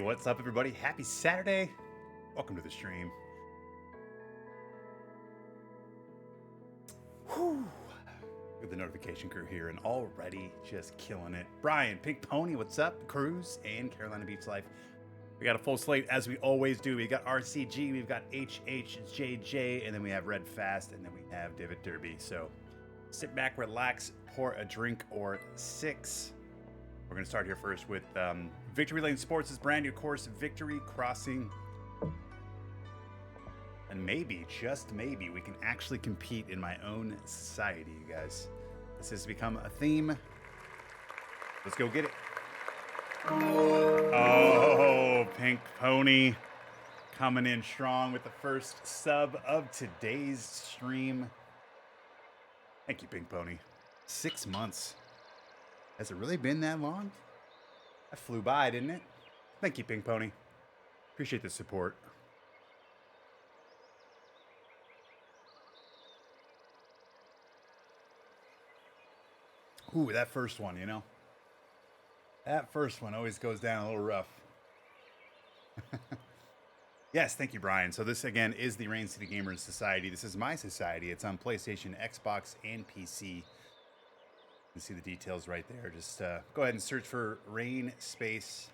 what's up, everybody? Happy Saturday. Welcome to the stream. Whew. With the notification crew here and already just killing it. Brian, Pink Pony, what's up? Cruz and Carolina Beach Life. We got a full slate as we always do. We got RCG, we've got HHJJ, and then we have RedFast, and then we have Divot Derby. So sit back, relax, pour a drink or six. We're going to start here first with Victory Lane Sports' brand new course, Victory Crossing. And maybe, just maybe, we can actually compete in my own society, you guys. This has become a theme. Let's go get it. Oh, Pink Pony coming in strong with the first sub of today's stream. Thank you, Pink Pony. 6 months. Has it really been that long? That flew by, didn't it? Thank you, Pink Pony. Appreciate the support. Ooh, that first one, you know? That first one always goes down a little rough. Yes, thank you, Brian. So this, again, is the Rain City Gamers Society. This is my society. It's on PlayStation, Xbox, and PC. You see the details right there. Just go ahead and search for Rain Space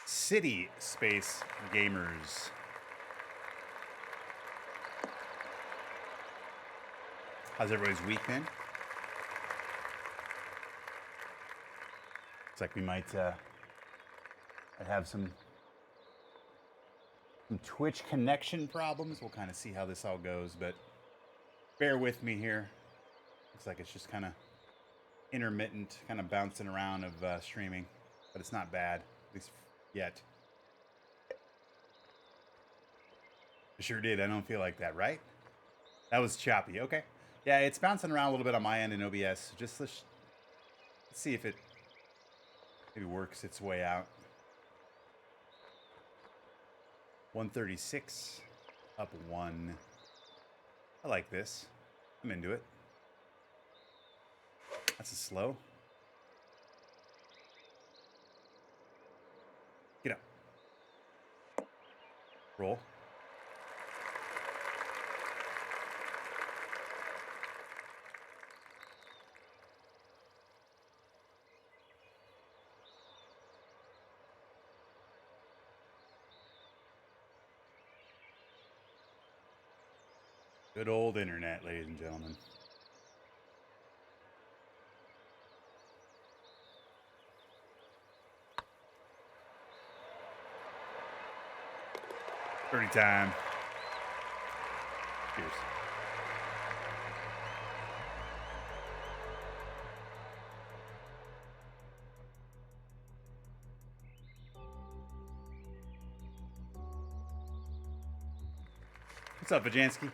City Space Gamers. How's everybody's week been? Looks like we might have some Twitch connection problems. We'll kind of see how this all goes, but bear with me here. Looks like it's just kind of intermittent, kind of bouncing around of streaming, but it's not bad, at least yet. I sure did. I don't feel like that, right? That was choppy. Okay. Yeah, it's bouncing around a little bit on my end in OBS. Just let's see if it maybe works its way out. 136, up 1. I like this. I'm into it. That's a slow. Get up. Roll. Good old internet, ladies and gentlemen. Dirty time. Cheers. What's up, Vajansky?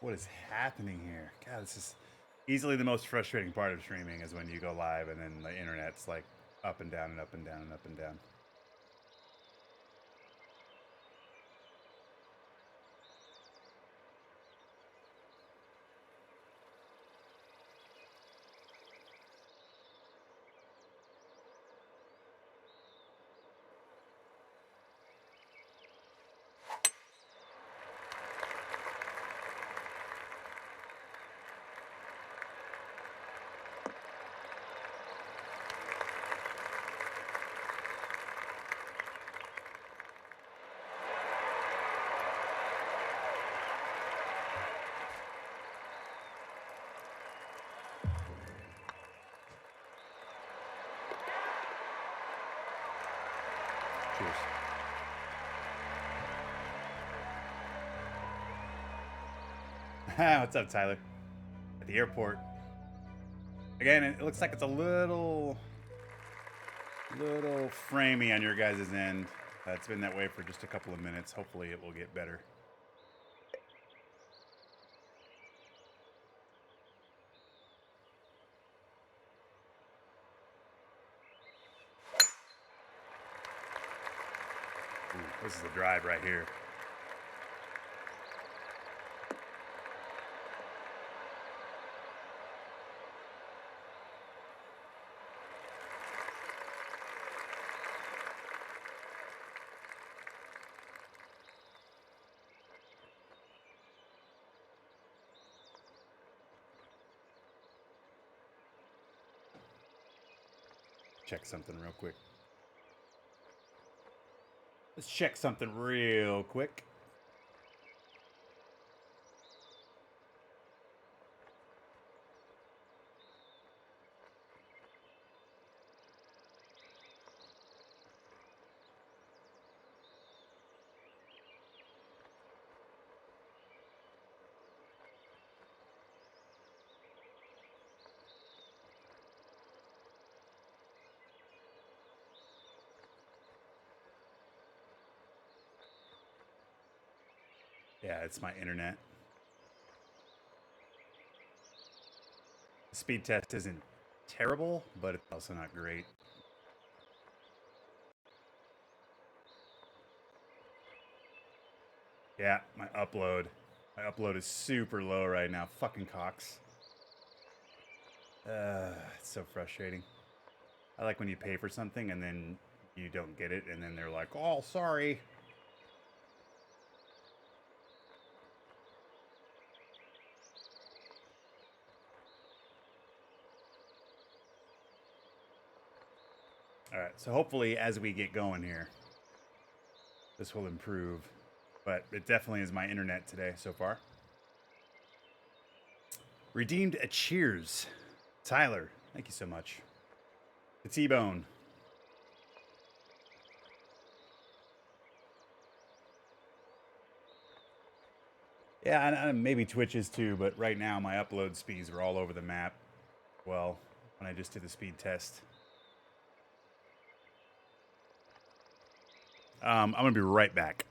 What is happening here? God, this is easily the most frustrating part of streaming is when you go live and then the internet's like up and down and up and down and up and down. Cheers. What's up, Tyler? At the airport. Again, it looks like it's a little framey on your guys' end. It's been that way for just a couple of minutes. Hopefully it will get better. Ooh, this is the drive right here. check something real quick. Let's check something real quick. Yeah, it's my internet. The speed test isn't terrible, but it's also not great. Yeah, my upload is super low right now. Fucking Cox. It's so frustrating. I like when you pay for something and then you don't get it, and then they're like, "Oh, sorry." All right, so hopefully as we get going here, this will improve. But it definitely is my internet today so far. Redeemed a cheers. Tyler, thank you so much. The T-Bone. Yeah, and maybe Twitches too, but right now my upload speeds are all over the map. Well, when I just did the speed test. I'm going to be right back.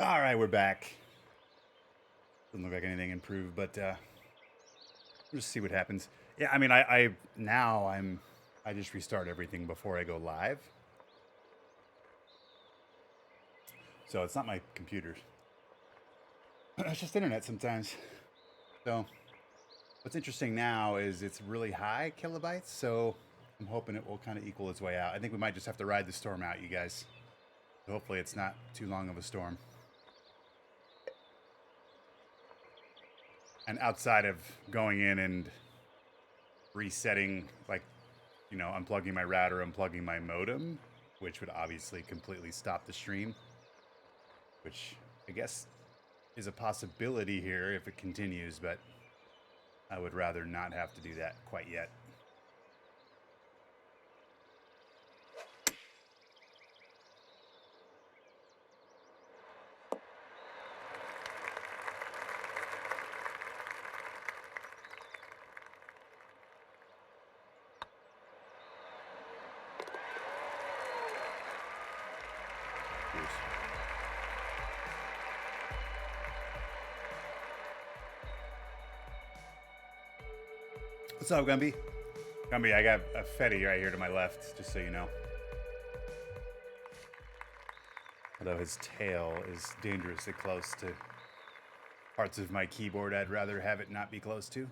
All right, we're back. Doesn't look like anything improved, but we'll just see what happens. Yeah, I mean, I just restart everything before I go live. So it's not my computer. It's just internet sometimes. So what's interesting now is it's really high kilobytes, so I'm hoping it will kind of equal its way out. I think we might just have to ride the storm out, you guys. Hopefully it's not too long of a storm. And outside of going in and resetting, like, you know, unplugging my router, unplugging my modem, which would obviously completely stop the stream, which I guess is a possibility here if it continues, but I would rather not have to do that quite yet. What's up, Gumby? Gumby, I got a Fetty right here to my left, just so you know. Although his tail is dangerously close to parts of my keyboard I'd rather have it not be close to.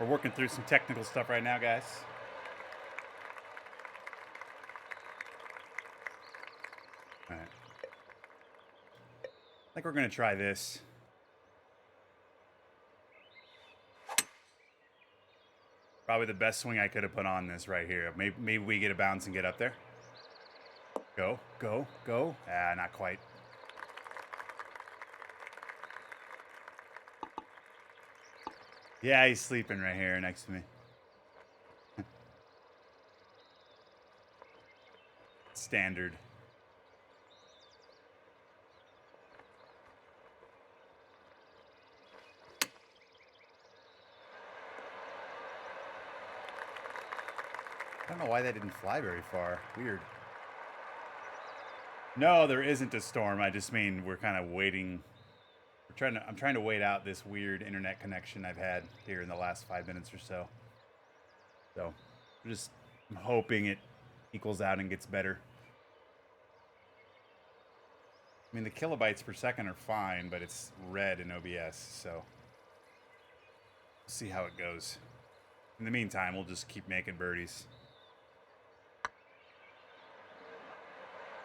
We're working through some technical stuff right now, guys. All right. I think we're going to try this. Probably the best swing I could have put on this right here. Maybe we get a bounce and get up there. Go, go, go. Ah, not quite. Yeah, he's sleeping right here next to me. Standard. I don't know why that didn't fly very far. Weird. No, there isn't a storm. I just mean we're kind of waiting. I'm trying to wait out this weird internet connection I've had here in the last 5 minutes or so. So, I'm hoping it equals out and gets better. I mean, the kilobytes per second are fine, but it's red in OBS, so we'll see how it goes. In the meantime, we'll just keep making birdies.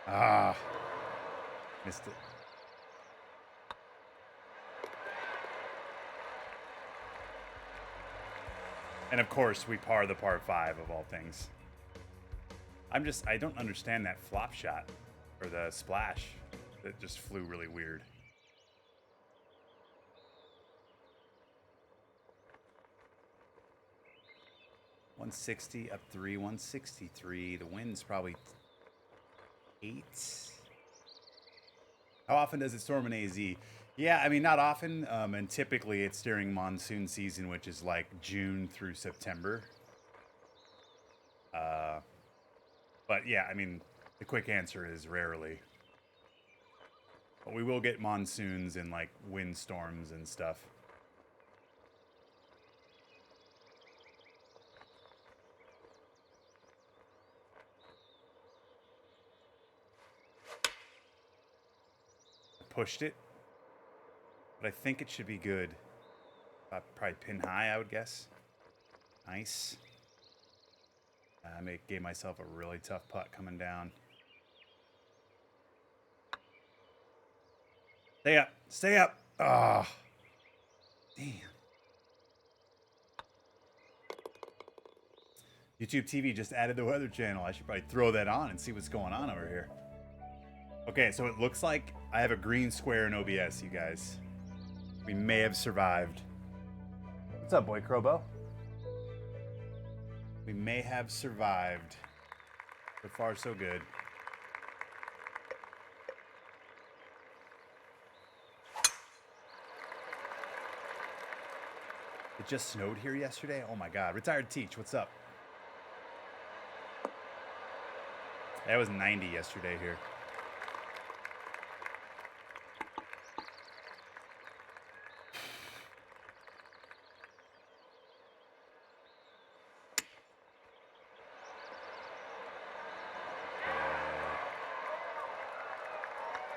Ah, missed it. And of course, we par the par 5 of all things. I don't understand that flop shot or the splash that just flew really weird. $160 up 3, 163. The wind's probably 8. How often does it storm in AZ? Yeah, I mean, not often, and typically it's during monsoon season, which is like June through September. But yeah, I mean, the quick answer is rarely. But we will get monsoons and like windstorms and stuff. Pushed it, but I think it should be good. Probably pin high, I would guess. Nice. I gave myself a really tough putt coming down. Stay up, stay up. Oh, damn. YouTube TV just added the Weather Channel. I should probably throw that on and see what's going on over here. Okay, so it looks like I have a green square in OBS, you guys. We may have survived. What's up, boy Crobo? We may have survived. So far, so good. It just snowed here yesterday? Oh my God. Retired Teach, what's up? That was 90 yesterday here.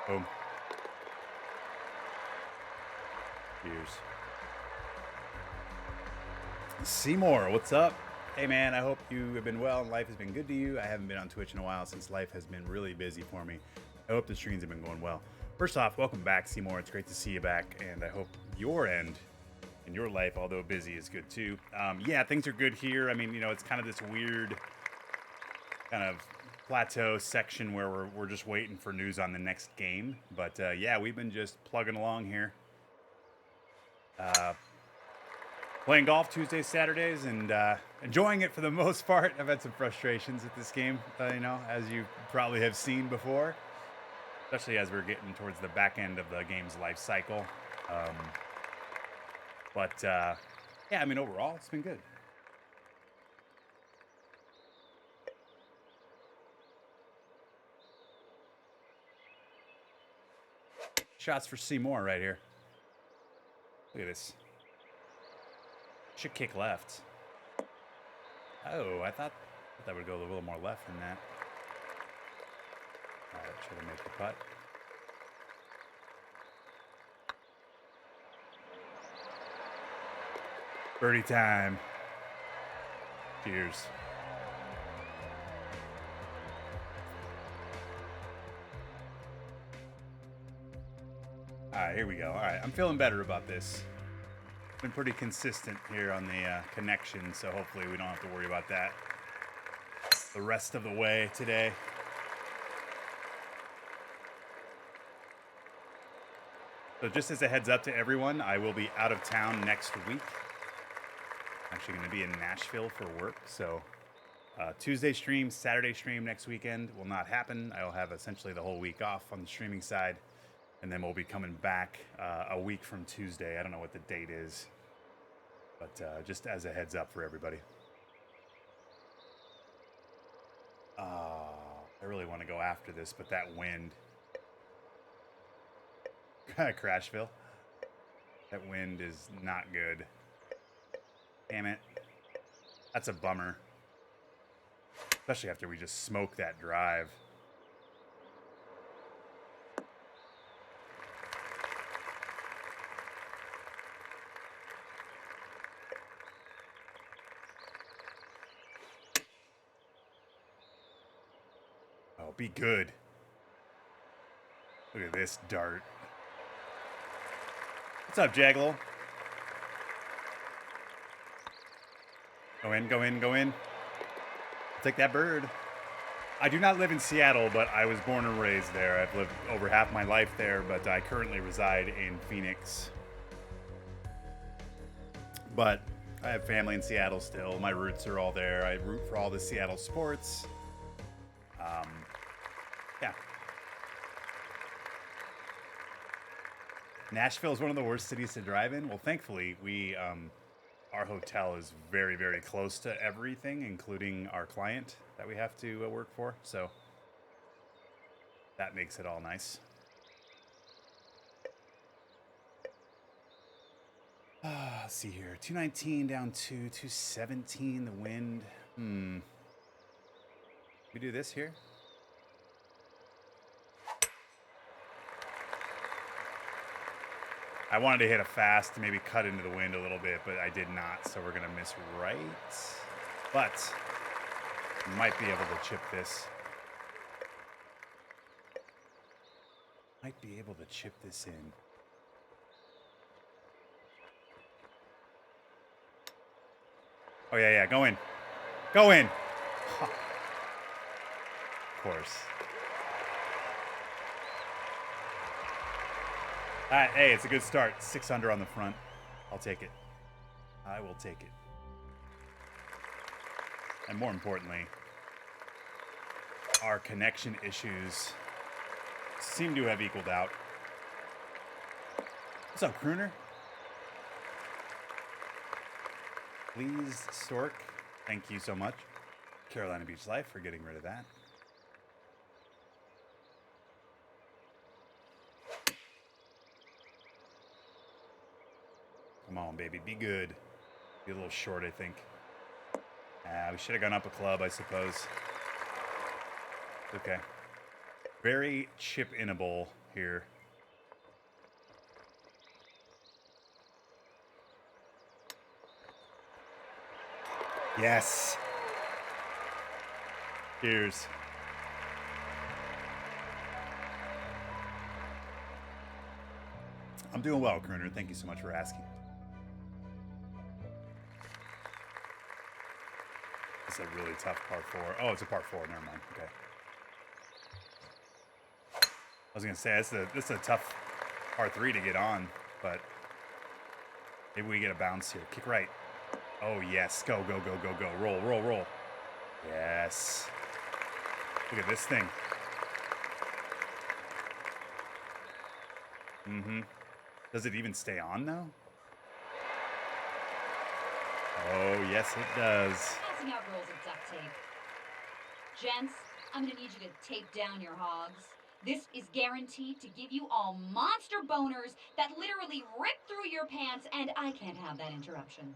Boom. Cheers. Seymour, what's up? Hey man, I hope you have been well and life has been good to you. I haven't been on Twitch in a while since life has been really busy for me. I hope the streams have been going well. First off, welcome back, Seymour. It's great to see you back, and I hope your end and your life, although busy, is good too. Yeah, things are good here. I mean, you know, it's kind of this weird kind of plateau section where we're just waiting for news on the next game. But yeah, we've been just plugging along here. Playing golf Tuesdays, Saturdays, and enjoying it for the most part. I've had some frustrations at this game, you know, as you probably have seen before, especially as we're getting towards the back end of the game's life cycle. But yeah, I mean, overall, it's been good. – Shots for Seymour right here. Look at this. Should kick left. Oh, I thought that would go a little more left than that. All right, try to make the putt. Birdie time. Cheers. All right, here we go. All right, I'm feeling better about this. Been pretty consistent here on the connection, so hopefully we don't have to worry about that the rest of the way today. So just as a heads up to everyone, I will be out of town next week. I'm actually going to be in Nashville for work, so Tuesday stream, Saturday stream next weekend will not happen. I'll have essentially the whole week off on the streaming side. And then we'll be coming back a week from Tuesday. I don't know what the date is, but just as a heads up for everybody. I really want to go after this, but that wind. Crashville. That wind is not good. Damn it. That's a bummer. Especially after we just smoked that drive. Be good. Look at this dart. What's up, Jaggle? Go in, go in, go in. Take that bird. I do not live in Seattle, but I was born and raised there. I've lived over half my life there, but I currently reside in Phoenix. But I have family in Seattle still. My roots are all there. I root for all the Seattle sports. Yeah. Nashville is one of the worst cities to drive in. Well, thankfully, our hotel is very, very close to everything, including our client that we have to work for. So that makes it all nice. Let's see here. 219 down to 217. The wind. We do this here. I wanted to hit a fast to maybe cut into the wind a little bit, but I did not, so we're going to miss right. But might be able to chip this. Might be able to chip this in. Oh, yeah, go in. Go in. Huh. Of course. All right, hey, it's a good start. 6 under on the front. I'll take it. I will take it. And more importantly, our connection issues seem to have equaled out. What's up, Crooner? Please, Stork. Thank you so much. Carolina Beach Life for getting rid of that. Come on, baby. Be good. Be a little short, I think. We should have gone up a club, I suppose. Okay. Very chip-inable here. Yes. Cheers. I'm doing well, Crooner. Thank you so much for asking. It's a really tough par 4. Oh, it's a par 4. Never mind. Okay. I was going to say, this is a tough par 3 to get on, but maybe we get a bounce here. Kick right. Oh, yes. Go, go, go, go, go. Roll, roll, roll. Yes. Look at this thing. Mm-hmm. Does it even stay on, though? Oh, yes, it does. Passing out rolls of duct tape. Gents, I'm gonna need you to tape down your hogs. This is guaranteed to give you all monster boners that literally rip through your pants, and I can't have that interruption.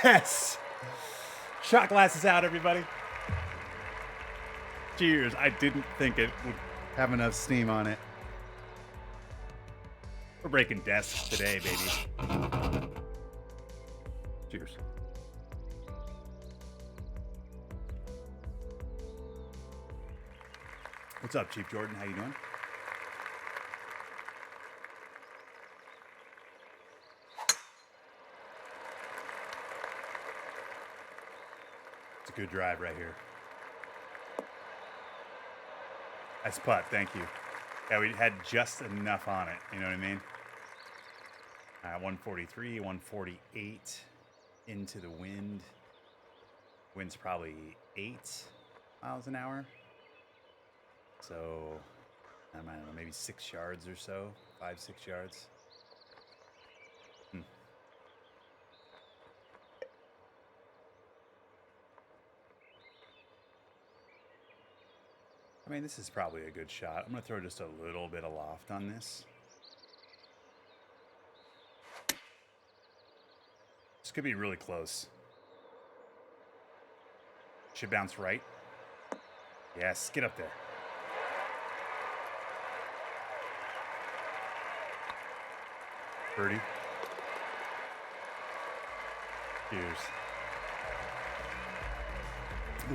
Yes! Shot glasses out, everybody. Cheers. I didn't think it would have enough steam on it. We're breaking desks today, baby. Cheers. What's up, Chief Jordan? How you doing? It's a good drive right here. Nice putt, thank you. Yeah, we had just enough on it, you know what I mean? 143, 148 into the wind. Wind's probably 8 miles an hour. So, I don't know, maybe 6 yards or so, 5-6 yards. I mean, this is probably a good shot. I'm going to throw just a little bit of loft on this. This could be really close. Should bounce right. Yes, get up there. Birdie. Cheers.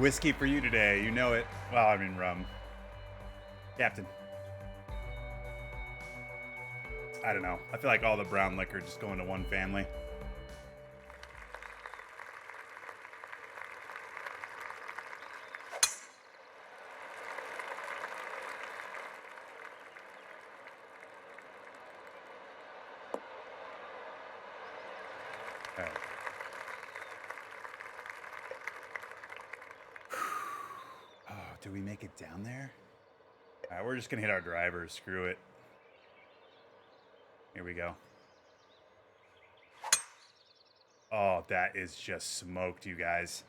Whiskey for you today. You know it. Well, I mean rum. Captain. I don't know. I feel like all the brown liquor just go into one family. All right. Oh, do we make it down there? All right, we're just going to hit our driver. Screw it. Here we go. Oh, that is just smoked, you guys.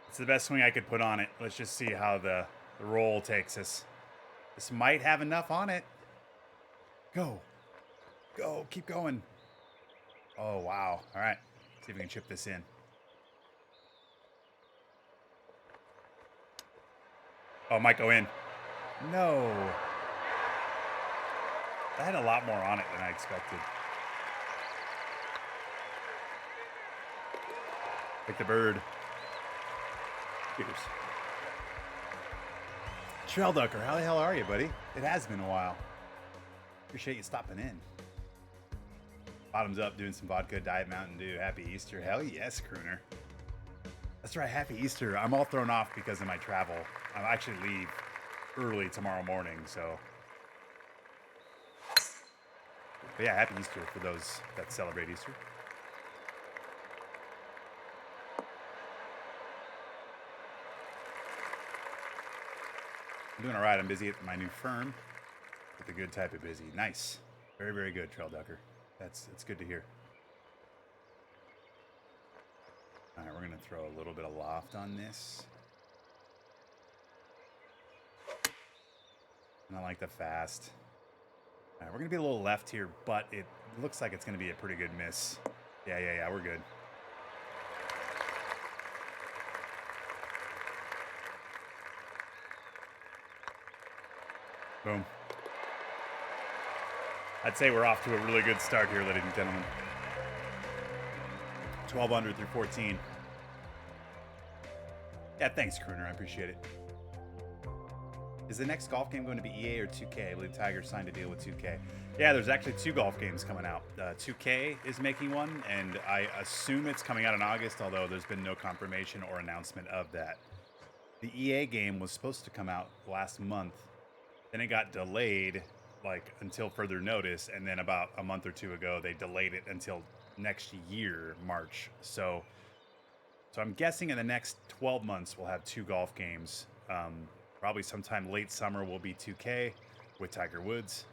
It's the best swing I could put on it. Let's just see how the roll takes us. This might have enough on it. Go. Go. Keep going. Oh, wow. All right. See if we can chip this in. Oh, it might go in. No. That had a lot more on it than I expected. Like the bird. Cheers. Trail Ducker, how the hell are you, buddy? It has been a while. Appreciate you stopping in. Bottoms up, doing some vodka, Diet Mountain Dew. Happy Easter. Hell yes, crooner. That's right, happy Easter. I'm all thrown off because of my travel. I'll actually leave early tomorrow morning, so. But yeah, happy Easter for those that celebrate Easter. I'm doing all right. I'm busy at my new firm with the good type of busy. Nice. Very, very good, Trail Ducker. That's good to hear. All right, we're going to throw a little bit of loft on this. And I like the fast. All right, we're going to be a little left here, but it looks like it's going to be a pretty good miss. Yeah, we're good. Boom. I'd say we're off to a really good start here, ladies and gentlemen. 12 under through 14. Yeah, thanks, Crooner. I appreciate it. Is the next golf game going to be EA or 2K? I believe Tiger signed a deal with 2K. Yeah, there's actually 2 golf games coming out. 2K is making one, and I assume it's coming out in August, although there's been no confirmation or announcement of that. The EA game was supposed to come out last month, then it got delayed until further notice, and then about a month or two ago, they delayed it until next year, March. So I'm guessing in the next 12 months, we'll have 2 golf games. Probably sometime late summer will be 2K with Tiger Woods.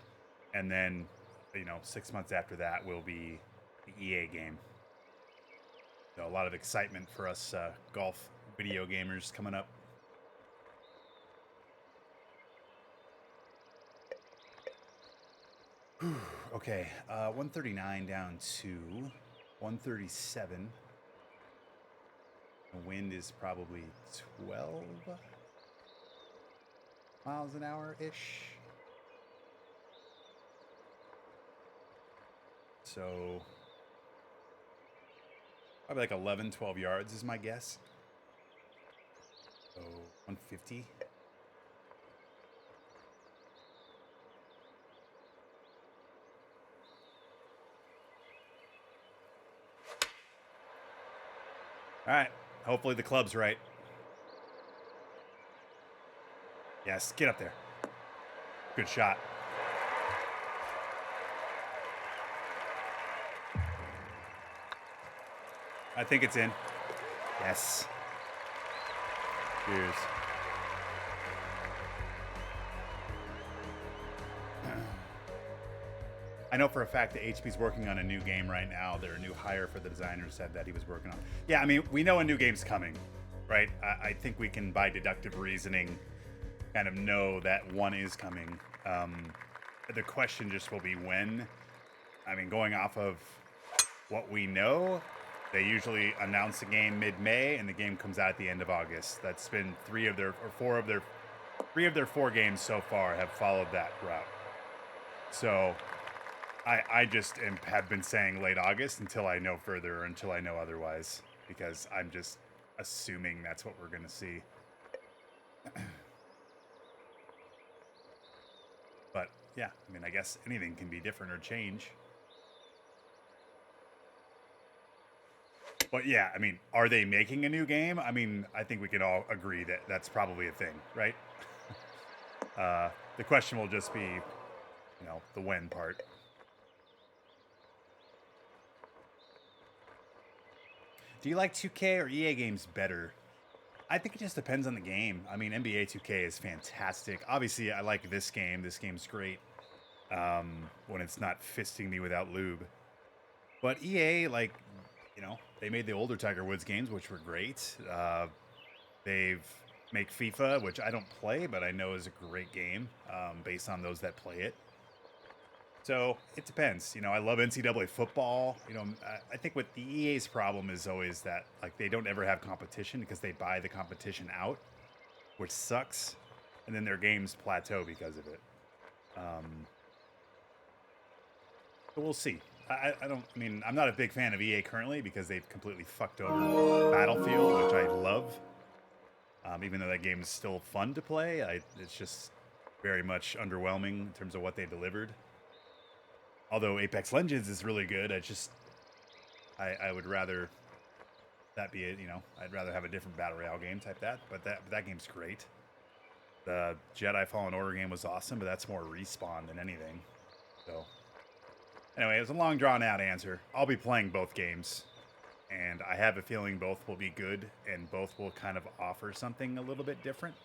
And then, 6 months after that will be the EA game. So a lot of excitement for us golf video gamers coming up. Okay, 139 down to 137. The wind is probably 12 miles an hour-ish. So probably like 11, 12 yards is my guess. So 150. All right. Hopefully the club's right. Yes, get up there. Good shot. I think it's in. Yes. Cheers. I know for a fact that HP's working on a new game right now. Their new hire for the designer said that he was working on. Yeah, I mean, we know a new game's coming, right? I think we can, by deductive reasoning, kind of know that one is coming. The question just will be when. I mean, going off of what we know, they usually announce a game mid-May, and the game comes out at the end of August. That's been three of their four games so far have followed that route. So I just have been saying late August until I know further or until I know otherwise, because I'm just assuming that's what we're going to see. But yeah, I mean, I guess anything can be different or change. But yeah, I mean, are they making a new game? I mean, I think we can all agree that that's probably a thing, right? The question will just be, the when part. Do you like 2K or EA games better? I think it just depends on the game. I mean, NBA 2K is fantastic. Obviously, I like this game. This game's great when it's not fisting me without lube. But EA, they made the older Tiger Woods games, which were great. They've make FIFA, which I don't play, but I know is a great game based on those that play it. So it depends. I love NCAA football. I think what the EA's problem is always that they don't ever have competition because they buy the competition out, which sucks, and then their games plateau because of it. But we'll see. I'm not a big fan of EA currently because they've completely fucked over Battlefield, which I love. Even though that game is still fun to play, it's just very much underwhelming in terms of what they delivered. Although Apex Legends is really good, I would rather that be it. I'd rather have a different battle royale game type that. But that game's great. The Jedi Fallen Order game was awesome, but that's more Respawn than anything. So anyway, it was a long drawn out answer. I'll be playing both games, and I have a feeling both will be good and both will kind of offer something a little bit different.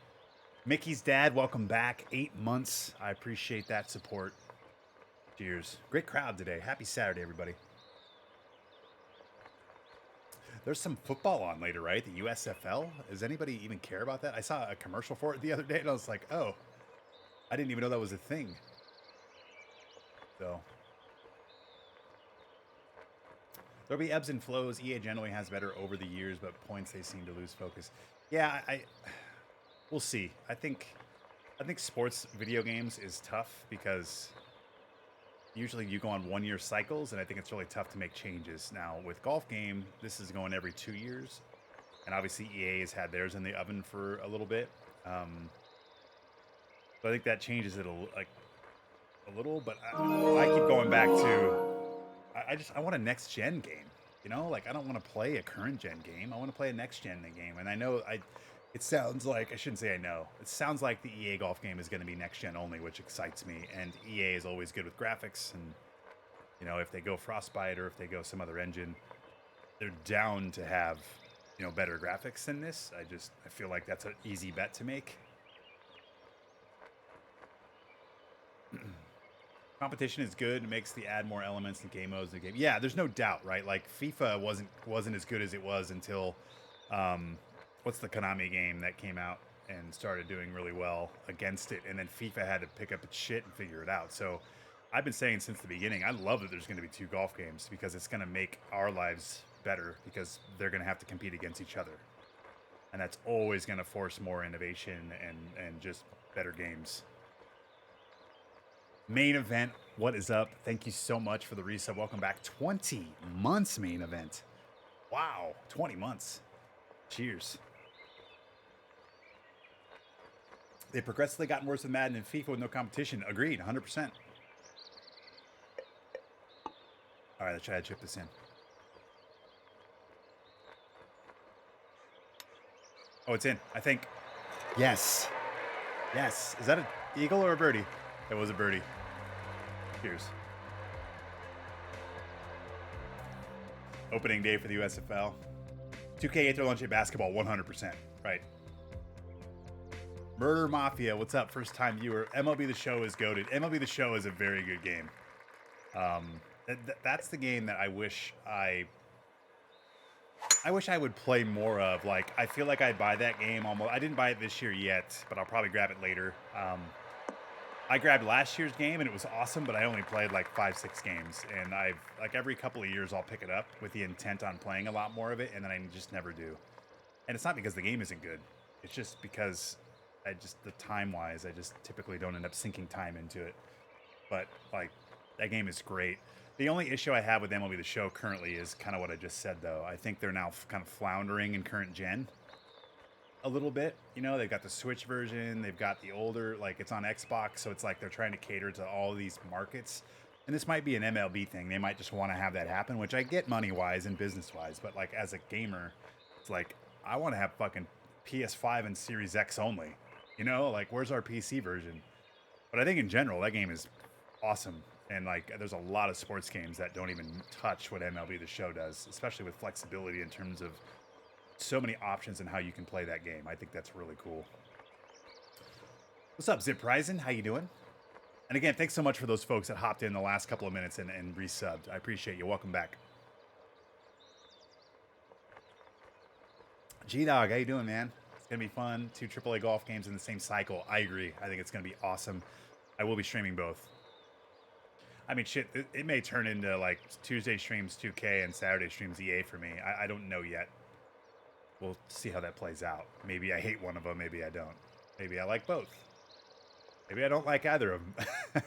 Mickey's dad, welcome back. 8 months. I appreciate that support. Cheers. Great crowd today. Happy Saturday, everybody. There's some football on later, right? The USFL. Does anybody even care about that? I saw a commercial for it the other day, and I was like, oh, I didn't even know that was a thing. So there'll be ebbs and flows. EA generally has better over the years, but points they seem to lose focus. Yeah, we'll see. I think sports video games is tough because usually you go on 1 year cycles, and I think it's really tough to make changes. Now with golf game, this is going every 2 years, and obviously EA has had theirs in the oven for a little bit. So I think that changes it a little, but I keep going back to I want a next gen game. I don't want to play a current gen game. I want to play a next gen game, and I know it sounds like, I shouldn't say I know. It sounds like the EA golf game is going to be next gen only, which excites me. And EA is always good with graphics, and if they go Frostbite or if they go some other engine, they're down to have better graphics than this. I feel like that's an easy bet to make. Competition is good. It makes the add more elements and game modes in the game. Yeah, there's no doubt, right? Like FIFA wasn't as good as it was until what's the Konami game that came out and started doing really well against it, and then FIFA had to pick up its shit and figure it out. So I've been saying since the beginning, I love that there's going to be 2 golf games because it's going to make our lives better because they're going to have to compete against each other, and that's always going to force more innovation and just better games. Main event, what is up? Thank you so much for the resub. Welcome back. 20 months main event. Wow, 20 months. Cheers. They progressively gotten worse with Madden and FIFA with no competition. Agreed, 100%. All right, let's try to chip this in. Oh, it's in, I think. Yes. Yes. Is that an eagle or a birdie? It was a birdie. Cheers. Opening day for the USFL. 2K ate their lunch at basketball, 100%. Right. Murder Mafia, what's up? First time viewer. MLB The Show is goated. MLB The Show is a very good game. That's the game that I wish I would play more of. Like, I feel like I'd buy that game almost. I didn't buy it this year yet, but I'll probably grab it later. I grabbed last year's game and it was awesome, but I only played like 5-6 games, and I've like every couple of years I'll pick it up with the intent on playing a lot more of it, and then I just never do. And it's not because the game isn't good. It's just because the time-wise, I just typically don't end up sinking time into it. But like, that game is great. The only issue I have with MLB The Show currently is kind of what I just said, though. I think they're now kind of floundering in current gen a little bit. You know, they've got the Switch version, they've got the older, like it's on Xbox, so it's like they're trying to cater to all these markets. And this might be an MLB thing. They might just want to have that happen, which I get money-wise and business-wise, but like as a gamer, it's like, I want to have fucking PS5 and Series X only. You know, like, where's our PC version? But I think in general, that game is awesome. And like, there's a lot of sports games that don't even touch what MLB The Show does, especially with flexibility in terms of so many options in how you can play that game. I think that's really cool. What's up, Zip Ryzen? How you doing? And again, thanks so much for those folks that hopped in the last couple of minutes and resubbed. I appreciate you. Welcome back. G-Dog, how you doing, man? It's going to be fun. 2 AAA golf games in the same cycle. I agree. I think it's going to be awesome. I will be streaming both. I mean, shit, it may turn into like Tuesday streams 2K and Saturday streams EA for me. I don't know yet. We'll see how that plays out. Maybe I hate one of them. Maybe I don't. Maybe I like both. Maybe I don't like either of them.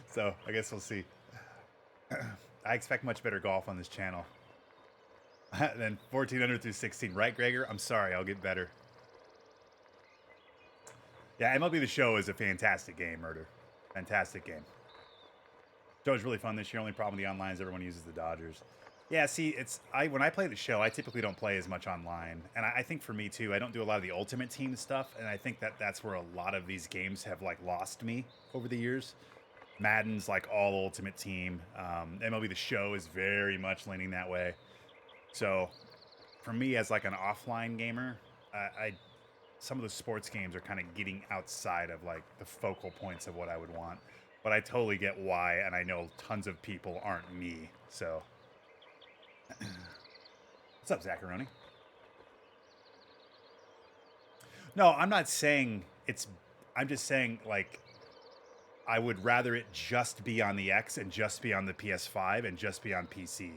So I guess we'll see. I expect much better golf on this channel than 1400 through 16. Right, Gregor? I'm sorry. I'll get better. Yeah, MLB The Show is a fantastic game, Murder. Fantastic game. Show was really fun this year. Only problem with the online is everyone uses the Dodgers. Yeah, see, when I play The Show, I typically don't play as much online. And I think for me, too, I don't do a lot of the Ultimate Team stuff. And I think that's where a lot of these games have, like, lost me over the years. Madden's, like, all Ultimate Team. MLB The Show is very much leaning that way. So, for me, as, like, an offline gamer, some of the sports games are kind of getting outside of, like, the focal points of what I would want. But I totally get why, and I know tons of people aren't me, so... What's up, Zacharoni? No, I'm not saying it's... I'm just saying, like, I would rather it just be on the X and just be on the PS5 and just be on PC.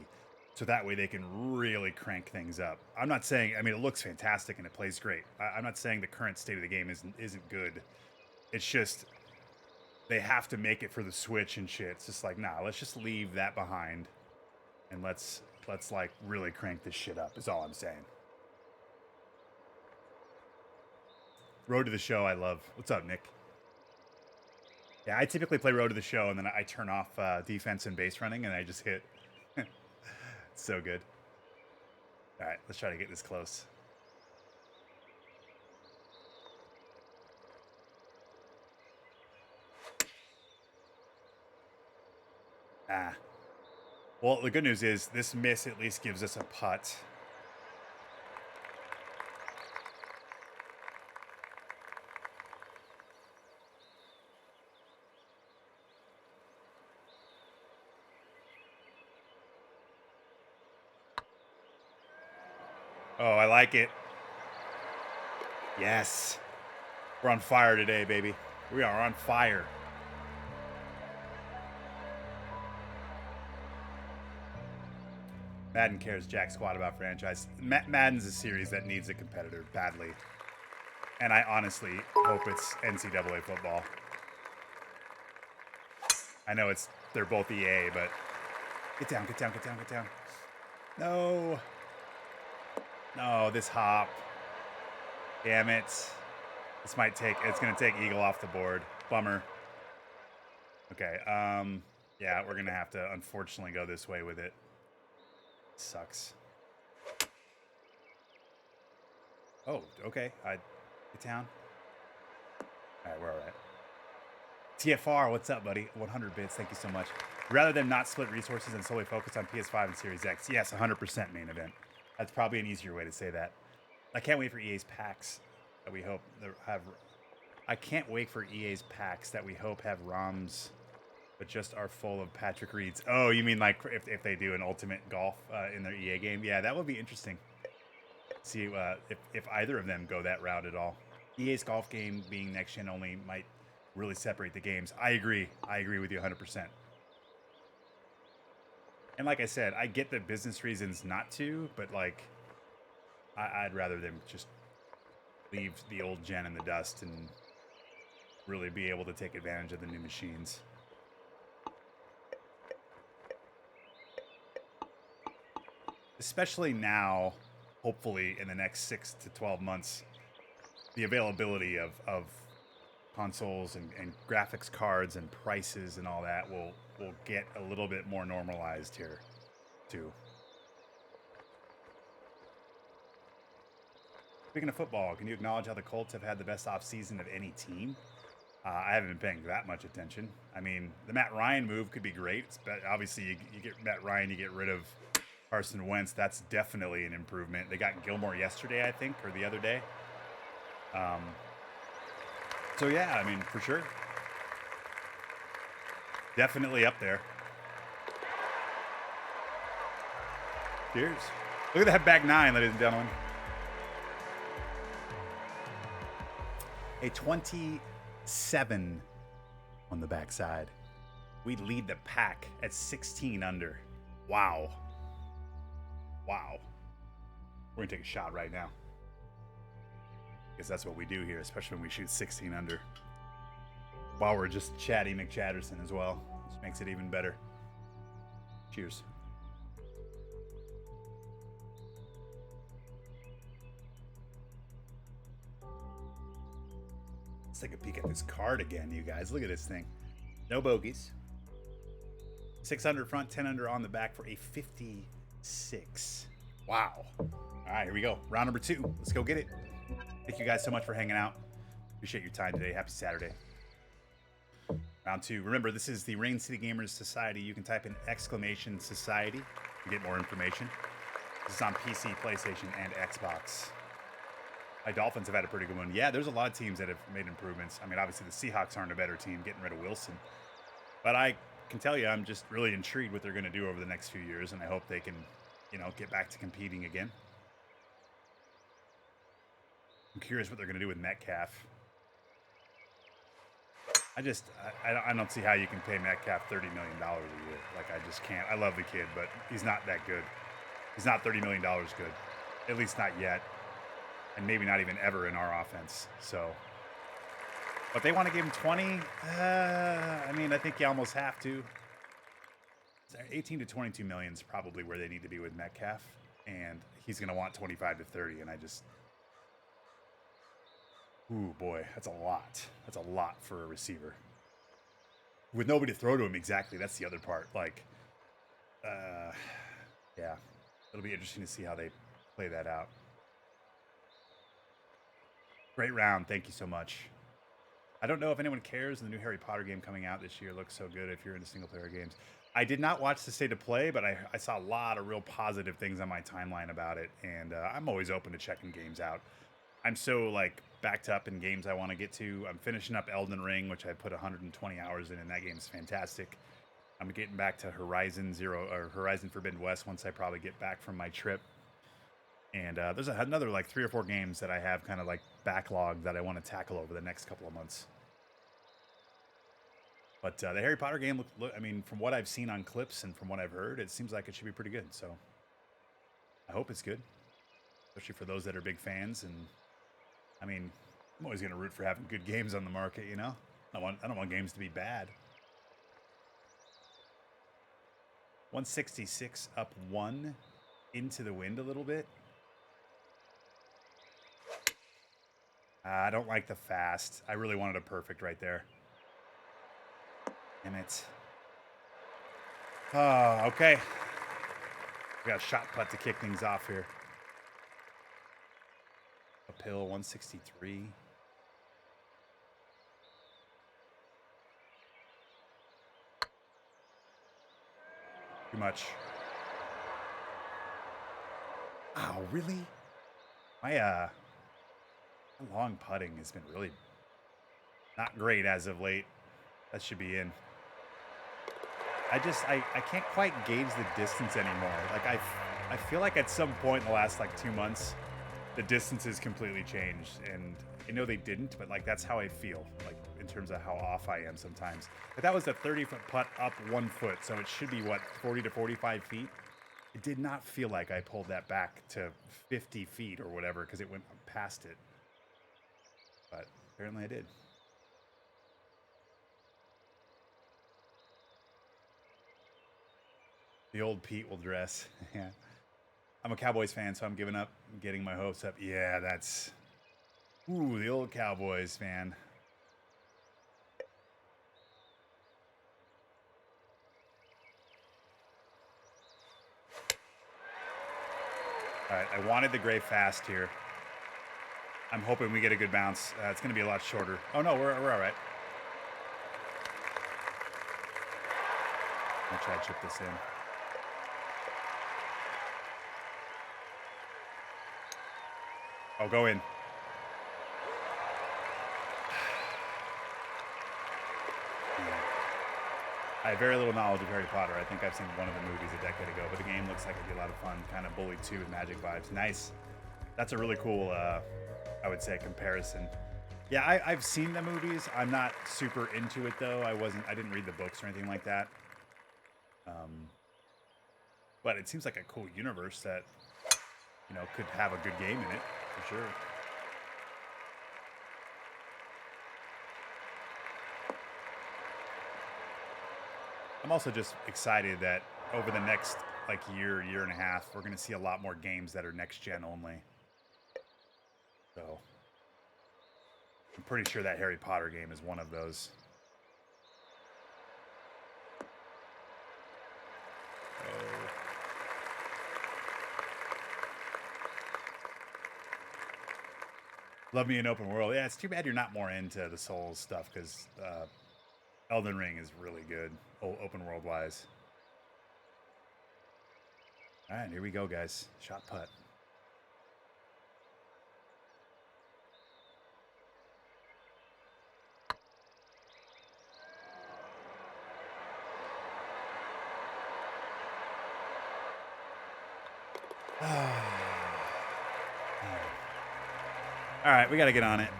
So that way they can really crank things up. I'm not saying... I mean, it looks fantastic and it plays great. I'm not saying the current state of the game isn't good. It's just... They have to make it for the Switch and shit. It's just like, nah, let's just leave that behind. And let's like really crank this shit up is all I'm saying. Road to the Show I love. What's up, Nick? Yeah, I typically play Road to the Show and then I turn off defense and base running and I just hit. It's so good. All right, let's try to get this close. Well, the good news is this miss at least gives us a putt. Oh, I like it. Yes. We're on fire today, baby. We are on fire. Madden cares jack squat about franchise. Madden's a series that needs a competitor badly. And I honestly hope it's NCAA football. I know they're both EA, but get down, get down, get down, get down. No. No, this hop. Damn it. It's going to take Eagle off the board. Bummer. Okay, yeah, we're going to have to unfortunately go this way with it. Sucks. Oh, okay. Get down. All right, we're all right. TFR, what's up, buddy? 100 bits, thank you so much. Rather than not split resources and solely focus on PS5 and Series X. Yes, 100% main event. That's probably an easier way to say that. I can't wait for EA's packs that we hope have. I can't wait for EA's packs that we hope have ROMs, but just are full of Patrick Reeds. Oh, you mean like if they do an Ultimate Golf in their EA game? Yeah, that would be interesting. See if either of them go that route at all. EA's golf game being next gen only might really separate the games. I agree. I agree with you 100%. And like I said, I get the business reasons not to, but like I'd rather them just leave the old gen in the dust and really be able to take advantage of the new machines. Especially now, hopefully in the next 6 to 12 months, the availability of consoles and graphics cards and prices and all that will get a little bit more normalized here too. Speaking of football, can you acknowledge how the Colts have had the best offseason of any team? I haven't been paying that much attention. I mean, the Matt Ryan move could be great. Obviously, you get Matt Ryan, you get rid of Carson Wentz. That's definitely an improvement. They got Gilmore yesterday, I think, or the other day. So, yeah, I mean, for sure. Definitely up there. Cheers. Look at that back nine, ladies and gentlemen. A 27 on the backside. We lead the pack at 16 under. Wow. Wow. We're going to take a shot right now. Because that's what we do here, especially when we shoot 16 under. While we're just chatty McChatterson as well, which makes it even better. Cheers. Let's take a peek at this card again, you guys. Look at this thing. No bogeys. 6 under front, 10 under on the back for a 56. Wow. All right, here we go. Round number 2. Let's go get it. Thank you guys so much for hanging out. Appreciate your time today. Happy Saturday. Round 2. Remember, this is the Rain City Gamers Society. You can type in !society to get more information. This is on PC, PlayStation, and Xbox. My Dolphins have had a pretty good one. Yeah, there's a lot of teams that have made improvements. I mean, obviously the Seahawks aren't a better team, getting rid of Wilson. But I can tell you, I'm just really intrigued what they're going to do over the next few years, and I hope they can, get back to competing again. I'm curious what they're going to do with Metcalf. I don't see how you can pay Metcalf $30 million a year. Like, I just can't. I love the kid, but he's not that good. He's not $30 million good. At least not yet. And maybe not even ever in our offense. So, but they want to give him 20. I mean, I think you almost have to. 18 to 22 million is probably where they need to be with Metcalf, and he's going to want 25 to 30. And I just, ooh boy, that's a lot. That's a lot for a receiver with nobody to throw to him. Exactly. That's the other part. Like, yeah, it'll be interesting to see how they play that out. Great round. Thank you so much. I don't know if anyone cares. The new Harry Potter game coming out this year looks so good if you're into single-player games. I did not watch the State of Play, but I saw a lot of real positive things on my timeline about it, and I'm always open to checking games out. I'm so, backed up in games I want to get to. I'm finishing up Elden Ring, which I put 120 hours in, and that game's fantastic. I'm getting back to Horizon Forbidden West once I probably get back from my trip. And there's another like 3 or 4 games that I have kind of like backlogged that I want to tackle over the next couple of months. But the Harry Potter game, I mean, from what I've seen on clips and from what I've heard, it seems like it should be pretty good. So I hope it's good, especially for those that are big fans. And I mean, I'm always going to root for having good games on the market, you know? I don't want games to be bad. 166 up 1 into the wind a little bit. I don't like the fast. I really wanted a perfect right there. Damn it. Oh, okay. We got a shot putt to kick things off here. Uphill, 163. Too much. Oh, really? My long putting has been really not great as of late. That should be in. I can't quite gauge the distance anymore. Like I feel like at some point in the last like 2 months, the distance has completely changed. And I know they didn't, but like that's how I feel, like in terms of how off I am sometimes. But that was a 30-foot putt up 1 foot, so it should be what, 40 to 45 feet. It did not feel like I pulled that back to 50 feet or whatever because it went past it. But apparently I did. The old Pete will dress. Yeah. I'm a Cowboys fan, so I'm giving up getting my hopes up. Yeah, that's... Ooh, the old Cowboys fan. All right, I wanted the gray fast here. I'm hoping we get a good bounce. It's going to be a lot shorter. Oh, no, we're all right. I'll try to chip this in. Oh, go in. I have very little knowledge of Harry Potter. I think I've seen one of the movies a decade ago, but the game looks like it'd be a lot of fun. Kind of Bully 2 with magic vibes. Nice. That's a really cool, I would say, comparison. Yeah, I've seen the movies. I'm not super into it, though. I didn't read the books or anything like that. But it seems like a cool universe that, you know, could have a good game in it, for sure. I'm also just excited that over the next like year and a half, we're going to see a lot more games that are next gen only. So I'm pretty sure that Harry Potter game is one of those. Love me an open world. Yeah, it's too bad you're not more into the Souls stuff because Elden Ring is really good, open world wise. All right, here we go, guys. Shot putt. All right, we got to get on it.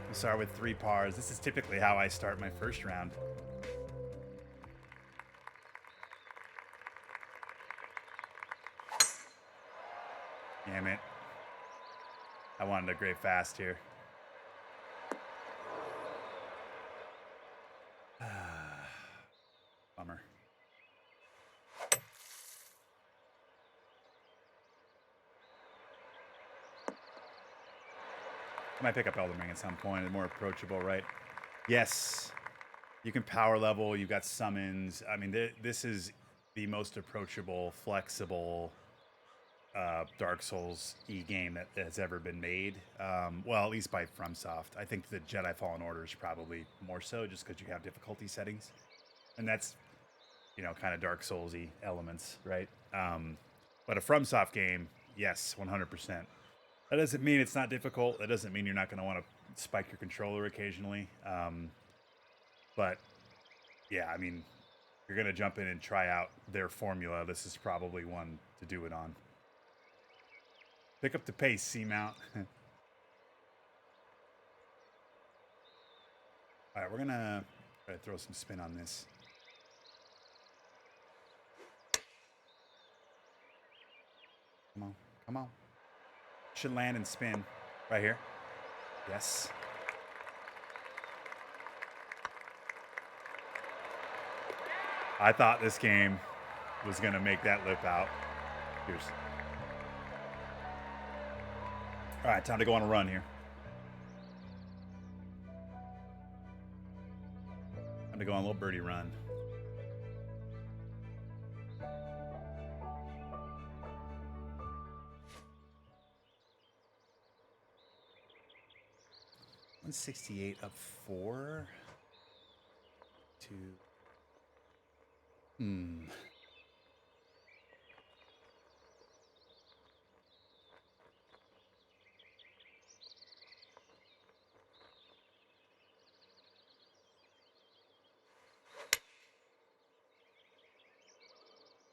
We'll start with 3 pars. This is typically how I start my first round. Damn it. I wanted a great fast here. Bummer. I might pick up Elden Ring at some point. It's more approachable, right? Yes. You can power level. You've got summons. I mean, this is the most approachable, flexible Dark Souls game that has ever been made. Well, at least by FromSoft. I think the Jedi Fallen Order is probably more so just because you have difficulty settings. And that's, you know, kind of Dark Souls-y elements, right? But a FromSoft game, yes, 100%. That doesn't mean it's not difficult. That doesn't mean you're not going to want to spike your controller occasionally. But yeah, I mean, if you're going to jump in and try out their formula, this is probably one to do it on. Pick up the pace, C-mount. All right, we're gonna try to throw some spin on this. Come on, come on. Should land and spin right here. Yes. I thought this game was gonna make that lip out. Here's. All right, time to go on a run here. Time to go on a little birdie run. $168 up 4. 2. A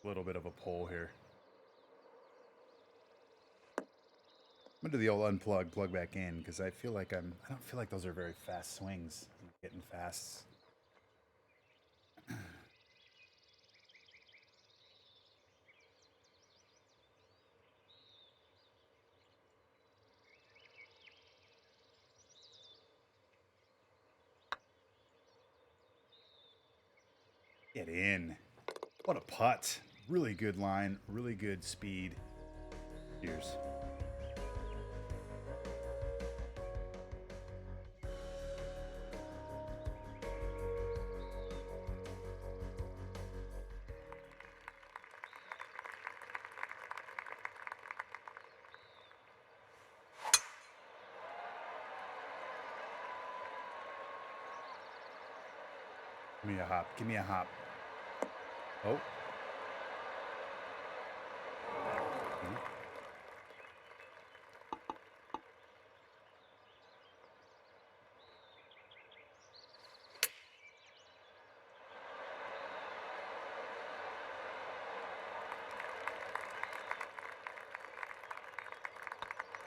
little bit of a pull here. I'm gonna do the old unplug, plug back in, because I feel like I don't feel like those are very fast swings. I'm getting fast. Get in. What a putt. Really good line, really good speed. Cheers. Give me a hop. Give me a hop. Oh.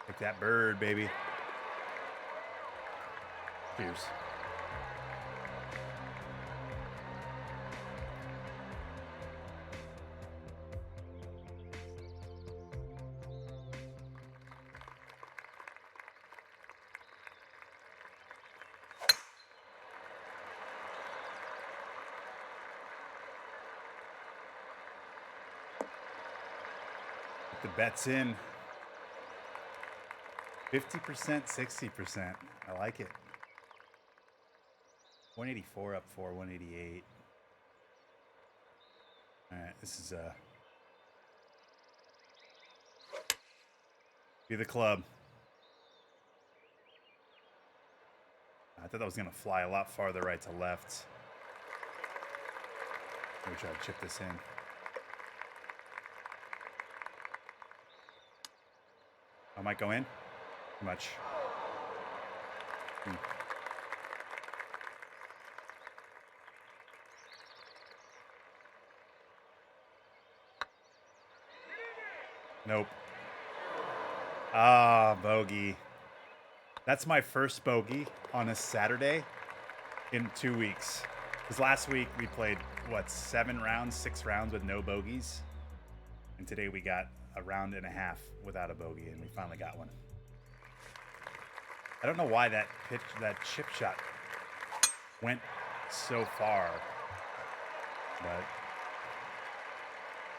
Take that bird, baby. Cheers. Put the bets in. 50%, 60%. I like it. 184 up 4, 188. All right, this is be the club. I thought that was gonna fly a lot farther right to left. Let me try to chip this in. I might go in. Too much. Nope. Ah, bogey. That's my first bogey on a Saturday in 2 weeks. Because last week we played, what, 6 rounds with no bogeys. And today we got a round and a half without a bogey, and we finally got one. I don't know why that chip shot went so far, but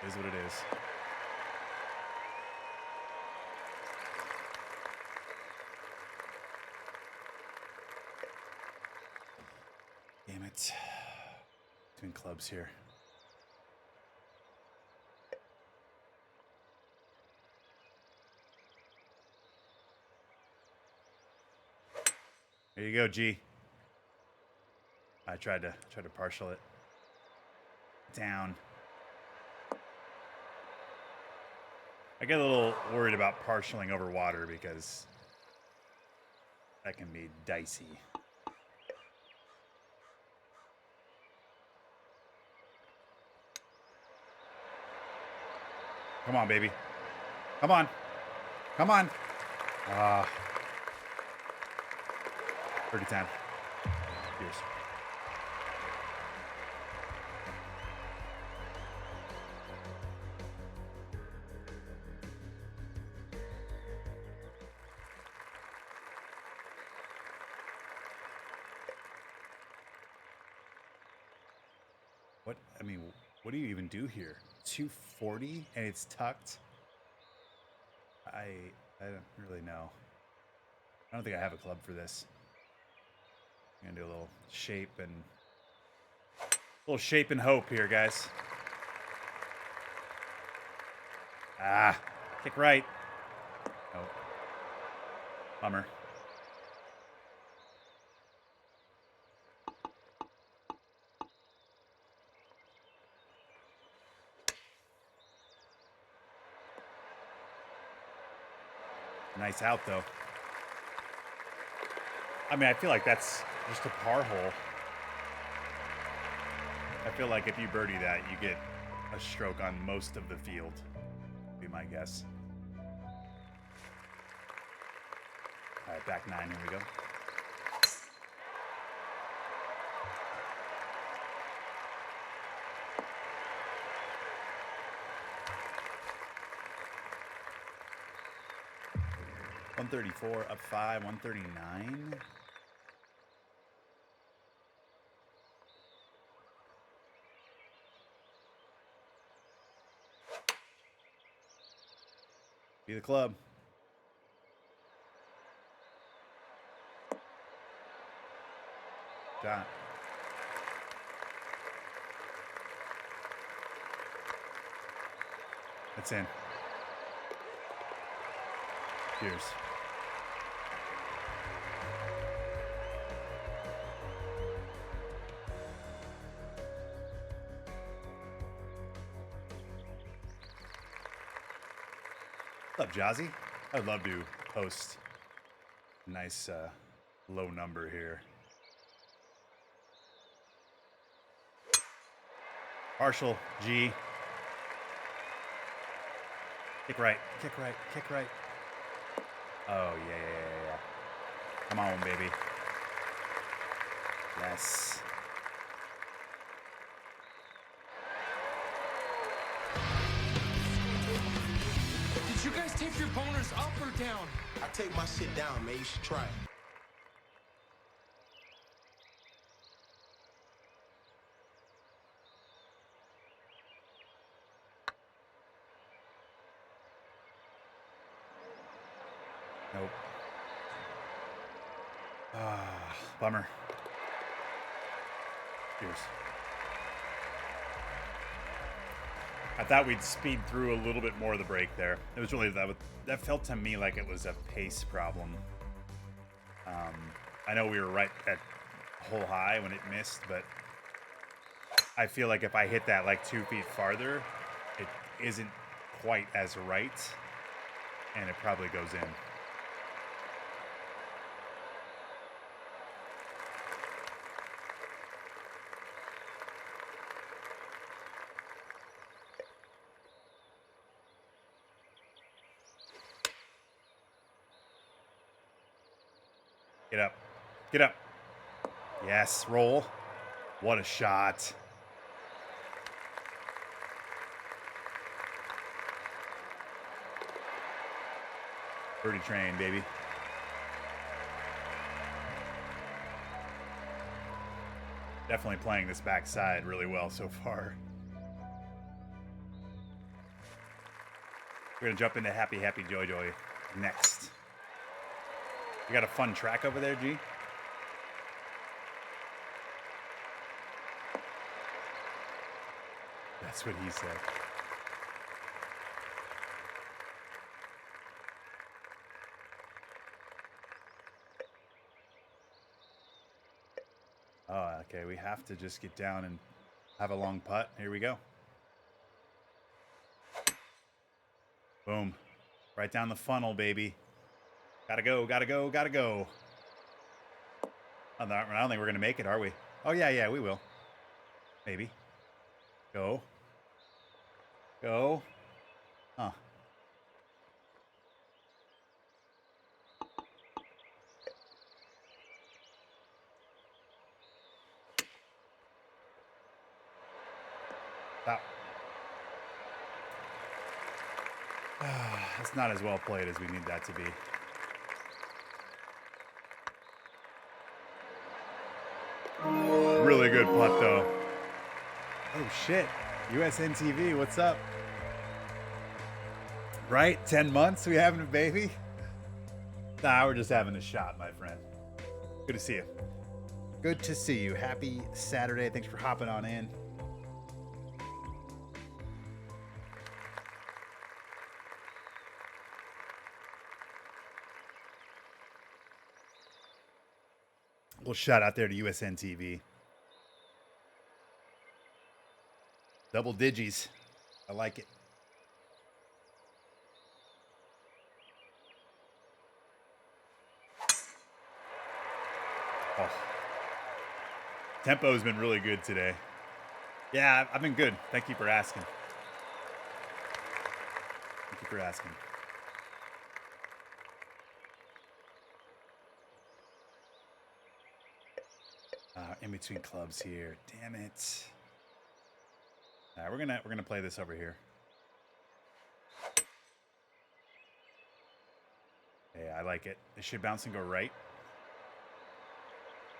it is what it is. Damn it. Between clubs here. There you go, G. I tried to partial it down. I get a little worried about partialing over water because that can be dicey. Come on, baby. Come on. Come on. Ah. 30 time. Cheers. What do you even do here? 240 and it's tucked. I don't really know. I don't think I have a club for this. I'm gonna do a little shape and hope here, guys. Ah, kick right. Oh, bummer. Nice out, though. I mean, I feel like that's just a par hole. I feel like if you birdie that, you get a stroke on most of the field, would be my guess. All right, back 9, here we go. $134, up 5, 139. Be the club. Shot. That's in. Cheers. What's up, Jazzy? I'd love to post a nice low number here. Partial G. Kick right, kick right, kick right. Oh, yeah. Come on, baby. Yes. Did you guys take your boners up or down? I take my shit down, man. You should try it. Nope. Ah, bummer. Cheers. I thought we'd speed through a little bit more of the break there. It was really that felt to me like it was a pace problem. I know we were right at hole high when it missed, but I feel like if I hit that like 2 feet farther, it isn't quite as right, and it probably goes in. Get up. Get up. Yes, roll. What a shot. Birdie train, baby. Definitely playing this backside really well so far. We're gonna jump into Happy Happy Joy Joy next. You got a fun track over there, G? That's what he said. Oh, okay. We have to just get down and have a long putt. Here we go. Boom. Right down the funnel, baby. Gotta go, gotta go, gotta go. I don't think we're gonna make it, are we? Oh, yeah, we will. Maybe. Go. Go. Huh. It's not as well played as we need that to be. Really good putt, though. Oh, shit. USN TV, what's up? Right? 10 months we having a baby? Nah, we're just having a shot, my friend. Good to see you. Good to see you. Happy Saturday. Thanks for hopping on in. Little shout out there to USN TV. Double digis. I like it. Oh. Tempo's been really good today. Yeah, I've been good. Thank you for asking. Thank you for asking. In between clubs here. Damn it. All right, we're gonna play this over here. Yeah, I like it. It should bounce and go right.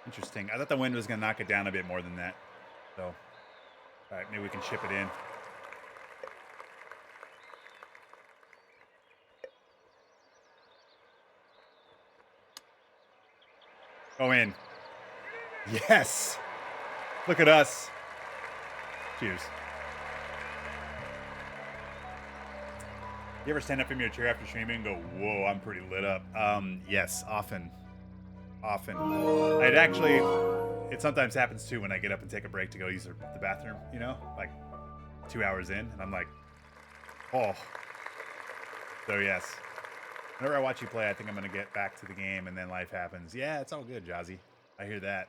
Interesting. I thought the wind was gonna knock it down a bit more than that. So, all right, maybe we can chip it in. Go in. Yes. Look at us. Cheers. You ever stand up from your chair after streaming and go, whoa, I'm pretty lit up? Yes, often. It sometimes happens too when I get up and take a break to go use the bathroom, you know, like 2 hours in, and I'm like, oh. So yes, whenever I watch you play, I think I'm gonna get back to the game, and then life happens. Yeah, it's all good, Jazzy. I hear that.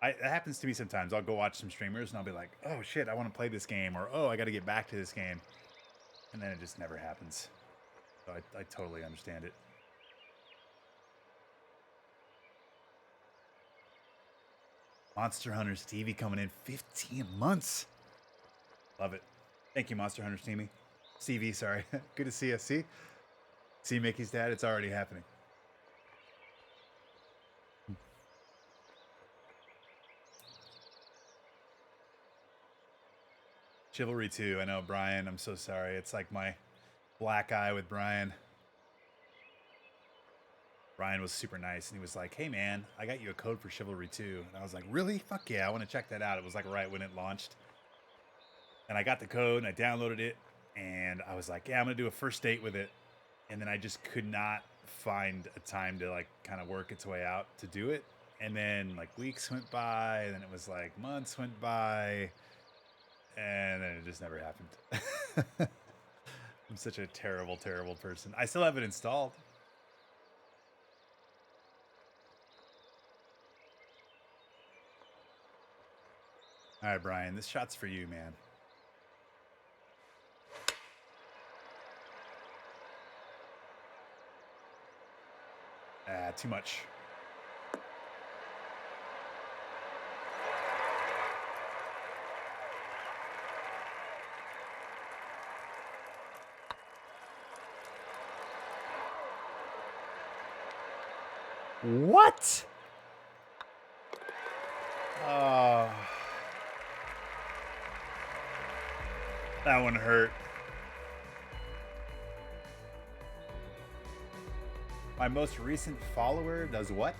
It happens to me sometimes. I'll go watch some streamers, and I'll be like, oh shit, I want to play this game, or oh, I got to get back to this game, and then it just never happens. So I totally understand it. Monster Hunter Stevie coming in 15 months. Love it. Thank you, Monster Hunter Stevie, sorry. Good to see you. See Mickey's dad? It's already happening. Chivalry 2. I know, Brian. I'm so sorry. It's like my black eye with Brian. Brian was super nice, and he was like, hey, man, I got you a code for Chivalry 2. And I was like, really? Fuck yeah, I want to check that out. It was like right when it launched. And I got the code, and I downloaded it, and I was like, yeah, I'm going to do a first date with it. And then I just could not find a time to, like, kind of work its way out to do it. And then, like, weeks went by, and then it was, like, months went by, and then it just never happened. I'm such a terrible, terrible person. I still have it installed. All right, Brian, this shot's for you, man. Too much. What? That one hurt. My most recent follower does what?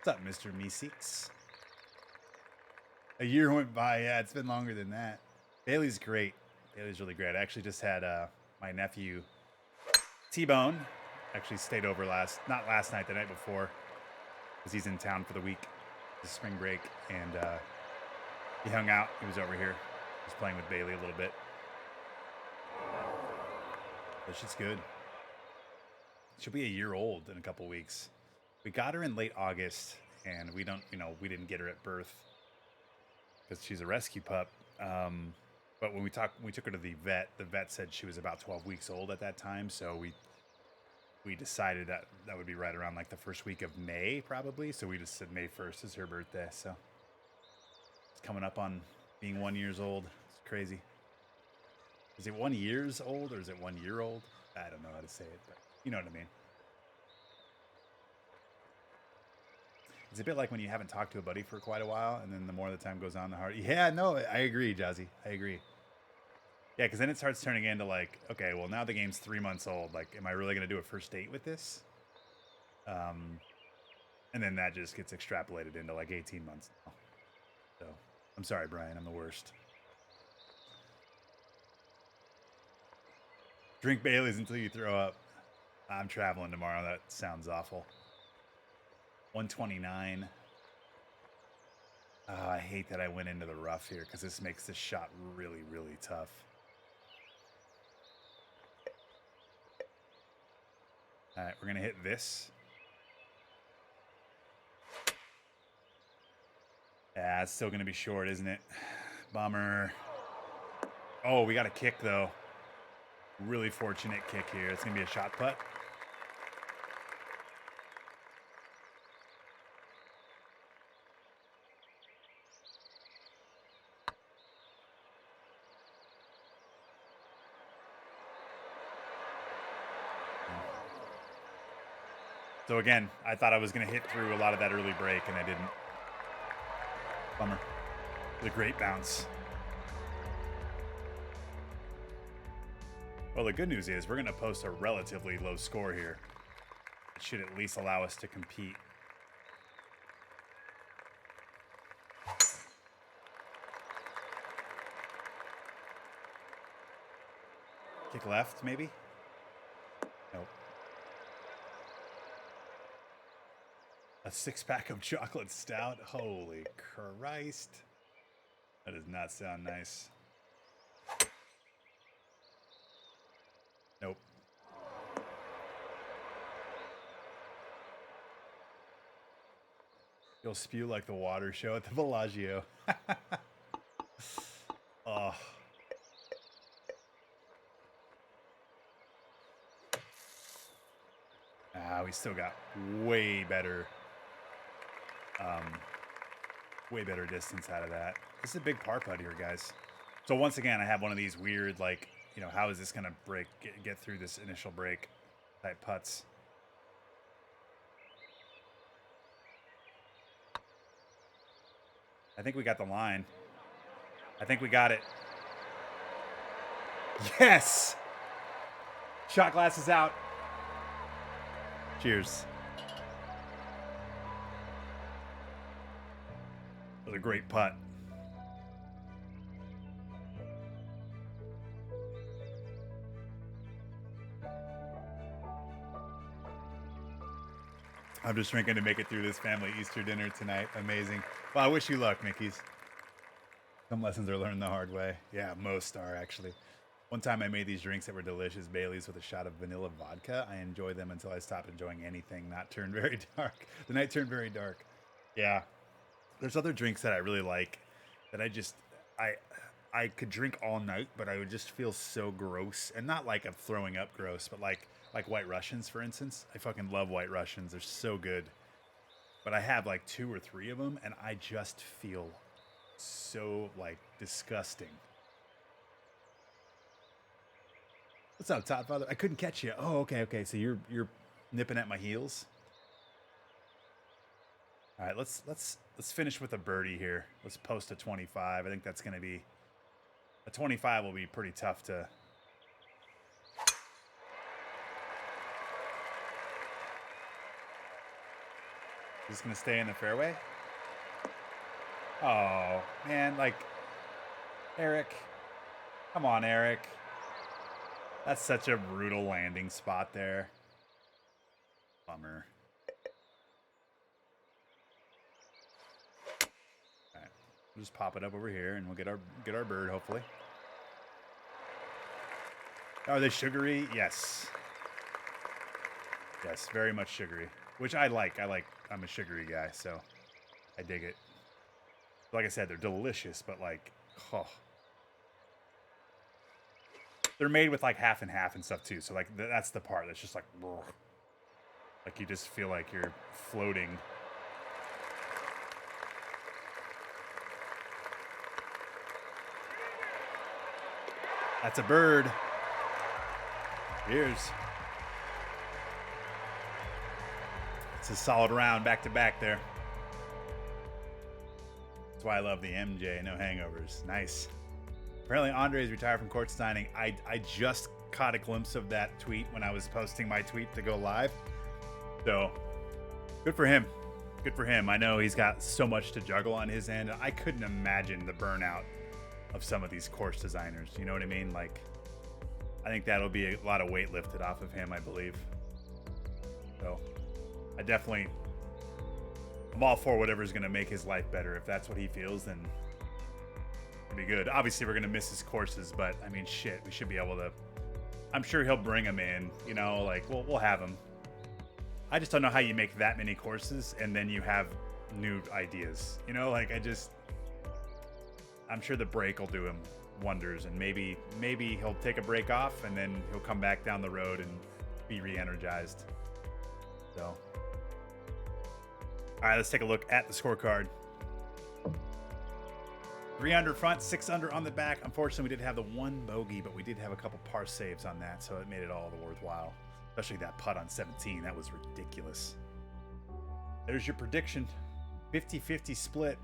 What's up, Mr. Meeseeks? A year went by. Yeah, it's been longer than that. Bailey's great. Bailey's really great. I actually just had my nephew T-Bone actually stayed over not last night, the night before, because he's in town for the week, the spring break, and he hung out. He was over here. He was playing with Bailey a little bit. But she's good. She'll be a year old in a couple weeks. We got her in late August, and we didn't get her at birth because she's a rescue pup. But when we took her to the vet said she was about 12 weeks old at that time. So we decided that would be right around like the first week of May, probably. So we just said May 1st is her birthday. So it's coming up on being 1 year old. It's Crazy. Is it 1 years old or is it 1 year old? I don't know how to say it, but you know what I mean. It's a bit like when you haven't talked to a buddy for quite a while, and then the more the time goes on, the harder. Yeah, no, I agree, Jazzy. I agree. Yeah, because then it starts turning into like, okay, well, now the game's 3 months old. Like, am I really going to do a first date with this? And then that just gets extrapolated into like 18 months now. So, I'm sorry, Brian. I'm the worst. Drink Bailey's until you throw up. I'm traveling tomorrow. That sounds awful. 129. Oh, I hate that I went into the rough here because this makes this shot really, really tough. All right, we're going to hit this. Yeah, it's still going to be short, isn't it? Bummer. Oh, we got a kick, though. Really fortunate kick here. It's going to be a shot putt. So again, I thought I was going to hit through a lot of that early break, and I didn't. Bummer. The great bounce. Well, the good news is we're going to post a relatively low score here. It should at least allow us to compete. Kick left, maybe? Nope. A 6-pack of chocolate stout? Holy Christ. That does not sound nice. Nope. You'll spew like the water show at the Bellagio. Oh. We still got way better distance out of that. This is a big par putt here, guys. So once again, I have one of these weird, like, you know, how is this going to get through this initial break type putts? I think we got the line. I think we got it. Yes! Shot glass is out. Cheers. That was a great putt. I'm just drinking to make it through this family Easter dinner tonight. Amazing. Well, I wish you luck, Mickeys. Some lessons are learned the hard way. Yeah, most are, actually. One time I made these drinks that were delicious, Bailey's with a shot of vanilla vodka. I enjoyed them until I stopped enjoying anything. Not turned very dark. The night turned very dark. Yeah. There's other drinks that I really like that I could drink all night, but I would just feel so gross. And not like I'm throwing up gross, but like White Russians, for instance. I fucking love White Russians. They're so good. But I have like 2 or 3 of them, and I just feel so, like, disgusting. What's up, Todd Father? I couldn't catch you. Oh, okay. So you're nipping at my heels. All right, let's finish with a birdie here. Let's post a 25. I think that's going to be a 25 will be pretty tough to. Is this going to stay in the fairway? Oh, man, like Eric. Come on, Eric. That's such a brutal landing spot there. Bummer. All right, we'll just pop it up over here, and we'll get our bird, hopefully. Are they sugary? Yes. Yes, very much sugary, which I like. I'm a sugary guy, so I dig it. Like I said, they're delicious, but like, oh. They're made with like half and half and stuff too. So like that's the part that's just like, like you just feel like you're floating. That's a bird. Cheers. It's a solid round back to back there. That's why I love the MJ. No hangovers. Nice. Apparently Andre's retired from court signing. I just caught a glimpse of that tweet when I was posting my tweet to go live. So good for him. Good for him. I know he's got so much to juggle on his end. I couldn't imagine the burnout of some of these course designers. You know what I mean? Like, I think that'll be a lot of weight lifted off of him, I believe. So I'm all for whatever's going to make his life better. If that's what he feels, then it'll be good. Obviously, we're going to miss his courses, but I mean, shit, we should be able to. I'm sure he'll bring them in, you know, like we'll have them. I just don't know how you make that many courses and then you have new ideas, you know, like I'm sure the break will do him wonders, and maybe he'll take a break off and then he'll come back down the road and be re-energized. So, all right, let's take a look at the scorecard. 3 under front, 6 under on the back. Unfortunately, we did have the one bogey, but we did have a couple par saves on that, so it made it all the worthwhile. Especially that putt on 17. That was ridiculous. There's your prediction. 50-50 split.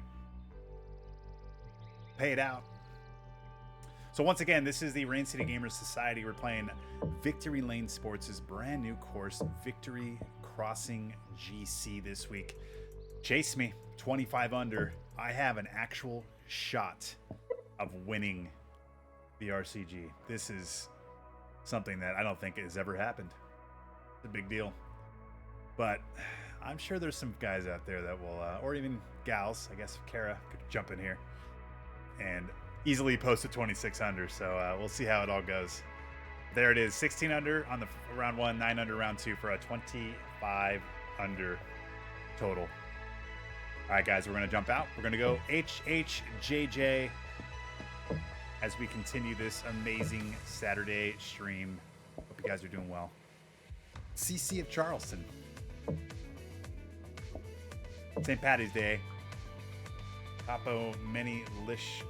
Pay it out. So once again, this is the Rain City Gamers Society. We're playing Victory Lane Sports' brand new course, Victory Crossing GC this week. Chase me, 25 under. I have an actual shot of winning the RCG. This is something that I don't think has ever happened. It's a big deal. But I'm sure there's some guys out there that will, or even gals, I guess Kara could jump in here and easily post a 26 under. So we'll see how it all goes. There it is, 16 under on the round 1, 9 under round 2 for a 25 under total. All right, guys, we're going to jump out. We're going to go HHJJ as we continue this amazing Saturday stream. Hope you guys are doing well. CC of Charleston. St. Patty's Day. Capo, many lish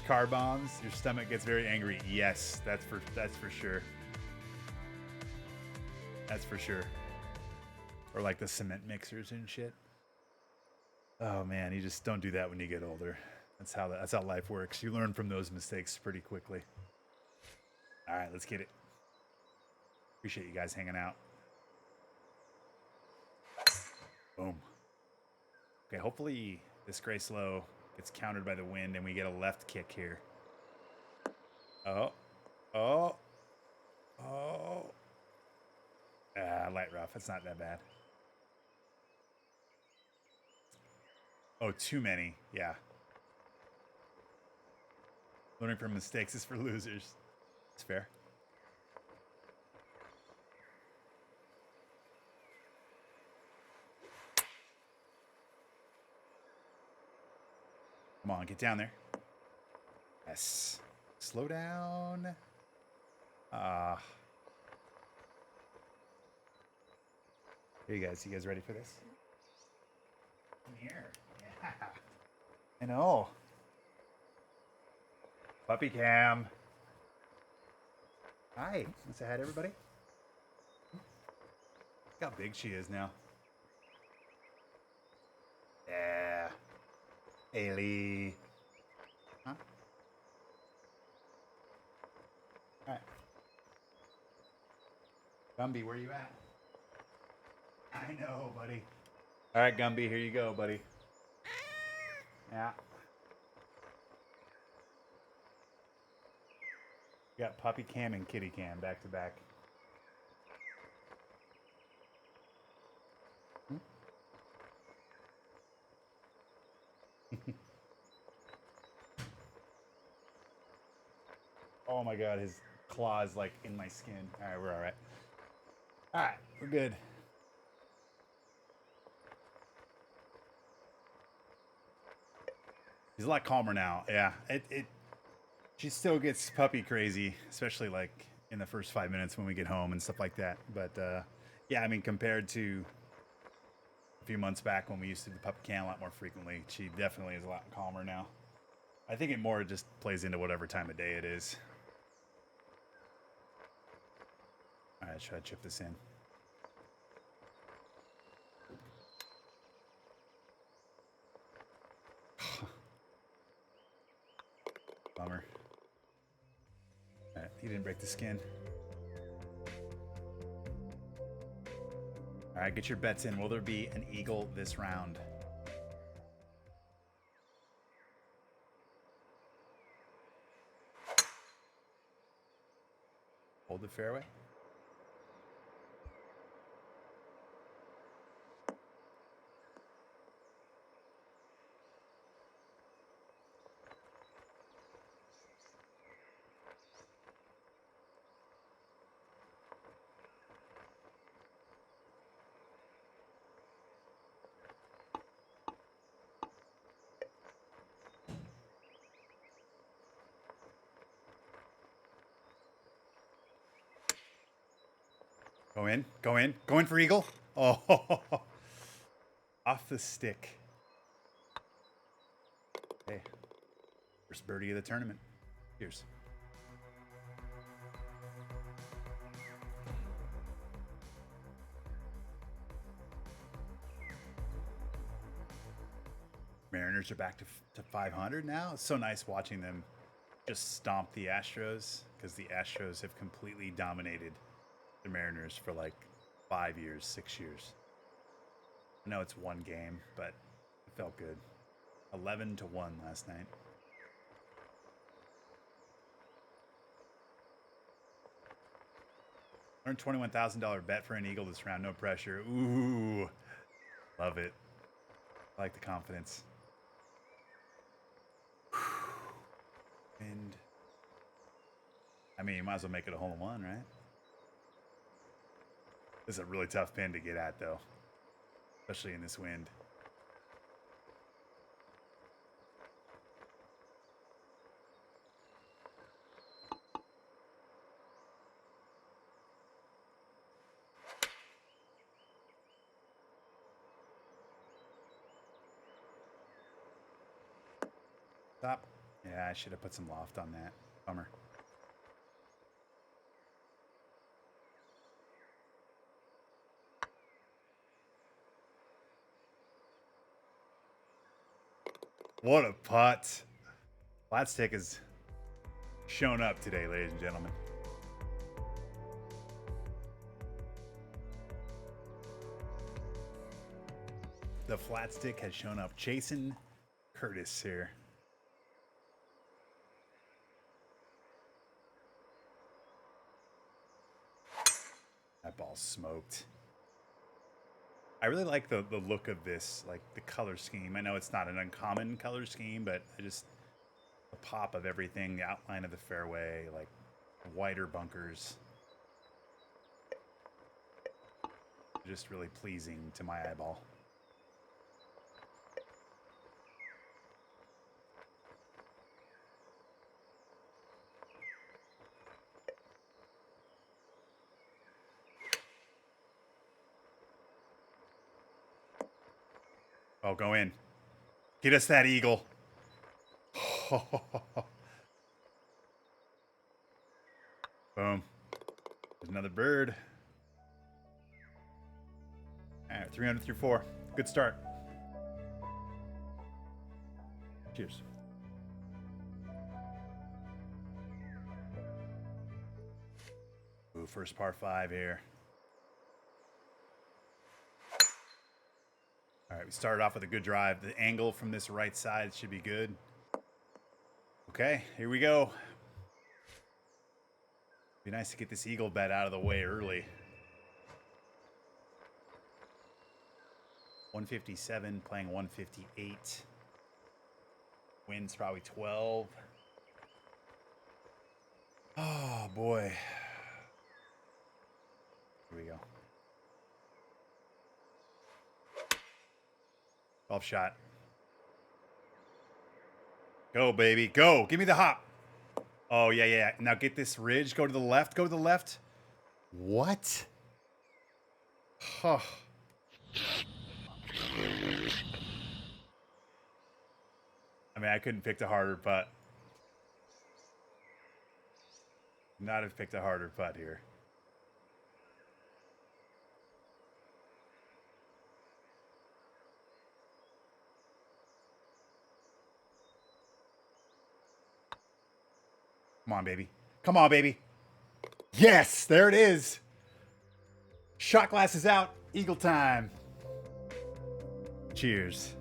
car bombs. Your stomach gets very angry. Yes, that's for sure. That's for sure. Or like the cement mixers and shit. Oh man, you just don't do that when you get older. That's how life works. You learn from those mistakes pretty quickly. All right, let's get it. Appreciate you guys hanging out. Boom. Okay, hopefully this gray slow gets countered by the wind and we get a left kick here. Oh. Light rough. That's not that bad. Oh, too many. Yeah. Learning from mistakes is for losers. It's fair. Come on, get down there. Yes. Slow down. Here, you guys ready for this? Come here. Yeah. I know. Puppy cam. Hi. Let's say hi to everybody. Look how big she is now. Yeah. Haley. Huh? All right. Gumby, where you at? I know, buddy. All right, Gumby, here you go, buddy. Yeah. You got puppy cam and kitty cam back to back. Oh my god, his claw is like in my skin. All right, we're all right. All right, we're good. He's a lot calmer now. Yeah, she still gets puppy crazy, especially like in the first 5 minutes when we get home and stuff like that. But yeah, I mean, compared to a few months back when we used to do the puppy cam a lot more frequently, she definitely is a lot calmer now. I think it more just plays into whatever time of day it is. Alright, try to chip this in. Bummer. Alright, he didn't break the skin. Alright, get your bets in. Will there be an eagle this round? Hold the fairway. Go in, go in, go in for eagle. Oh, off the stick. Hey, first birdie of the tournament. Cheers. Mariners are back to 500 now. It's so nice watching them just stomp the Astros because the Astros have completely dominated the Mariners for like 5 years, 6 years. I know it's one game, but it felt good. 11-1 last night. $121,000 bet for an eagle this round. No pressure. Ooh, love it. I like the confidence. And I mean, you might as well make it a hole in one, right? This is a really tough pin to get at, though, especially in this wind. Stop. Yeah, I should have put some loft on that. Bummer. What a putt. Flat stick has shown up today, ladies and gentlemen. The flat stick has shown up. Jason Curtis here. That ball's smoked. I really like the look of this, like the color scheme. I know it's not an uncommon color scheme, but the pop of everything, the outline of the fairway, like wider bunkers. Just really pleasing to my eyeball. Oh, go in. Get us that eagle. Boom. There's another bird. All right, 300 through 4. Good start. Cheers. Ooh, first par 5 here. All right, we started off with a good drive. The angle from this right side should be good. Okay, here we go. Be nice to get this eagle bet out of the way early. 157, playing 158. Wind's probably 12. Oh, boy. Here we go. 12 shot. Go, baby. Go. Give me the hop. Oh, yeah, yeah. Now get this ridge. Go to the left. Go to the left. What? Huh. I mean, I couldn't pick a harder putt. Not have picked a harder putt here. Come on, baby. Come on, baby. Yes, there it is. Shot glass is out. Eagle time. Cheers.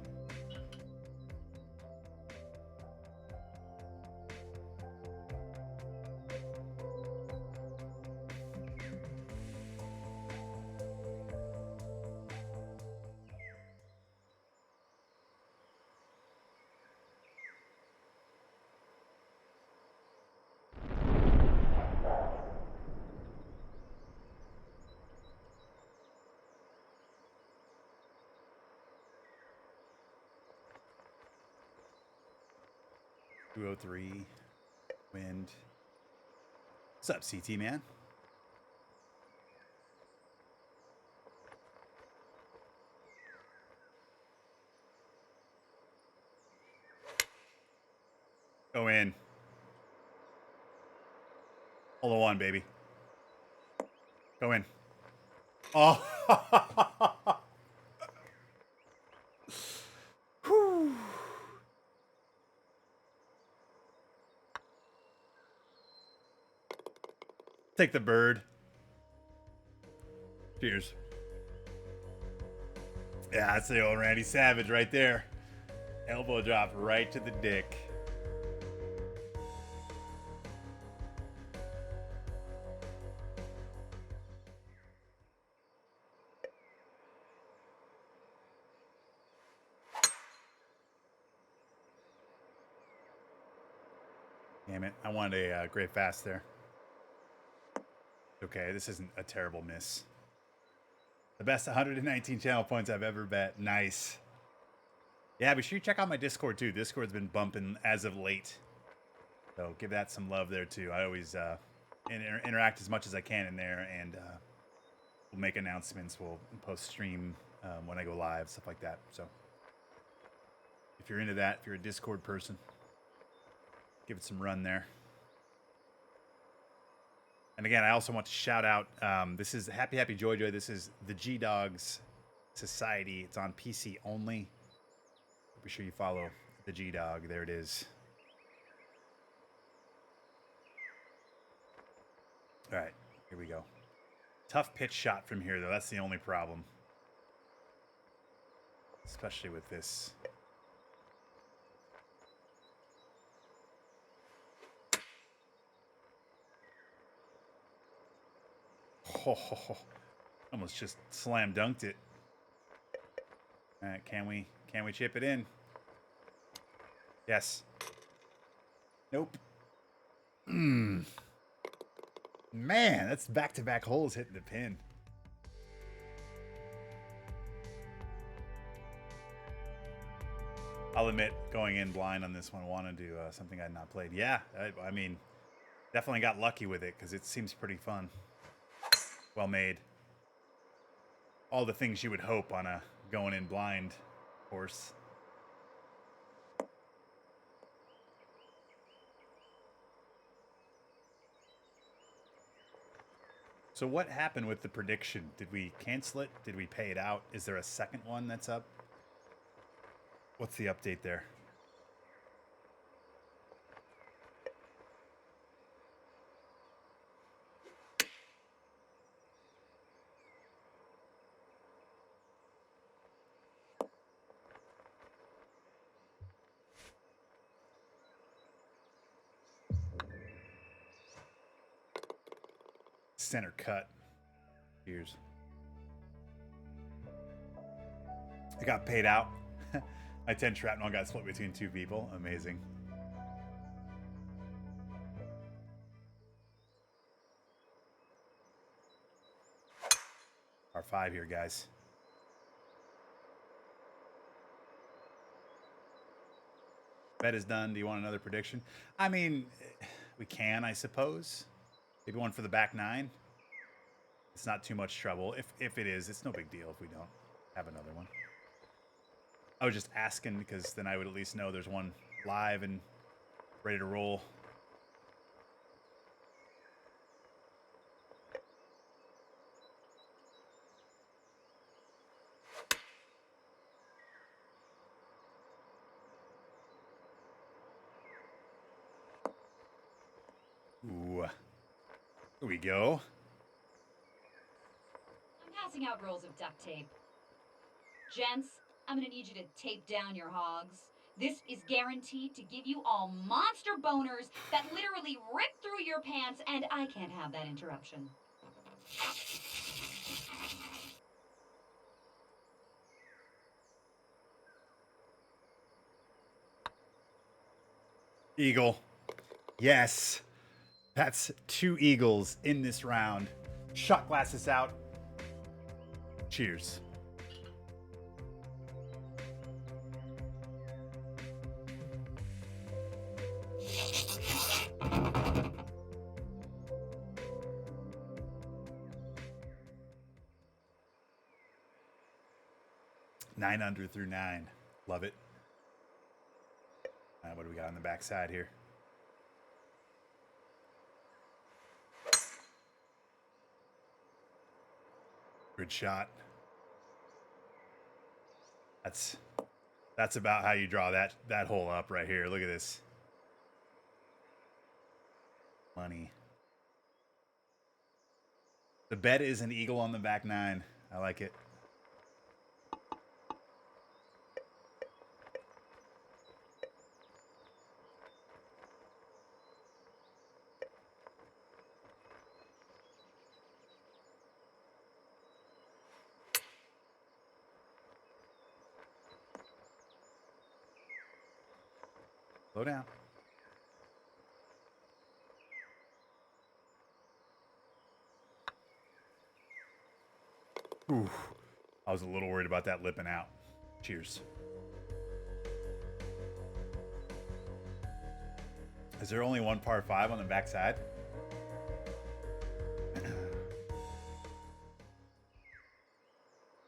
.203 wind. What's up, CT man? Go in. Hole of one, baby. Go in. Oh. Whew. Take the bird. Cheers. Yeah, that's the old Randy Savage right there. Elbow drop right to the dick. Damn it. I wanted a great fast there. Okay, this isn't a terrible miss. The best 119 channel points I've ever bet. Nice. Yeah, be sure you check out my Discord too. Discord's been bumping as of late. So give that some love there too. I always interact as much as I can in there, and we'll make announcements. We'll post stream when I go live, stuff like that. So if you're into that, if you're a Discord person, give it some run there. And again, I also want to shout out, this is Happy HHJJ. This is the G-Dogs Society. It's on PC only. Be sure you follow the G-Dog. There it is. All right, here we go. Tough pitch shot from here, though. That's the only problem. Especially with this. Oh, almost just slam dunked it. All right, can we chip it in? Yes. Nope. Man, that's back-to-back holes hitting the pin. I'll admit, going in blind on this one, wanted to do something I'd not played. Yeah, I mean, definitely got lucky with it because it seems pretty fun. Well made. All the things you would hope on a going in blind course. So what happened with the prediction? Did we cancel it? Did we pay it out? Is there a second one that's up? What's the update there? Center cut. Cheers. It got paid out. My 10 shrapnel got split between two people. Amazing. R5 here, guys. Bet is done. Do you want another prediction? I mean, we can, I suppose. Maybe one for the back nine. It's not too much trouble. If it is, it's no big deal if we don't have another one. I was just asking because then I would at least know there's one live and ready to roll. Here we go. I'm passing out rolls of duct tape. Gents, I'm gonna need you to tape down your hogs. This is guaranteed to give you all monster boners that literally rip through your pants, and I can't have that interruption. Eagle. Yes. That's 2 eagles in this round. Shot glasses out. Cheers. Nine under through 9. Love it. What do we got on the back side here? Good shot. That's about how you draw that hole up right here. Look at this. Money. The bet is an eagle on the back 9. I like it. Slow down. Ooh, I was a little worried about that lipping out. Cheers. Is there only one par 5 on the backside?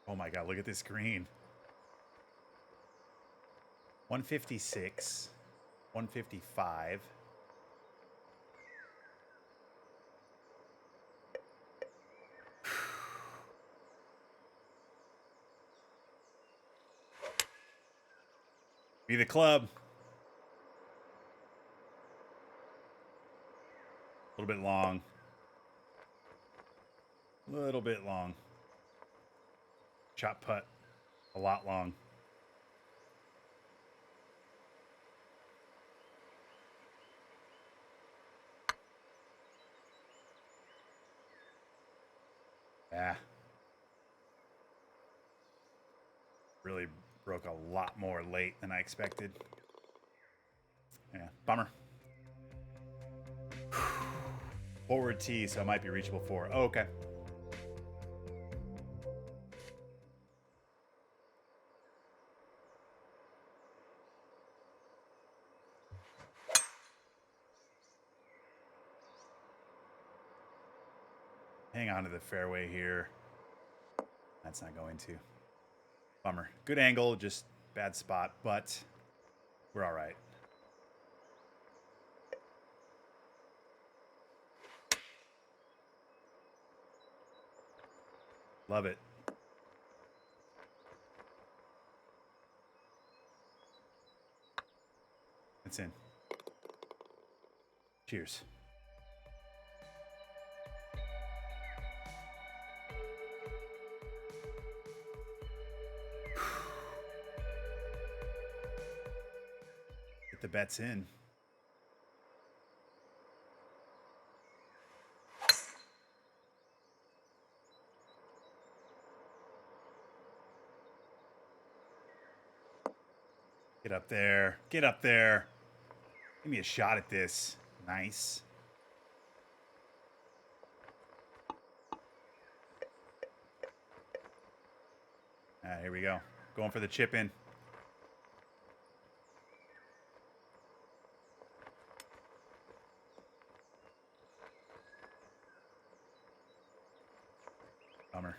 Oh my God, look at this green. 156, 155. Be the club. A little bit long. A little bit long. Chop putt. A lot long. Yeah. Really broke a lot more late than I expected. Yeah, bummer. Forward tee, so it might be reachable 4. Oh, okay. Hang on to the fairway here. That's not going to. Bummer. Good angle, just bad spot, but we're all right. Love it. It's in. Cheers. Get the bets in. Get up there. Get up there. Give me a shot at this. Nice. Here we go. Going for the chip in. Bummer.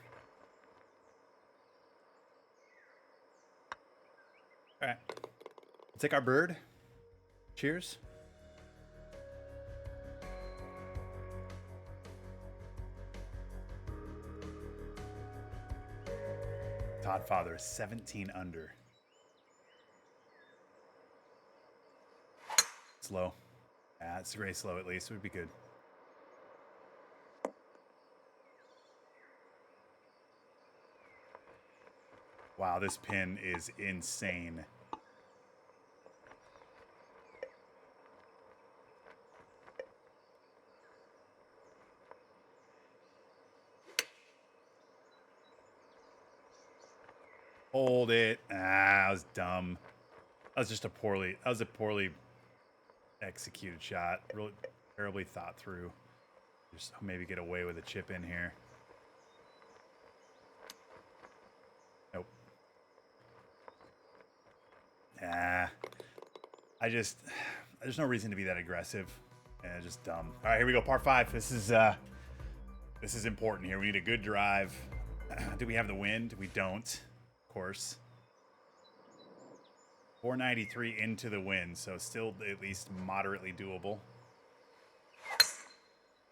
All right. We'll take our bird. Cheers. Todd Father is 17 under. Slow. Yeah, it's very slow at least. It would be good. Wow, this pin is insane. Hold it. Ah, that was dumb. That was just a poorly executed shot. Really terribly thought through. Just maybe get away with a chip in here. Nope. Ah. There's no reason to be that aggressive. And it's just dumb. All right, here we go. Par 5. This is important here. We need a good drive. Do we have the wind? We don't, of course. 493 into the wind, so still at least moderately doable.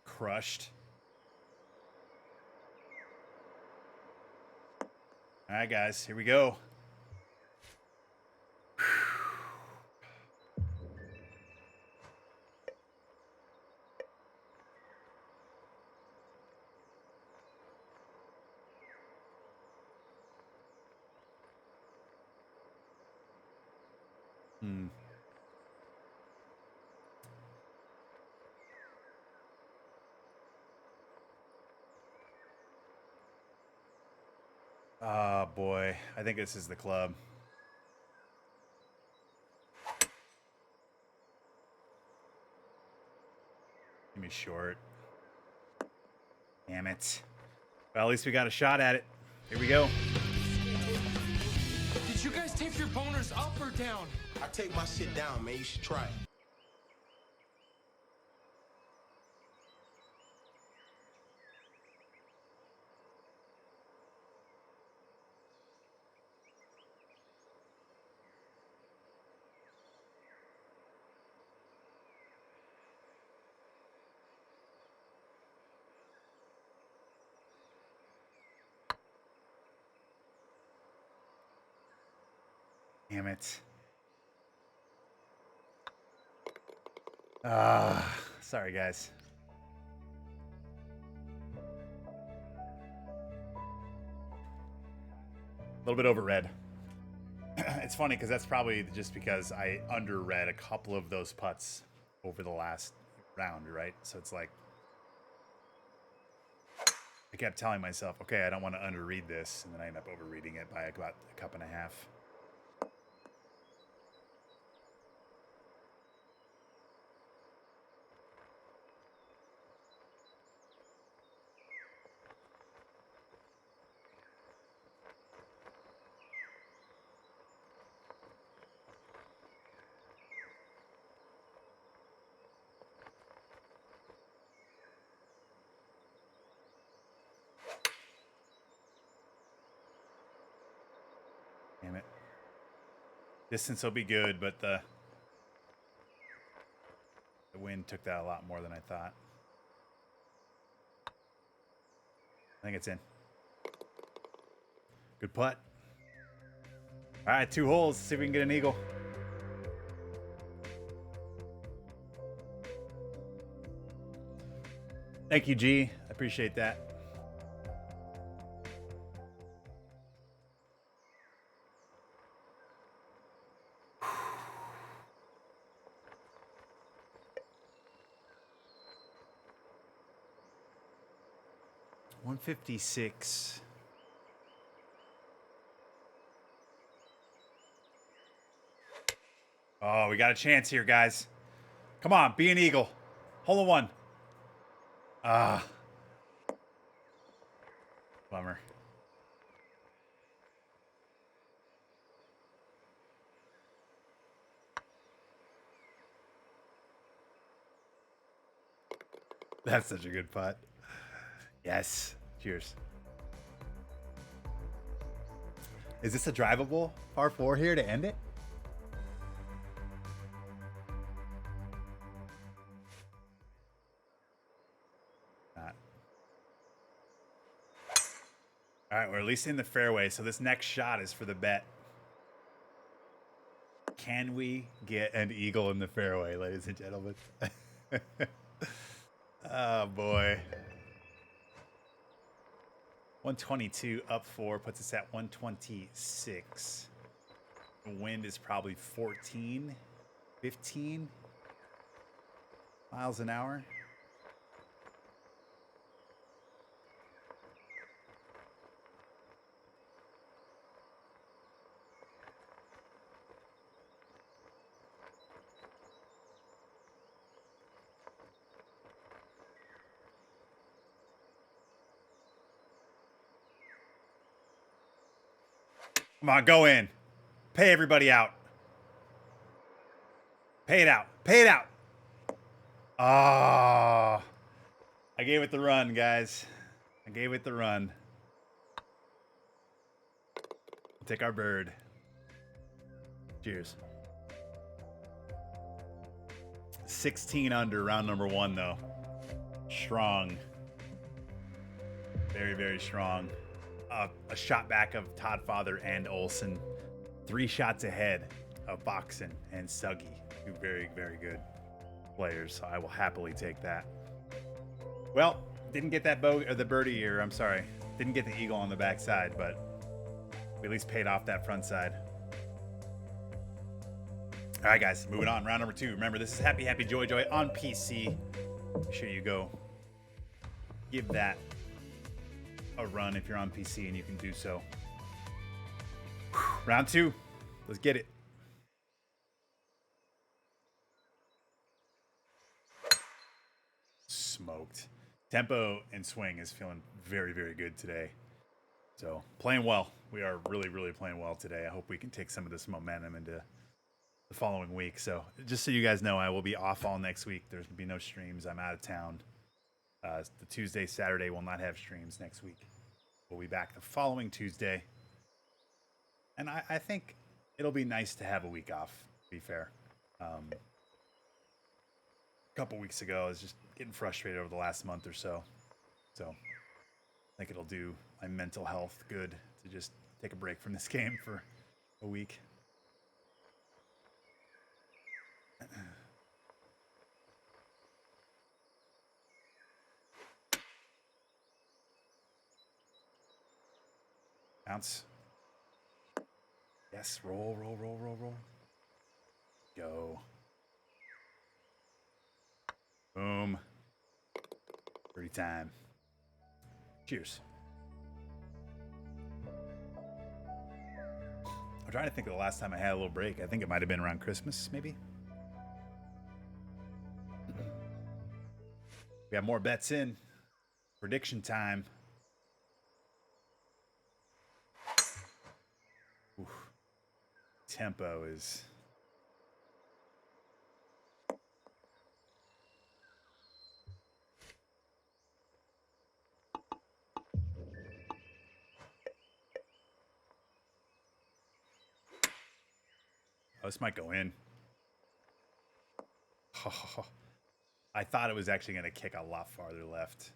Crushed. All right, guys, here we go. Oh, boy. I think this is the club. Give me short. Damn it. Well, at least we got a shot at it. Here we go. Did you guys tape your boners up or down? I take my shit down, man. You should try it. Damn it. Sorry, guys. A little bit overread. It's funny because that's probably just because I underread a couple of those putts over the last round, right? So it's like I kept telling myself, okay, I don't want to underread this, and then I end up overreading it by about a cup and a half. Damn it. Distance will be good, but the wind took that a lot more than I thought. I think it's in. Good putt. All right, 2 holes. See if we can get an eagle. Thank you, G. I appreciate that. $156. Oh, we got a chance here, guys. Come on, be an eagle. Hole in one. Bummer. That's such a good putt. Yes. Cheers. Is this a drivable par 4 here to end it? Not. All right, we're at least in the fairway, so this next shot is for the bet. Can we get an eagle in the fairway, ladies and gentlemen? Oh, boy. 122 up 4 puts us at 126. The wind is probably 14, 15 miles an hour. Come on, go in. Pay everybody out. Pay it out. Pay it out. Ah, I gave it the run, guys. I gave it the run. Take our bird. Cheers. 16 under round number 1, though. Strong. Very, very strong. A shot back of Todd Father and Olsen. 3 shots ahead of Boxen and Suggy. 2 very, very good players. So I will happily take that. Well, didn't get that the birdie here. I'm sorry. Didn't get the eagle on the backside, but we at least paid off that front side. All right, guys, moving on. Round number 2. Remember, this is Happy Happy Joy Joy on PC. Make sure you go give that a run if you're on PC, and you can do so. Round 2. Let's get it. Smoked. Tempo and swing is feeling very, very good today. So playing well. We are really, really playing well today. I hope we can take some of this momentum into the following week. So just so you guys know, I will be off all next week. There's going to be no streams. I'm out of town. The Tuesday, Saturday will not have streams next week. We'll be back the following Tuesday. And I think it'll be nice to have a week off, to be fair. A couple weeks ago, I was just getting frustrated over the last month or so. So I think it'll do my mental health good to just take a break from this game for a week. Bounce. Yes, roll, roll, roll, roll, roll. Go. Boom. Birdie time. Cheers. I'm trying to think of the last time I had a little break. I think it might have been around Christmas, maybe. We have more bets in. Prediction time. Oof. Tempo is... Oh, this might go in. Oh, I thought it was actually going to kick a lot farther left.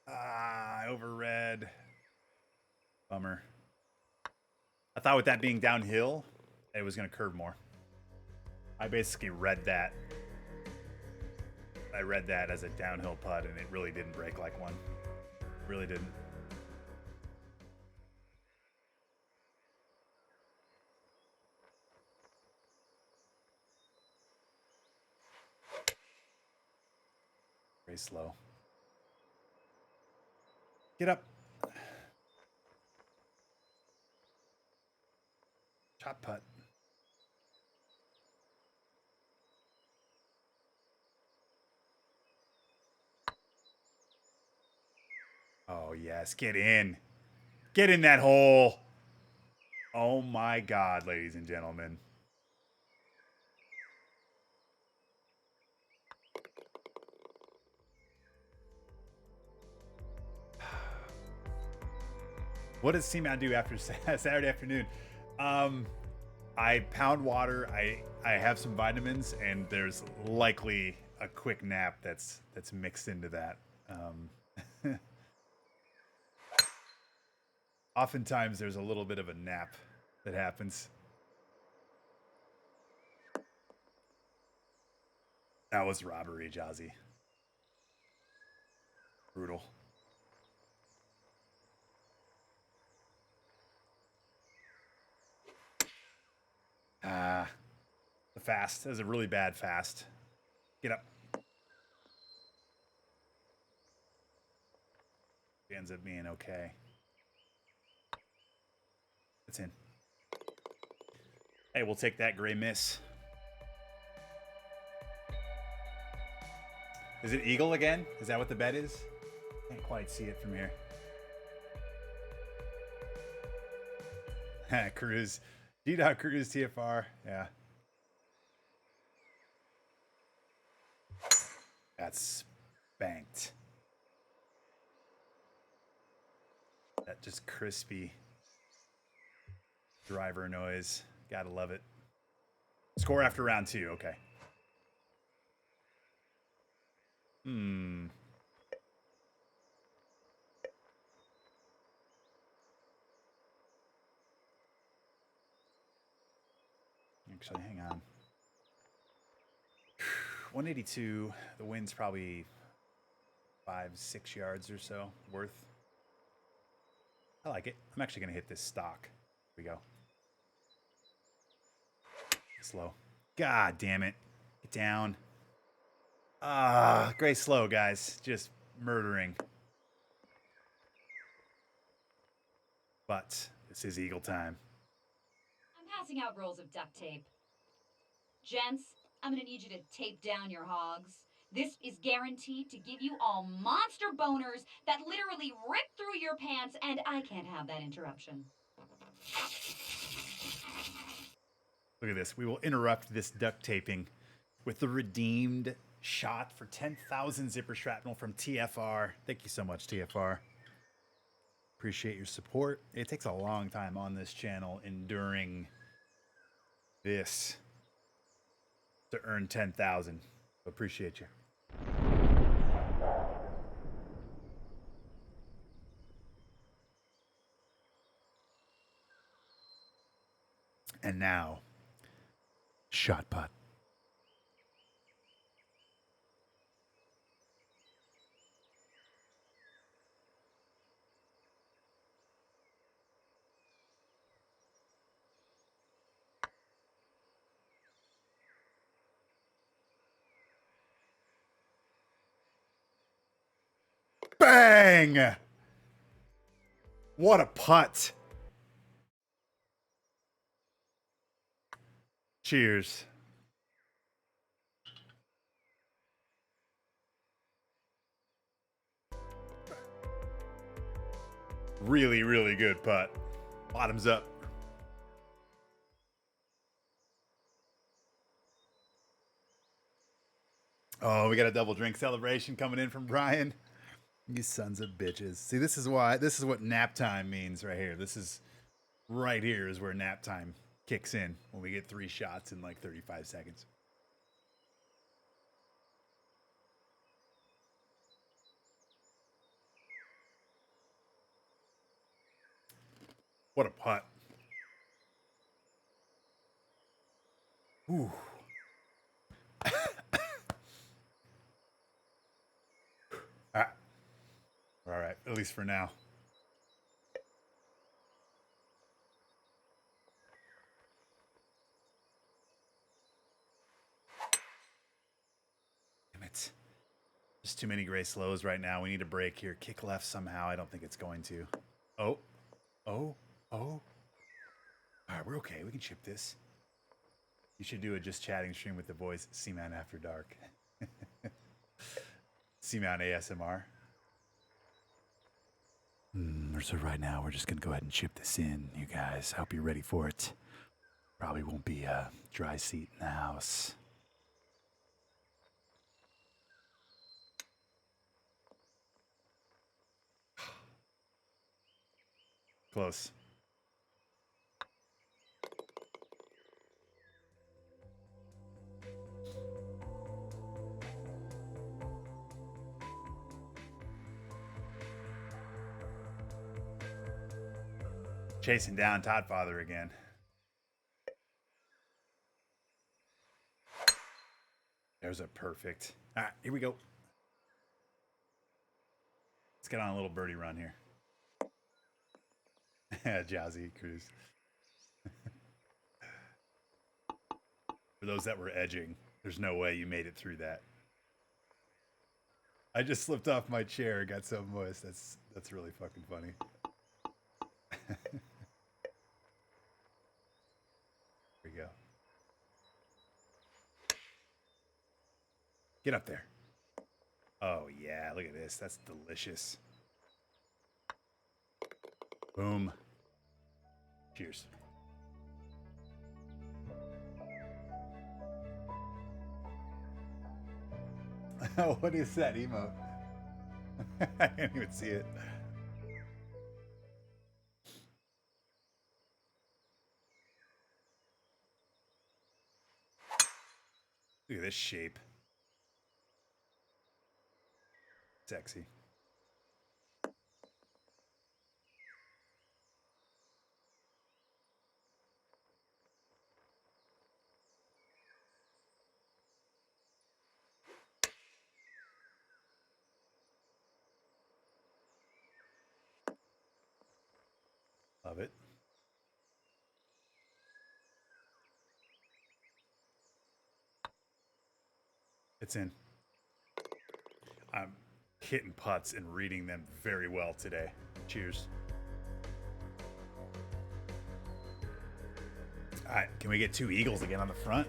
I overread. Bummer. I thought with that being downhill, it was going to curve more. I basically read that. I read that as a downhill putt, and it really didn't break like one. It really didn't. Very slow. Get up. Chop putt. Oh, yes. Get in. Get in that hole. Oh, my God, ladies and gentlemen. What does Seaman do after Saturday afternoon? I pound water. I have some vitamins, and there's likely a quick nap that's mixed into that. Oftentimes, there's a little bit of a nap that happens. That was robbery, Jazzy. Brutal. The fast. That was a really bad fast. Get up. It ends up being okay. It's in. Hey, we'll take that gray miss. Is it eagle again? Is that what the bet is? Can't quite see it from here. Cruise. D-Dot Cruise TFR. Yeah. That's banked. That just crispy driver noise. Gotta love it. Score after round 2. Okay. Actually, hang on. 182. The wind's probably 5-6 yards or so worth. I like it. I'm actually gonna hit this stock. Here we go. Slow. God damn it. Get down. Great slow, guys. Just murdering. But this is eagle time. I'm passing out rolls of duct tape. Gents, I'm gonna need you to tape down your hogs. This is guaranteed to give you all monster boners that literally rip through your pants, and I can't have that interruption. Look at this. We will interrupt this duct taping with the redeemed shot for 10,000 zipper shrapnel from TFR. Thank you so much, TFR. Appreciate your support. It takes a long time on this channel enduring this to earn 10,000. Appreciate you. And now, shot putt. Bang! What a putt. Cheers. Really, really good putt. Bottoms up. Oh, we got a double drink celebration coming in from Brian. You sons of bitches. See, this is what nap time means right here. This is right here is where nap time kicks in when we get 3 shots in like 35 seconds. What a putt. Ooh. All right, at least for now. Damn it. Just too many gray slows right now. We need a break here. Kick left somehow. I don't think it's going to. Oh. Oh. Oh. All right, we're okay. We can chip this. You should do a just chatting stream with the boys. Seaman After Dark. Seaman ASMR. So right now, we're just going to go ahead and chip this in, you guys. I hope you're ready for it. Probably won't be a dry seat in the house. Close. Chasing down Todd Father again. Those are perfect. All right, here we go. Let's get on a little birdie run here. Jazzy Cruz. For those that were edging, there's no way you made it through that. I just slipped off my chair and got so moist. That's really fucking funny. There we go. Get up there. Oh yeah, look at this. That's delicious. Boom. Cheers. What is that emote? I didn't even see it. Look at this shape. Sexy. Love it. It's in. I'm hitting putts and reading them very well today. Cheers. All right, can we get 2 eagles again on the front?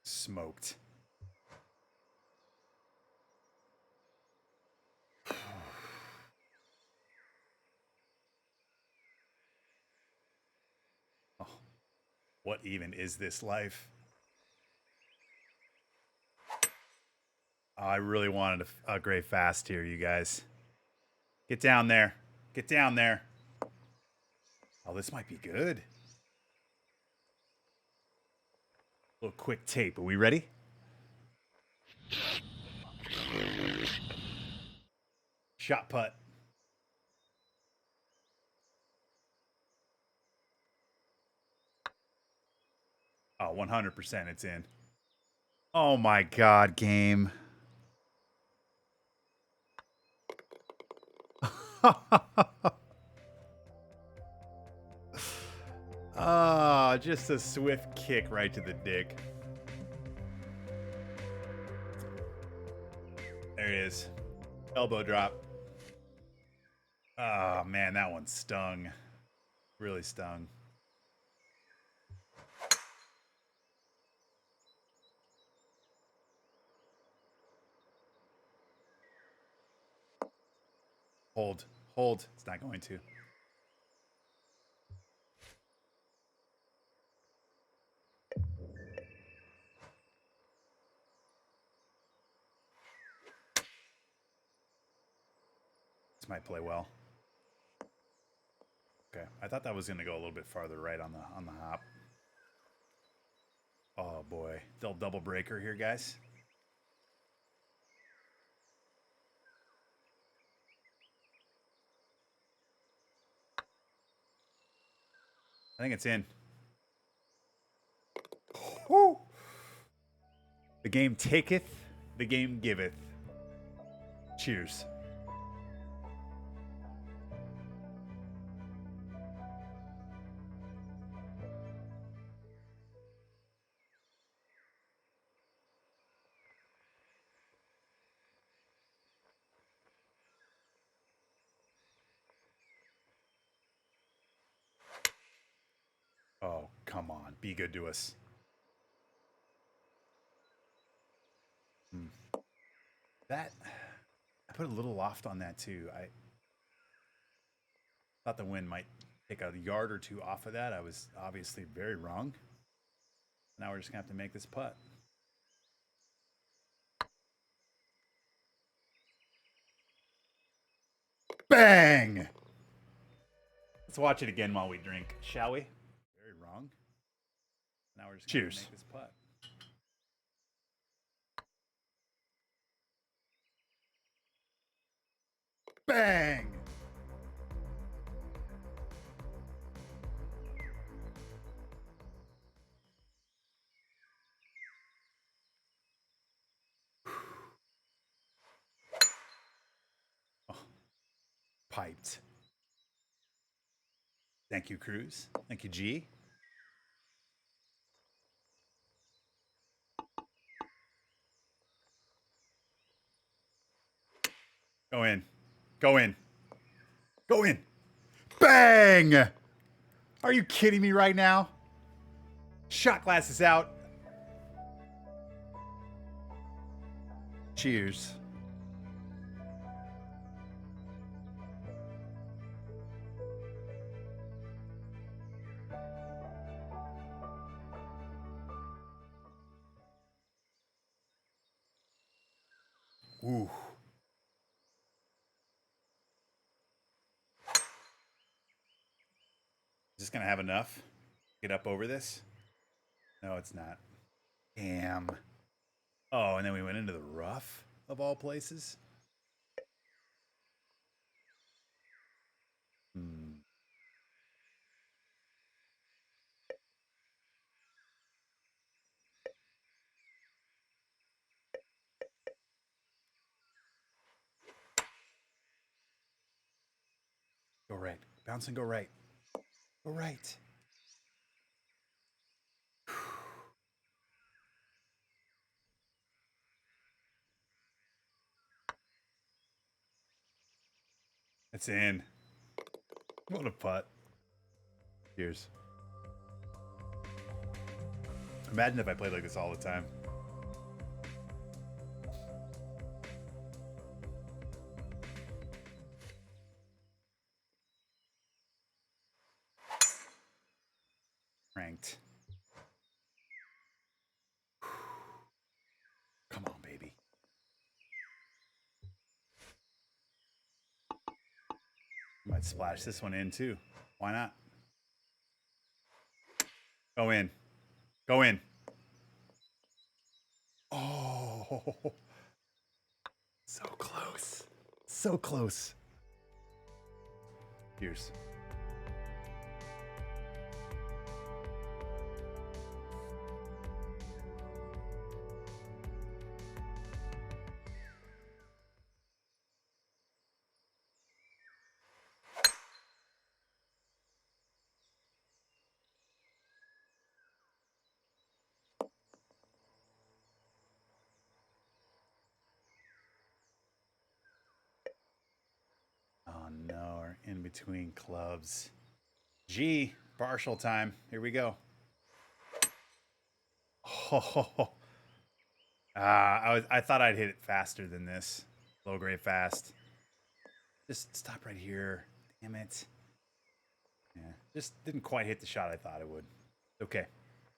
Smoked. Oh, what even is this life? Oh, I really wanted a great fast here, you guys. Get down there. Get down there. Oh, this might be good. A little quick tape. Are we ready? Shot putt. Oh, 100% it's in. Oh my God, game. Ah, just a swift kick right to the dick. There it is. Elbow drop. Oh man, that one stung. Really stung. Hold. Hold. It's not going to. This might play well. Okay. I thought that was going to go a little bit farther right on the hop. Oh boy. They'll double breaker here, guys. I think it's in. Woo! The game taketh, the game giveth. Cheers. Oh, come on. Be good to us. That, I put a little loft on that too. I thought the wind might take a yard or 2 off of that. I was obviously very wrong. Now we're just going to have to make this putt. Bang! Let's watch it again while we drink, shall we? Very wrong. Now we're just going to make this putt. Bang! Piped. Thank you, Cruz. Thank you, G. Go in. Go in. Go in. Bang! Are you kidding me right now? Shot glasses out. Cheers. Ooh. Is this gonna have enough? Get up over this? No, it's not. Damn. Oh, and then we went into the rough of all places. Hmm. Go right. Bounce and go right. Go right. It's in. What a putt. Cheers. Imagine if I played like this all the time. Ranked. Come on, baby. Might splash this one in too. Why not? Go in. Go in. Oh, so close. So close. Cheers. Oh no, we're in between clubs. G, partial time. Here we go. Oh, I thought I'd hit it faster than this. Low grade fast. Just stop right here. Damn it. Yeah, just didn't quite hit the shot I thought it would. Okay,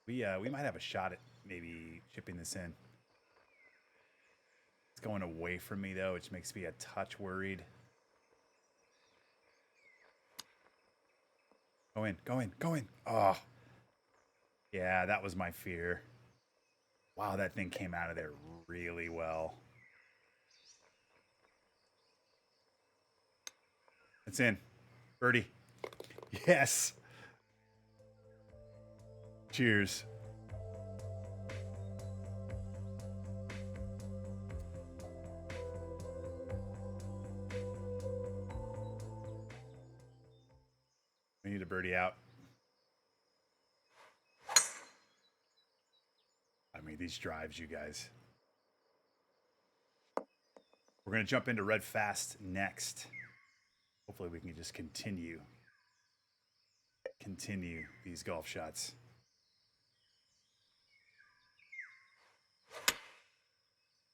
we might have a shot at maybe chipping this in. It's going away from me though, which makes me a touch worried. Go in, go in, go in. Oh, yeah, that was my fear. Wow, that thing came out of there really well. It's in. Birdie. Yes. Cheers. We need a birdie out. I mean, these drives, you guys. We're going to jump into RedFast next. Hopefully we can just continue these golf shots.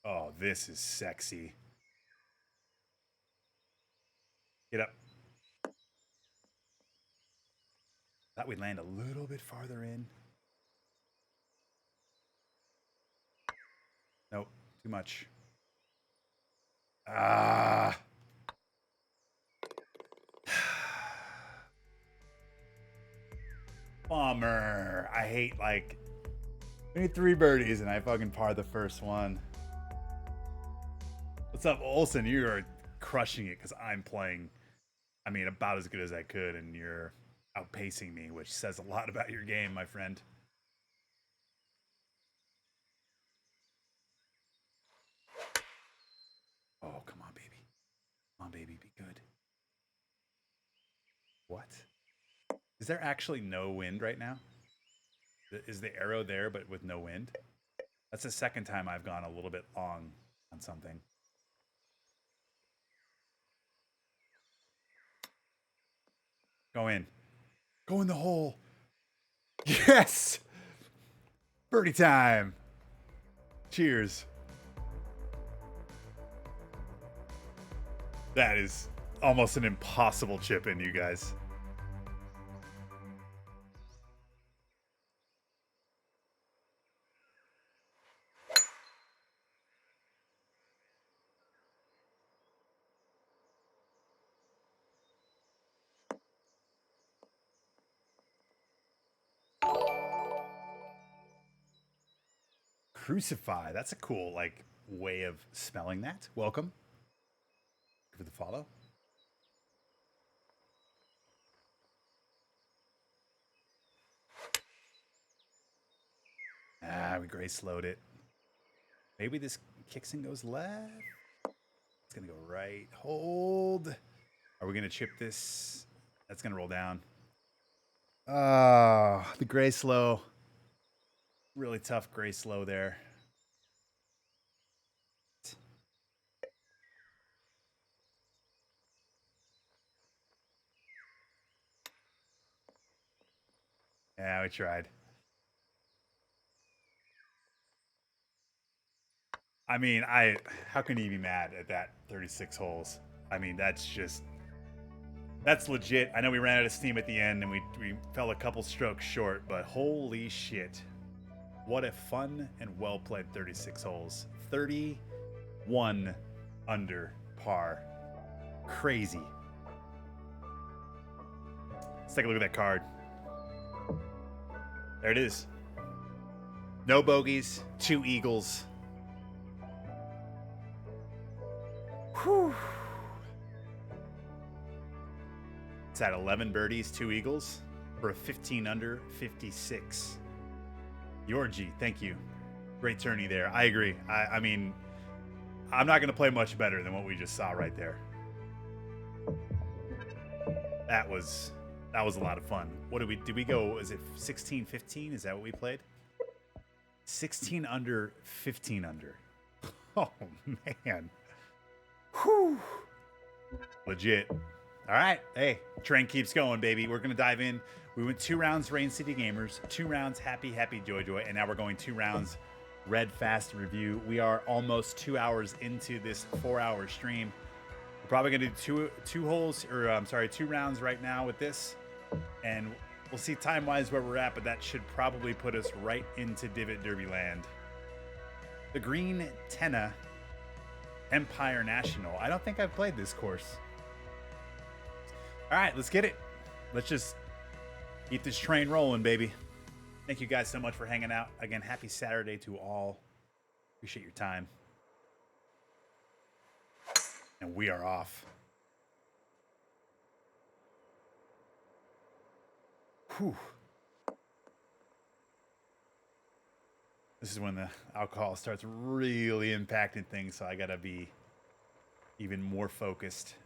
Oh, this is sexy. Get up. Thought we'd land a little bit farther in. Nope, too much. Ah. Bummer. I hate, like, we need 3 birdies and I fucking par the first one. What's up, Olsen? You are crushing it because I'm playing, I mean, about as good as I could, and you're outpacing me, which says a lot about your game, my friend. Oh, come on, baby. Come on, baby. Be good. What? Is there actually no wind right now? Is the arrow there but with no wind? That's the second time I've gone a little bit long on something. Go in. Go in the hole. Yes! Birdie time. Cheers. That is almost an impossible chip in, you guys. Crucify. That's a cool, like, way of spelling that. Welcome. For the follow. Ah, we gray slowed it. Maybe this kicks and goes left. It's gonna go right. Hold. Are we gonna chip this? That's gonna roll down. Ah, the gray slow. Really tough gray slow there. Yeah, we tried. I mean, how can you be mad at that 36 holes? I mean, that's legit. I know we ran out of steam at the end and we fell a couple strokes short, but holy shit. What a fun and well-played 36 holes. 31 under par. Crazy. Let's take a look at that card. There it is. No bogeys, 2 eagles. Whew. It's at 11 birdies, 2 eagles for a 15 under 56. Yorgi, thank you. Great tourney there. I agree. I mean, I'm not going to play much better than what we just saw right there. That was a lot of fun. What did we go? Is it 16, 15? Is that what we played? 16 under, 15 under. Oh, man. Whew. Legit. All right. Hey, train keeps going, baby. We're going to dive in. We went 2 rounds Rain City Gamers, 2 rounds Happy Joy, and now we're going 2 rounds RedFast review. We are almost 2 hours into this 4-hour stream. We're probably going to do 2 rounds right now with this, and we'll see time-wise where we're at, but that should probably put us right into Divot Derby land. The Green Tenna Empire National. I don't think I've played this course. All right, let's get it. Let's just keep this train rolling, baby. Thank you guys so much for hanging out. Again, happy Saturday to all. Appreciate your time. And we are off. Whew. This is when the alcohol starts really impacting things, so I gotta be even more focused.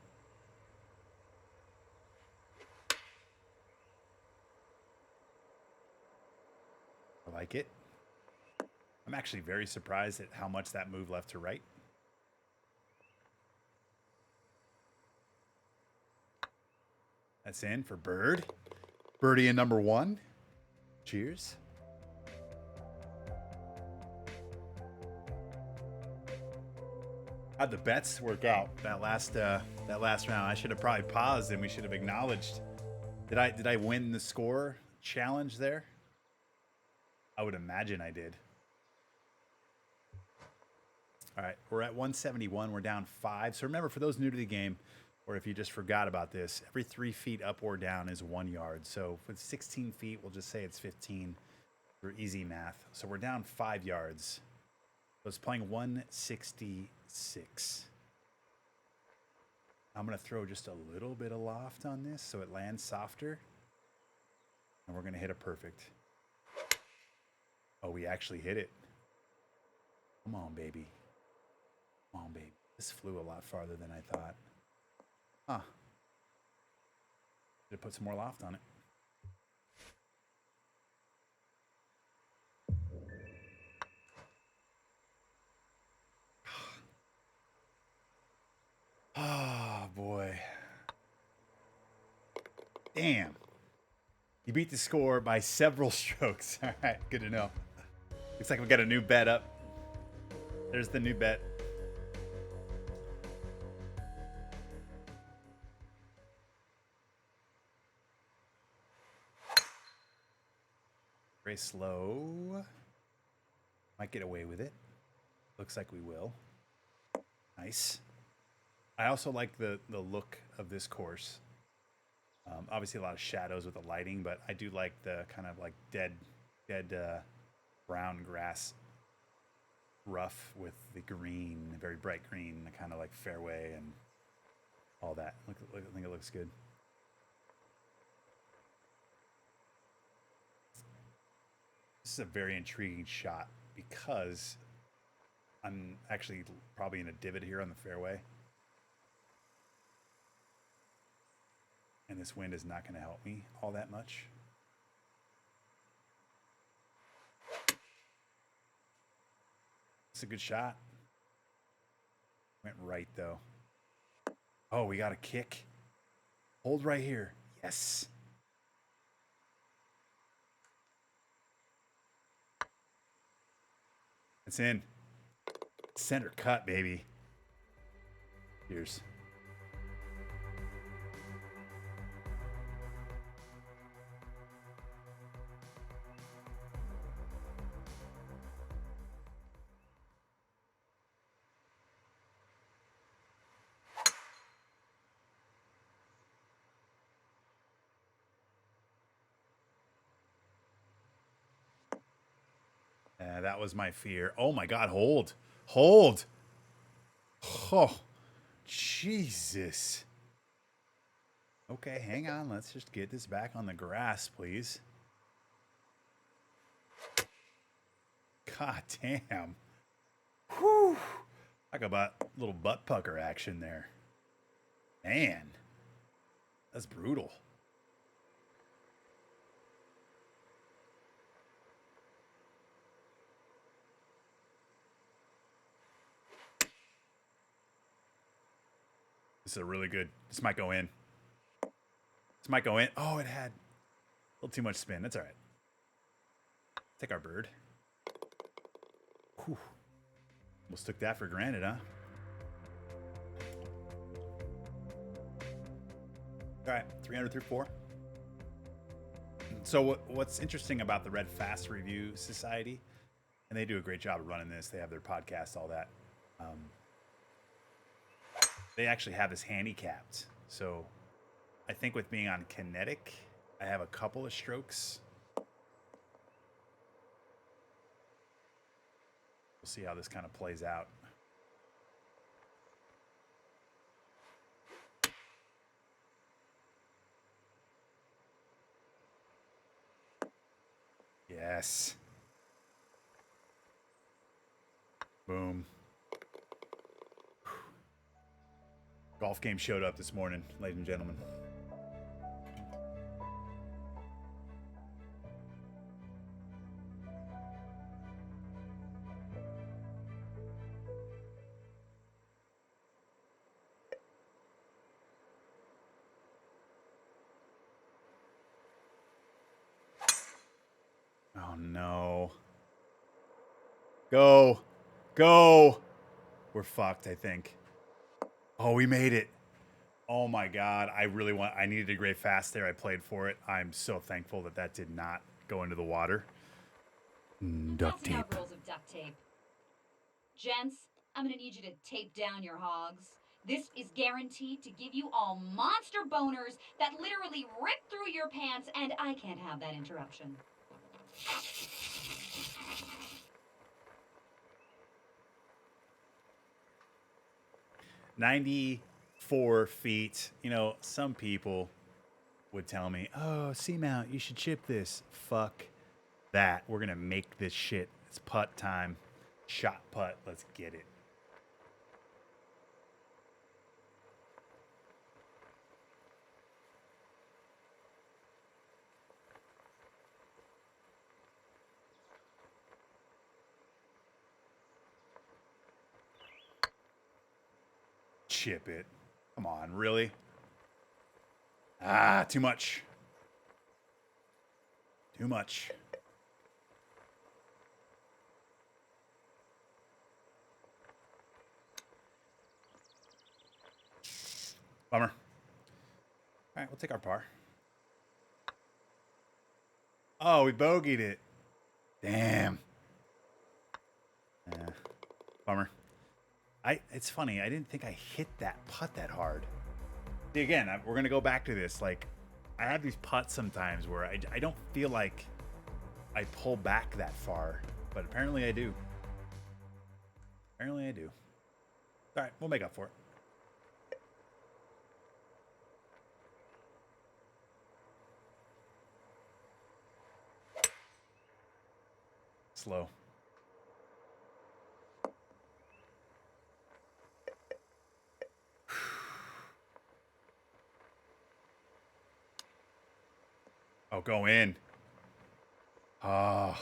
I like it. I'm actually very surprised at how much that moved left to right. That's in for Bird. Birdie in number 1. Cheers. How'd the bets work out that last round? I should have probably paused and we should have acknowledged. Did I win the score challenge there? I would imagine I did. All right, we're at 171. We're down 5. So remember, for those new to the game, or if you just forgot about this, every 3 feet up or down is 1 yard. So if it's 16 feet, we'll just say it's 15 for easy math. So we're down 5 yards. So it's playing 166. I'm going to throw just a little bit of loft on this so it lands softer. And we're going to hit a perfect. Oh, we actually hit it. Come on, baby. Come on, baby. This flew a lot farther than I thought. Huh. Should put some more loft on it. Oh, boy. Damn. You beat the score by several strokes. All right, good to know. Looks like we got a new bet up. There's the new bet. Very slow. Might get away with it. Looks like we will. Nice. I also like the look of this course. Obviously a lot of shadows with the lighting, but I do like the kind of like dead brown grass rough with the green, very bright green, the kind of like fairway and all that. Look, I think it looks good. This is a very intriguing shot because I'm actually probably in a divot here on the fairway. And this wind is not going to help me all that much. It's a good shot. Went right, though. Oh, we got a kick. Hold right here. Yes. It's in. Center cut, baby. Cheers. That was my fear. Oh my God, hold. Hold. Oh, Jesus. Okay, hang on. Let's just get this back on the grass, please. God damn. Whew. Talk about a little butt pucker action there. Man, that's brutal. This is a really good. This might go in. This might go in. Oh, it had a little too much spin. That's all right. Take our bird. Whew. Almost took that for granted, huh? All right, 300 through 4. So what's interesting about the RedFast Review Society, and they do a great job of running this. They have their podcast, all that. They actually have this handicapped. So I think with being on kinetic, I have a couple of strokes. We'll see how this kind of plays out. Yes. Boom. Golf game showed up this morning, ladies and gentlemen. Oh no. Go. Go. We're fucked, I think. Oh, we made it. Oh my God. I needed a great fast there. I played for it. I'm so thankful that that did not go into the water. Duct tape. Rules of duct tape. Gents, I'm gonna need you to tape down your hogs. This is guaranteed to give you all monster boners that literally rip through your pants, and I can't have that interruption. $94 feet. You know, some people would tell me, oh, Seamount, you should chip this. Fuck that. We're going to make this shit. It's putt time. Shot putt. Let's get it. chip it. Come on, really? Ah, too much. Too much. Bummer. All right, we'll take our par. Oh, we bogeyed it. Damn. Bummer. It's funny. I didn't think I hit that putt that hard. See, again, we're going to go back to this. Like, I have these putts sometimes where I don't feel like I pull back that far, but apparently I do. Apparently I do. All right, we'll make up for it. Slow. Oh, go in. Oh,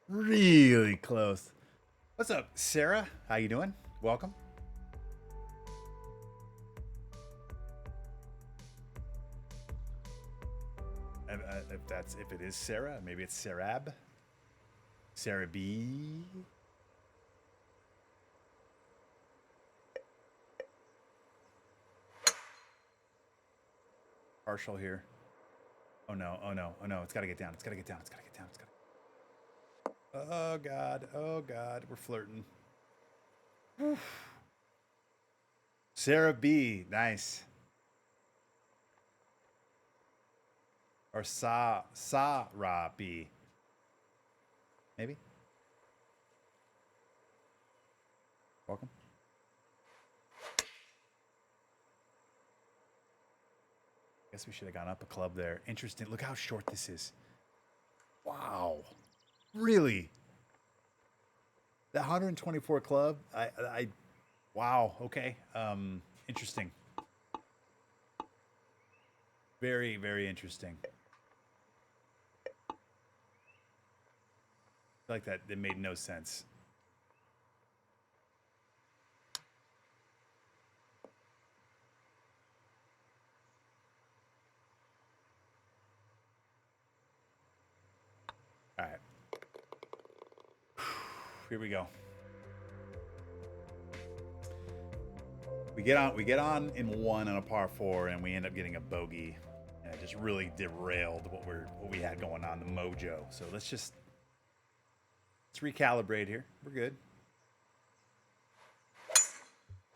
really close. What's up, Sarah? How you doing? Welcome. If it is Sarah, maybe it's Sarab. Sarah B. Partial here. Oh no, oh no, oh no, it's gotta get down, it's gotta get down, it's gotta get down, it's gotta. Oh God, we're flirting. Whew. Sarah B, nice. Or Sarah B. Maybe? Welcome. Guess we should have gone up a club there. Interesting. Look how short this is. Wow. Really? The 124 club? Wow. Okay. Interesting. Very, very interesting. I like that. It made no sense. All right. Here we go. We get on in one on a par 4, and we end up getting a bogey, and it just really derailed what we had going on, the mojo. So let's recalibrate here. We're good.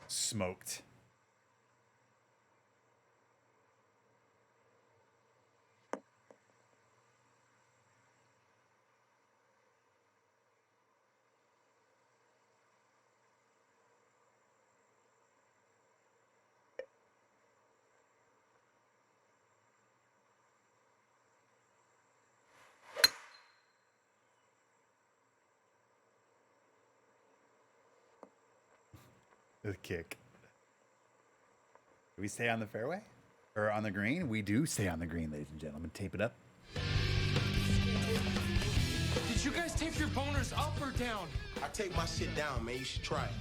Smoked. The kick. Do we stay on the fairway? Or on the green? We do stay on the green, ladies and gentlemen. Tape it up. Did you guys tape your boners up or down? I take my shit down, man. You should try it.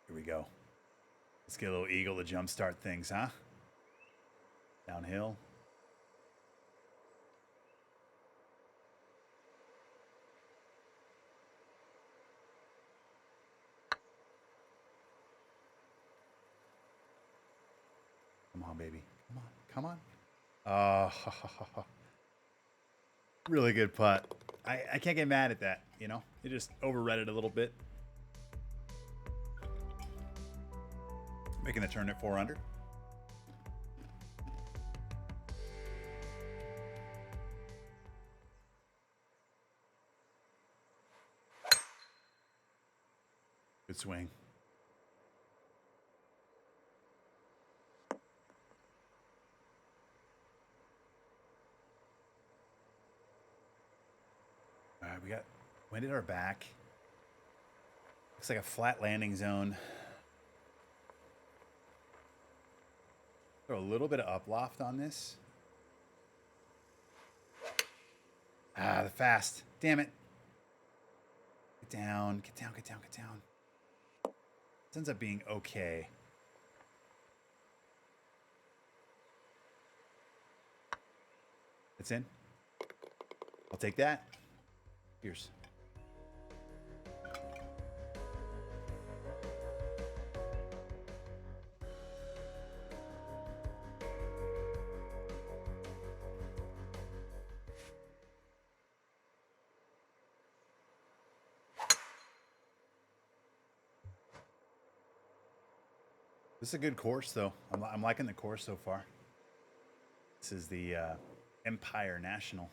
Here we go. Let's get a little eagle to jumpstart things, huh? Downhill. Come on, baby. Come on. Come on. Oh, really good putt. I can't get mad at that, you know? You just overread it a little bit. Making the turn at 4 under. Good swing. All right, we got wind at our back. Looks like a flat landing zone. Throw a little bit of up-loft on this. Ah, the fast. Damn it. Get down, get down, get down, get down. This ends up being okay. It's in. I'll take that. Cheers. This is a good course, though. I'm liking the course so far. This is the Empire National.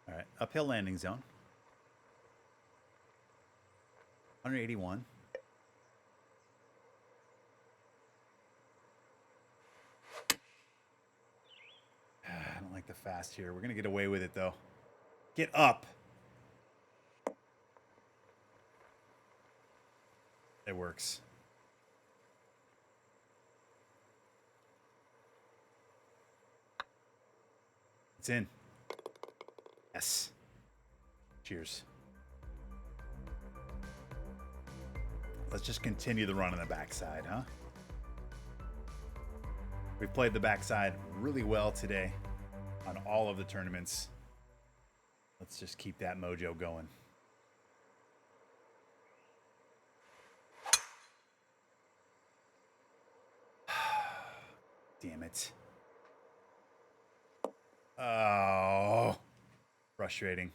All right, uphill landing zone. 181. I don't like the fast here. We're going to get away with it, though. Get up. It works. It's in. Yes. Cheers. Let's just continue the run on the backside, huh? We've played the backside really well today on all of the tournaments. Let's just keep that mojo going. Damn it. Oh, frustrating.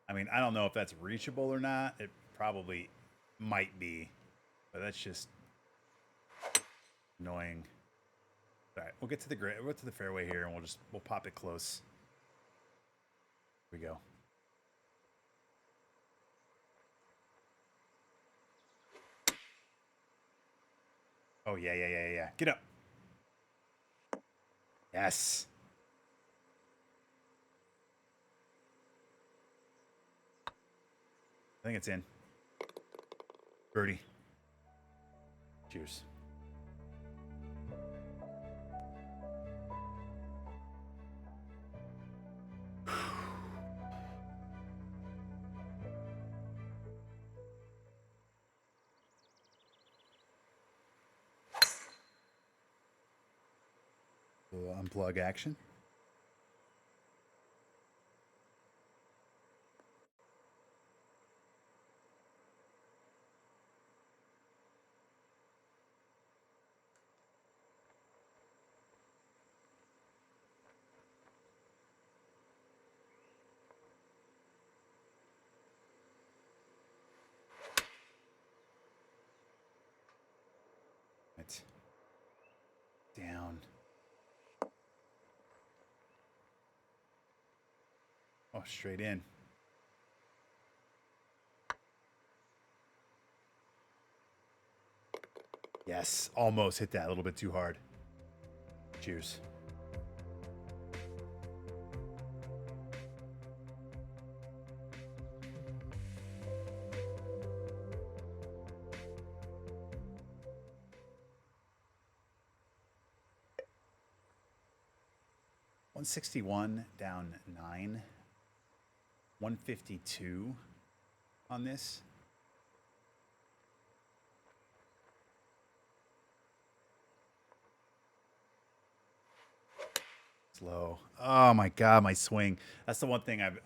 I mean, I don't know if that's reachable or not. It probably might be, but that's just annoying. All right, we'll get to the grid. We'll get to the fairway here, and we'll pop it close. Here we go. Oh yeah. Get up. Yes. I think it's in. Birdie. Cheers. Unplug action. Right. Down. Oh, straight in. Yes, almost hit that a little bit too hard. Cheers. $161 down 9. 152 on this. Slow. Oh my God, my swing. That's the one thing I've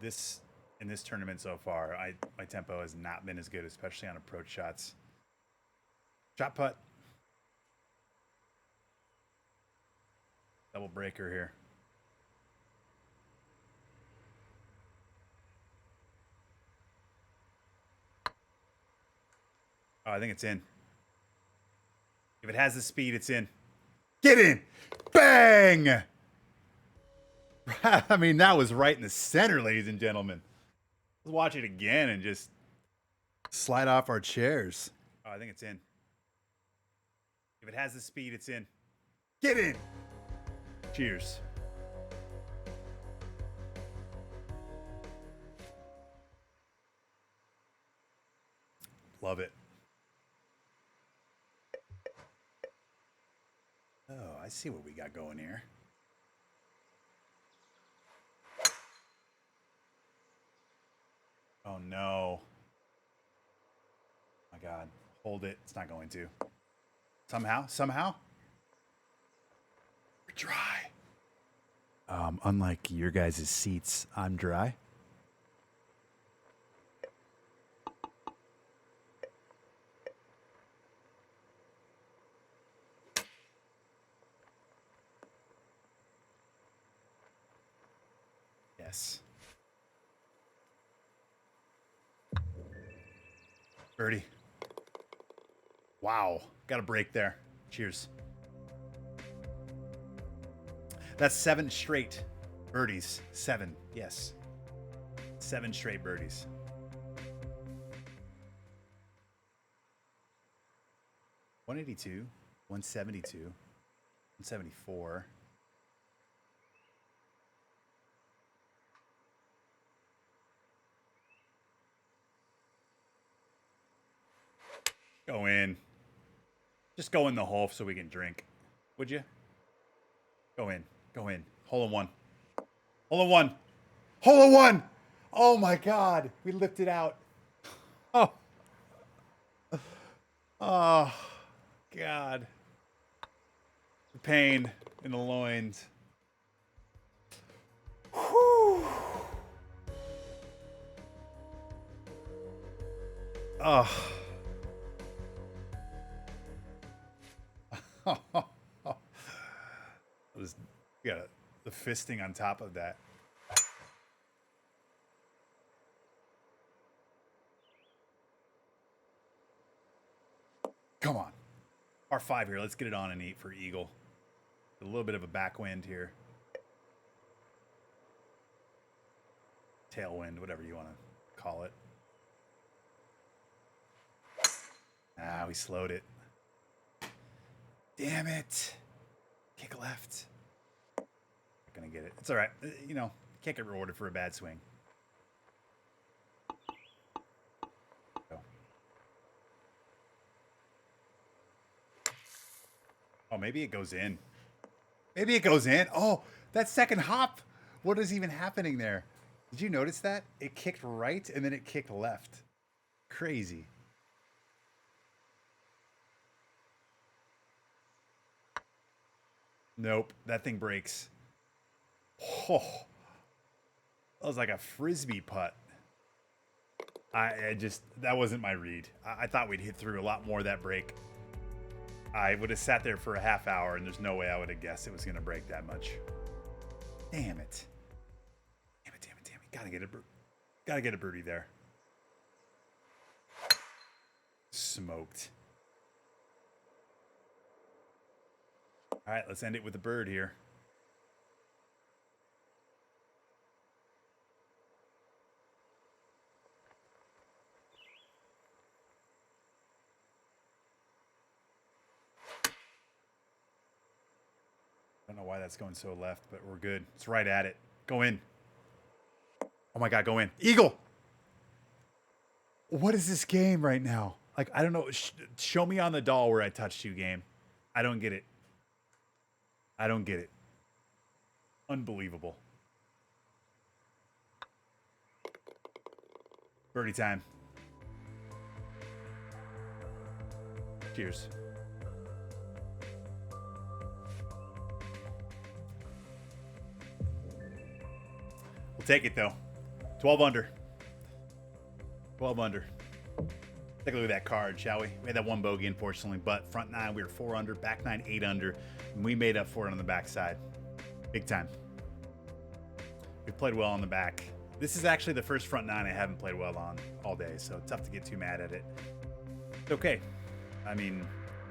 in this tournament so far. My tempo has not been as good, especially on approach shots. Shot putt. Double breaker here. Oh, I think it's in. If it has the speed, it's in. Get in! Bang! I mean, that was right in the center, ladies and gentlemen. Let's watch it again and just slide off our chairs. Oh, I think it's in. If it has the speed, it's in. Get in! Cheers. Love it. Oh, I see what we got going here. Oh no. My God. Hold it. It's not going to. Somehow. We're dry. Unlike your guys' seats, I'm dry. Yes. Birdie. Wow. Got a break there. Cheers. That's 7 straight birdies. 7. Yes. 7 straight birdies. $182, $172, $174. Go in. Just go in the hole so we can drink. Would you? Go in. Go in. Hole in one. Hole in one. Hole in one. Oh my God. We lifted out. Oh. Oh. God. The pain in the loins. Whew. Oh. We got the fisting on top of that. Come on. R5 here. Let's get it on and eat for Eagle. A little bit of a backwind here. Tailwind, whatever you want to call it. Ah, we slowed it. Damn it. Kick left. Not gonna get it. It's all right. You know, can't get rewarded for a bad swing. Go. Oh, maybe it goes in. Maybe it goes in. Oh, that second hop. What is even happening there? Did you notice that? It kicked right and then it kicked left. Crazy. Nope, that thing breaks. Oh, that was like a frisbee putt. That wasn't my read. I thought we'd hit through a lot more of that break. I would have sat there for a half hour, and there's no way I would have guessed it was going to break that much. Damn it. Damn it. Gotta get a birdie there. Smoked. All right, let's end it with a bird here. I don't know why that's going so left, but we're good. It's right at it. Go in. Oh my God, go in. Eagle! What is this game right now? Like, I don't know. Show me on the doll where I touched you, game. I don't get it. I don't get it. Unbelievable. Birdie time. Cheers. We'll take it, though. 12 under. 12 under. Take a look at that card, shall we? We had that one bogey, unfortunately, but front 9, we were 4 under, back 9, 8 under, and we made up for it on the backside. Big time. We played well on the back. This is actually the first front 9 I haven't played well on all day, so tough to get too mad at it. It's okay. I mean,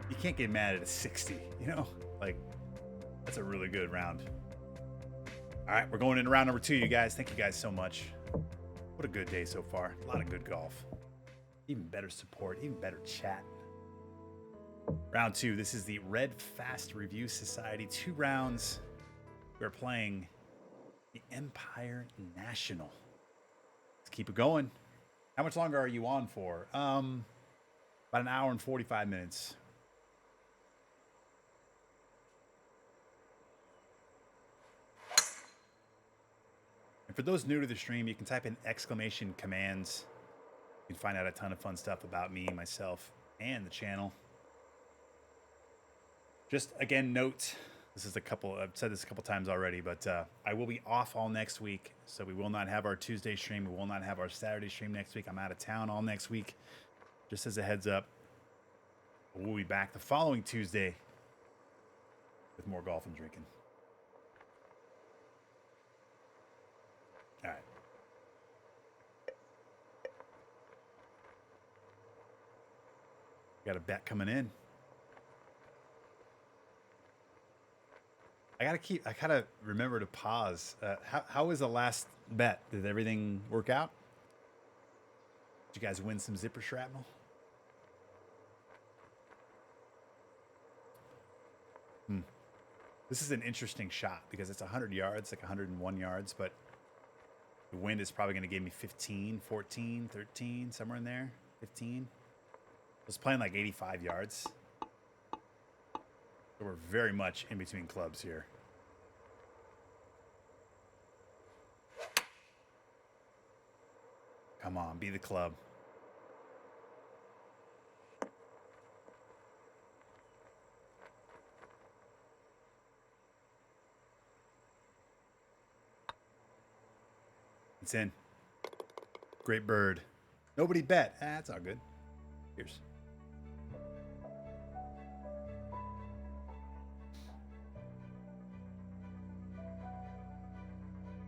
you can't get mad at a 60, you know? Like, that's a really good round. All right, we're going into round number 2, you guys. Thank you guys so much. What a good day so far. A lot of good golf. Even better support, even better chat. Round 2, this is the RedFast Review Society. 2 rounds. We're playing the Empire National. Let's keep it going. How much longer are you on for? About an hour and 45 minutes. And for those new to the stream, you can type in exclamation commands. You can find out a ton of fun stuff about me, myself, and the channel. Just again, note, this is I've said this a couple times already, but I will be off all next week. So we will not have our Tuesday stream. We will not have our Saturday stream next week. I'm out of town all next week. Just as a heads up, we'll be back the following Tuesday with more golf and drinking. All right. Got a bet coming in. I gotta remember to pause. How was the last bet? Did everything work out? Did you guys win some zipper shrapnel? This is an interesting shot because it's 100 yards, like 101 yards, but the wind is probably going to give me 15, 14, 13, somewhere in there. 15. I was playing like 85 yards. So we're very much in between clubs here. Come on, be the club. It's in. Great bird. Nobody bet. That's all good. Here's.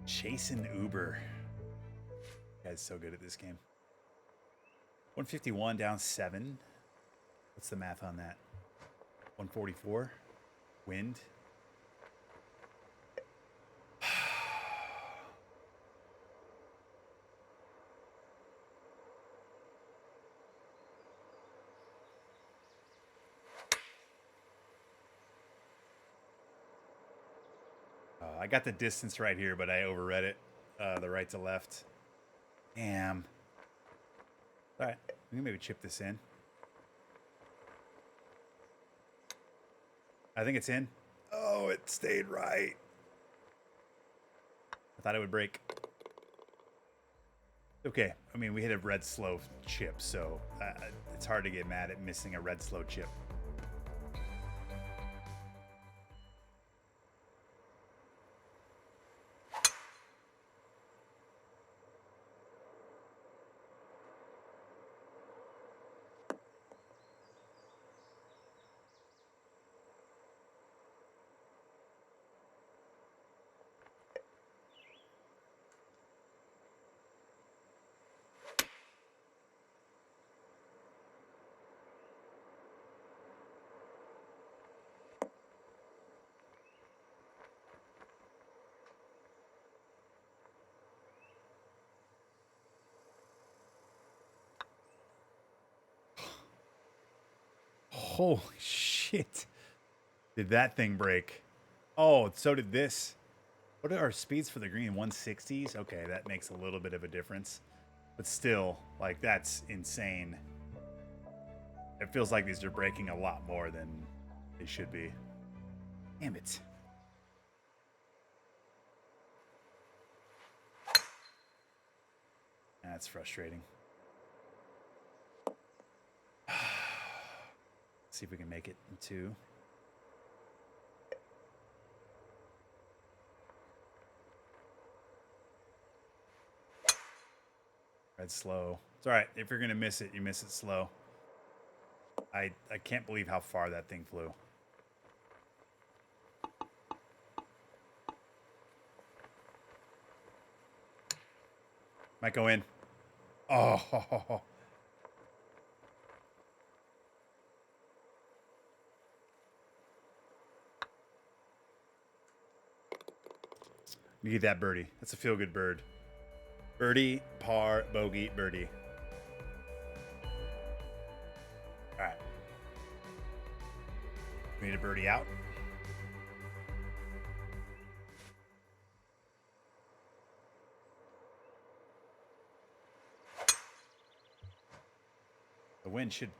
Chasing Uber. You guys so good at this game. 151 down 7. What's the math on that? 144. Wind. I got the distance right here, but I overread it. The right to left. Damn. All right. We can maybe chip this in. I think it's in. Oh, it stayed right. I thought it would break. Okay. I mean, we hit a red slow chip, so it's hard to get mad at missing a red slow chip. Holy shit. Did that thing break? Oh, so did this. What are our speeds for the green? 160s? Okay, that makes a little bit of a difference. But still, like, that's insane. It feels like these are breaking a lot more than they should be. Damn it. That's frustrating. See if we can make it in 2. Red slow. It's all right. If you're going to miss it, you miss it slow. I can't believe how far that thing flew. Might go in. Oh. You get that birdie. That's a feel-good bird. Birdie, par, bogey, birdie. All right. We need a birdie out. The wind should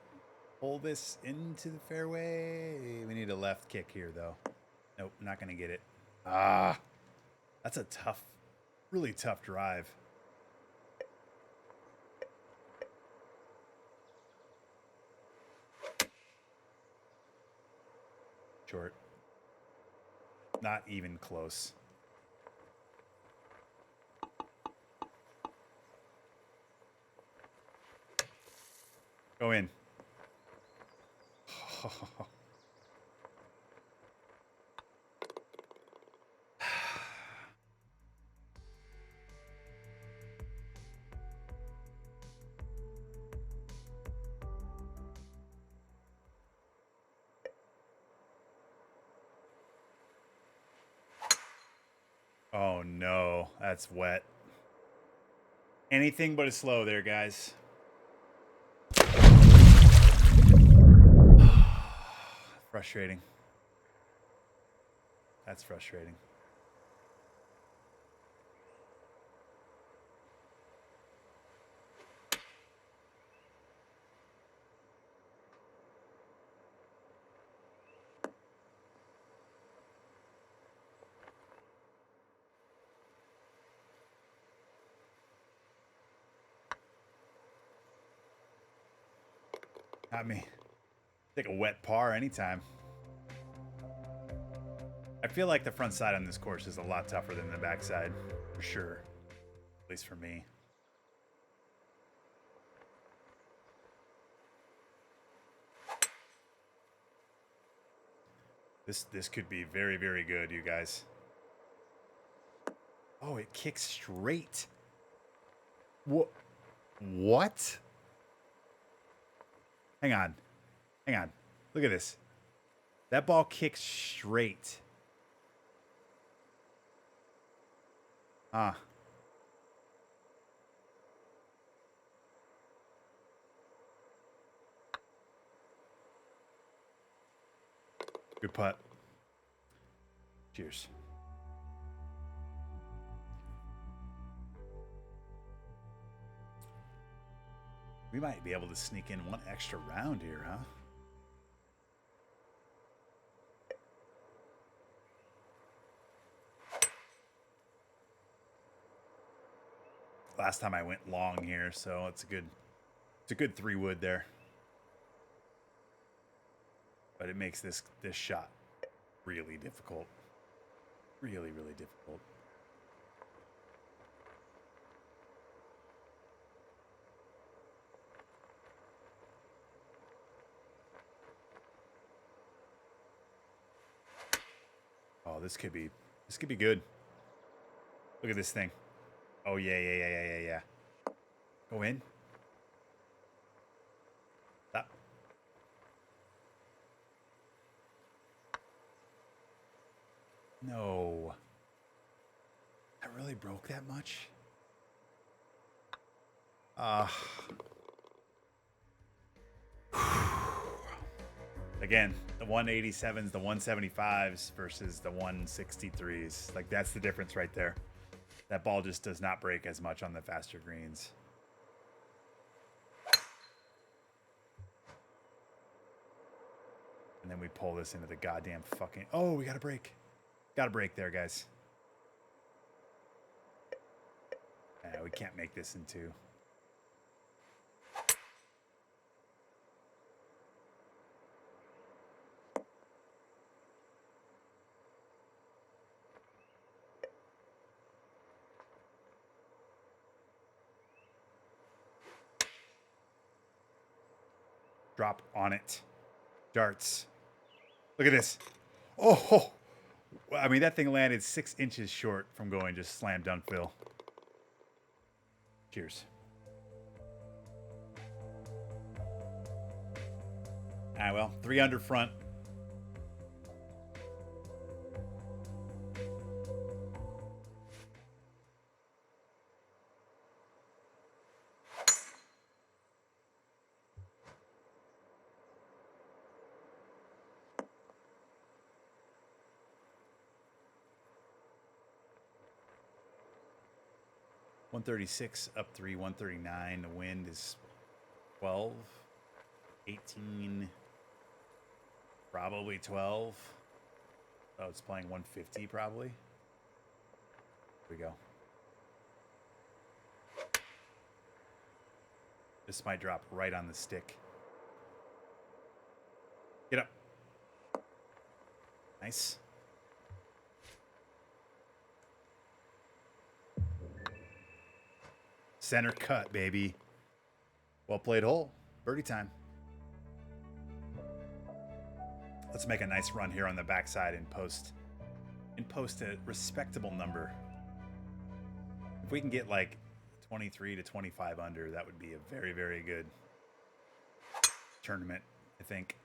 pull this into the fairway. We need a left kick here, though. Nope, not going to get it. Ah. That's a tough, really tough drive. Short. Not even close. Go in. Oh no, that's wet. Anything but a slow there, guys. Frustrating. That's frustrating. Got me. Take a wet par anytime. I feel like the front side on this course is a lot tougher than the back side, for sure. At least for me. This could be very, very good, you guys. Oh, it kicks straight. What? Hang on. Hang on. Look at this. That ball kicks straight. Ah. Good putt. Cheers. We might be able to sneak in one extra round here, huh? Last time I went long here, so it's a good 3-wood there. But it makes this shot really difficult. Really, really difficult. Oh, this could be good. Look at this thing. Oh yeah. Go in. Stop. No. That really broke that much? Again, the 187s, the 175s versus the 163s. Like, that's the difference right there. That ball just does not break as much on the faster greens. And then we pull this into the goddamn fucking... Oh, we got a break. Got a break there, guys. Yeah, we can't make this in two. Drop on it. Darts. Look at this. Oh, I mean, that thing landed 6 inches short from going just slam dunk Phil. Cheers. Ah, well, 3 under front. .136 up 3, 139. The wind is 12, 18, probably 12. Oh, it's playing 150 probably. Here we go. This might drop right on the stick. Get up. Nice. Center cut, baby. Well played hole. Birdie time. Let's make a nice run here on the backside and post a respectable number. If we can get like 23 to 25 under, that would be a very, very good tournament, I think.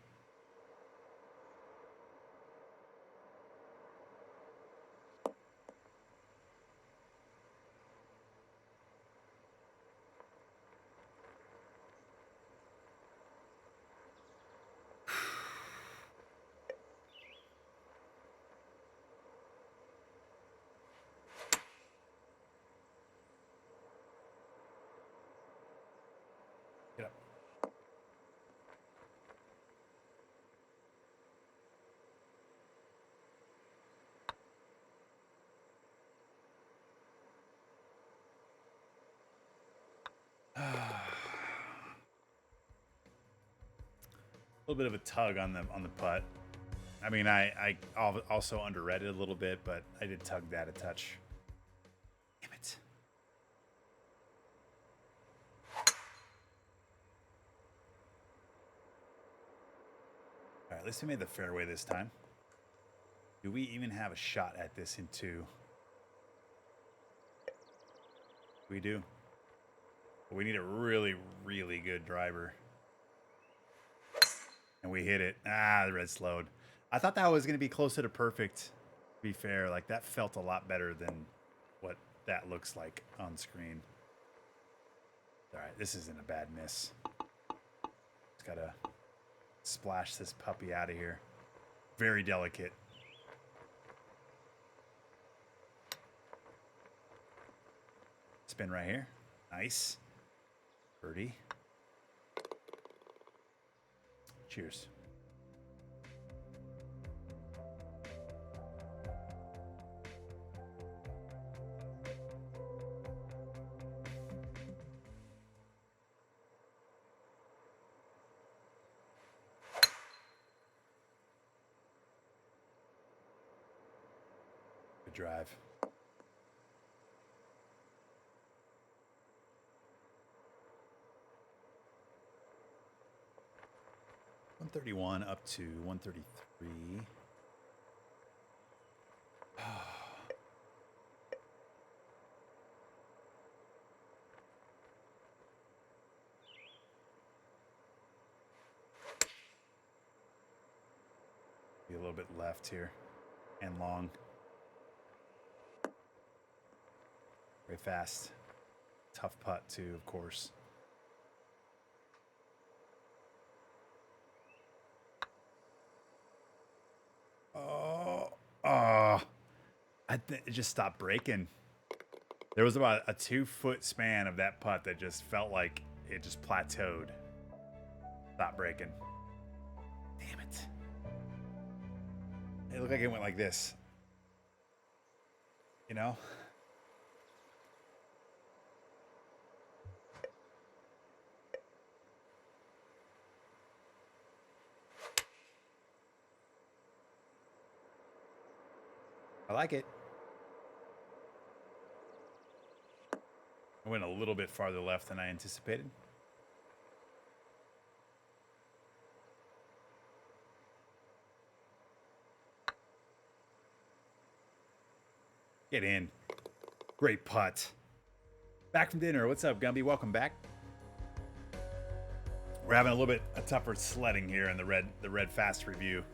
Get up. A little bit of a tug on the putt. I mean, I also underread it a little bit, but I did tug that a touch. Damn it. All right, at least we made the fairway this time. Do we even have a shot at this in two? We do. But we need a really, really good driver. And we hit it. Ah, the red slowed. I thought that was going to be closer to perfect, to be fair. Like, that felt a lot better than what that looks like on screen. All right, this isn't a bad miss. Just got to splash this puppy out of here. Very delicate. Spin right here. Nice. Birdie. Cheers. Good drive. $131 up to $133. Be a little bit left here and long. Very fast. Tough putt too, of course. It just stopped breaking. There was about a 2-foot span of that putt that just felt like it just plateaued. Stopped breaking. Damn it. It looked like it went like this. You know? I like it. I went a little bit farther left than I anticipated. Get in. Great putt. Back from dinner. What's up, Gumby? Welcome back. We're having a little bit a tougher sledding here in the RedFast review.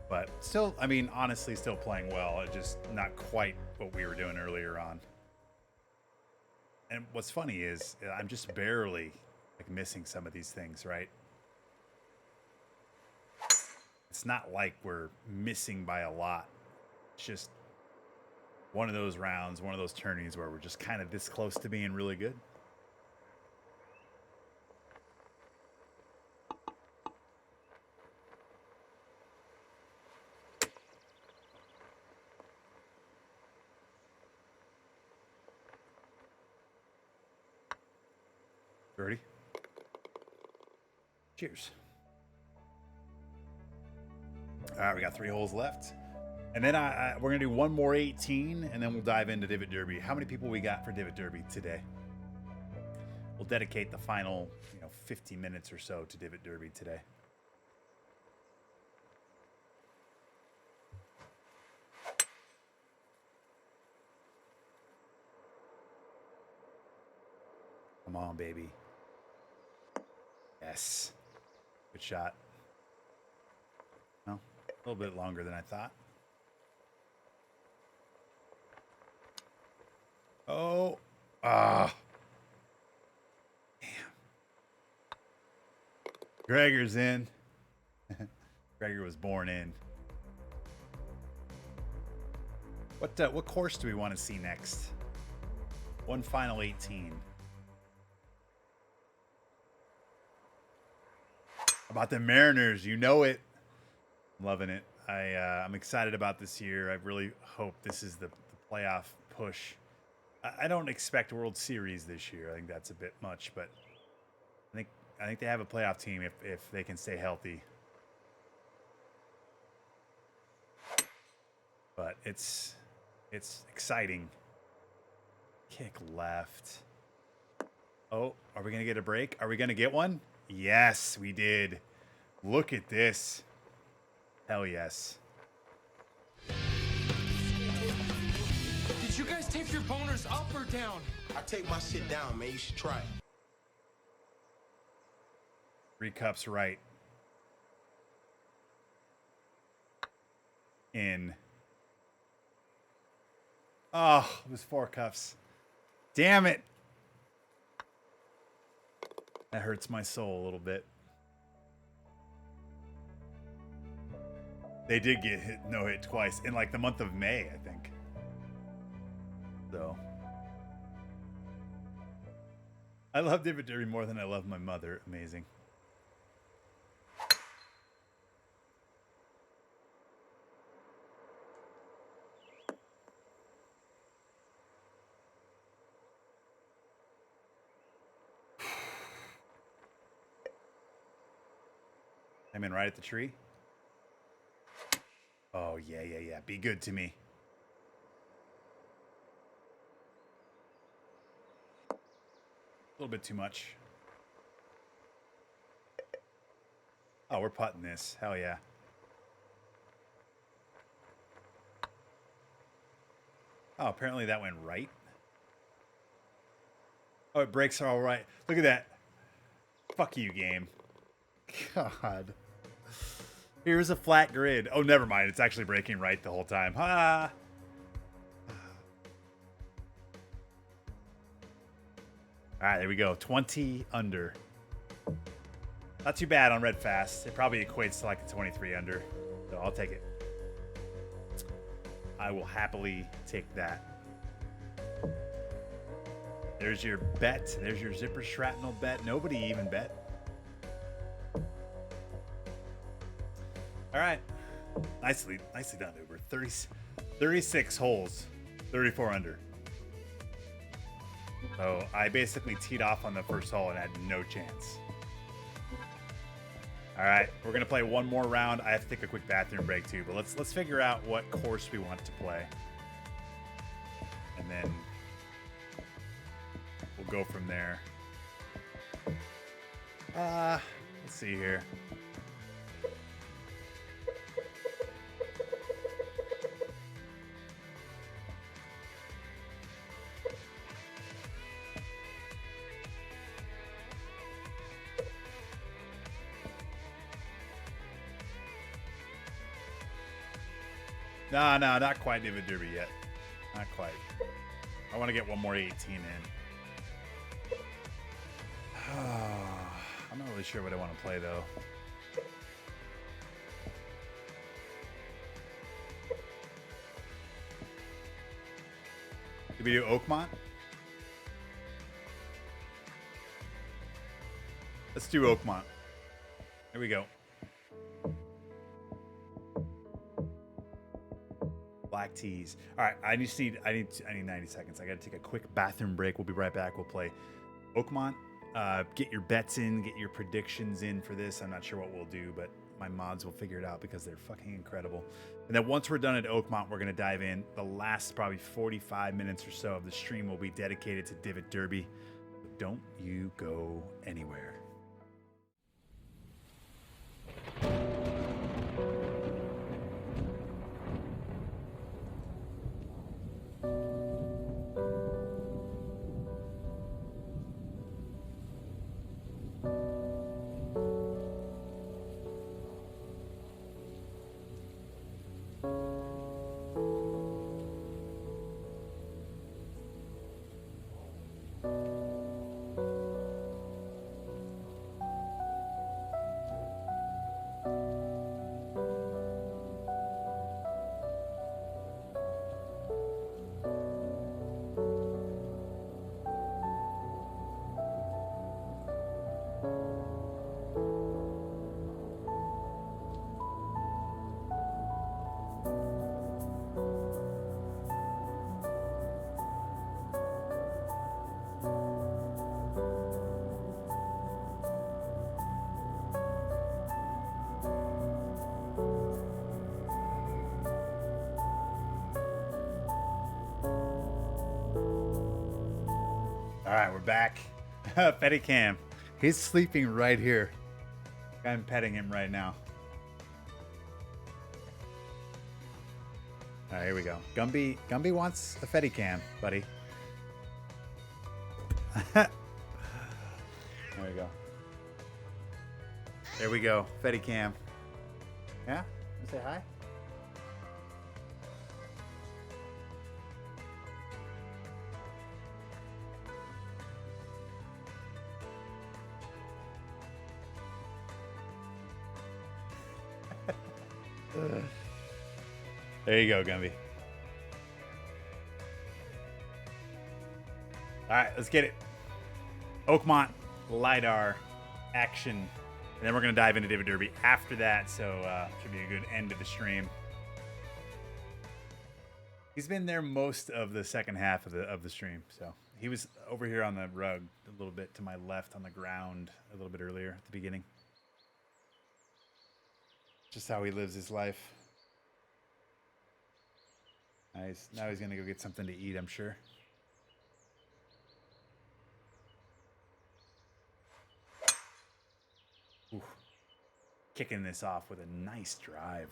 But still, I mean, honestly, still playing well. It's just not quite what we were doing earlier on. And what's funny is I'm just barely like missing some of these things, right? It's not like we're missing by a lot. It's just one of those rounds, one of those tourneys where we're just kind of this close to being really good. Birdie. Cheers. All right, we got 3 holes left. And then we're going to do one more 18, and then we'll dive into Divot Derby. How many people we got for Divot Derby today? We'll dedicate the final 50 minutes or so to Divot Derby today. Come on, baby. Yes. Good shot. Well, a little bit longer than I thought. Oh. Ah. Damn. Gregor's in. Gregor was born in. What course do we want to see next? One final 18. About the Mariners, you know it. I'm loving it. I'm excited about this year. I really hope this is the playoff push. I don't expect World Series this year. I think that's a bit much, but I think they have a playoff team if they can stay healthy. But it's exciting. Kick left. Oh, are we gonna get a break? Are we gonna get one? Yes, we did. Look at this. Hell yes. Did you guys tape your boners up or down? I take my shit down, man. You should try it. 3 cups right. In. Oh, it was 4 cups. Damn it. That hurts my soul a little bit. They did get no hit twice in like the month of May, I think. So I love Divot Derby more than I love my mother. Amazing. I'm in right at the tree. Oh, yeah. Be good to me. A little bit too much. Oh, we're putting this. Hell yeah. Oh, apparently that went right. Oh, it breaks all right. Look at that. Fuck you, game. God. Here's a flat grid. Oh, never mind. It's actually breaking right the whole time. Ha! All right, there we go. 20 under. Not too bad on RedFast. It probably equates to like a 23 under. So I'll take it. I will happily take that. There's your bet. There's your zipper shrapnel bet. Nobody even bet. All right. Nicely done, Uber. 36 holes. 34 under. So I basically teed off on the first hole and had no chance. All right, we're gonna play one more round. I have to take a quick bathroom break too, but let's figure out what course we want to play, and then we'll go from there. Let's see here. No, not quite Divot Derby yet. Not quite. I want to get one more 18 in. I'm not really sure what I want to play, though. Did we do Oakmont? Let's do Oakmont. Here we go. Black tees. All right, I need 90 seconds. I got to take a quick bathroom break. We'll be right back. We'll play Oakmont Get your bets in, get your predictions in for this. I'm not sure what we'll do, but my mods will figure it out because they're fucking incredible. And then once we're done at Oakmont, we're going to dive in. The last probably 45 minutes or so of the stream will be dedicated to Divot Derby. So don't you go anywhere. All right, we're back. Pedicam. He's sleeping right here. I'm petting him right now. All right, here we go. Gumby wants a Pedicam, buddy. There we go. There we go. Pedicam. Yeah? Say hi? There you go, Gumby. All right, let's get it. Oakmont LiDAR action. And then we're going to dive into Divot Derby after that, so should be a good end to the stream. He's been there most of the second half of the stream, so he was over here on the rug a little bit to my left on the ground a little bit earlier at the beginning. Just how he lives his life. Nice. Now he's going to go get something to eat, I'm sure. Ooh. Kicking this off with a nice drive.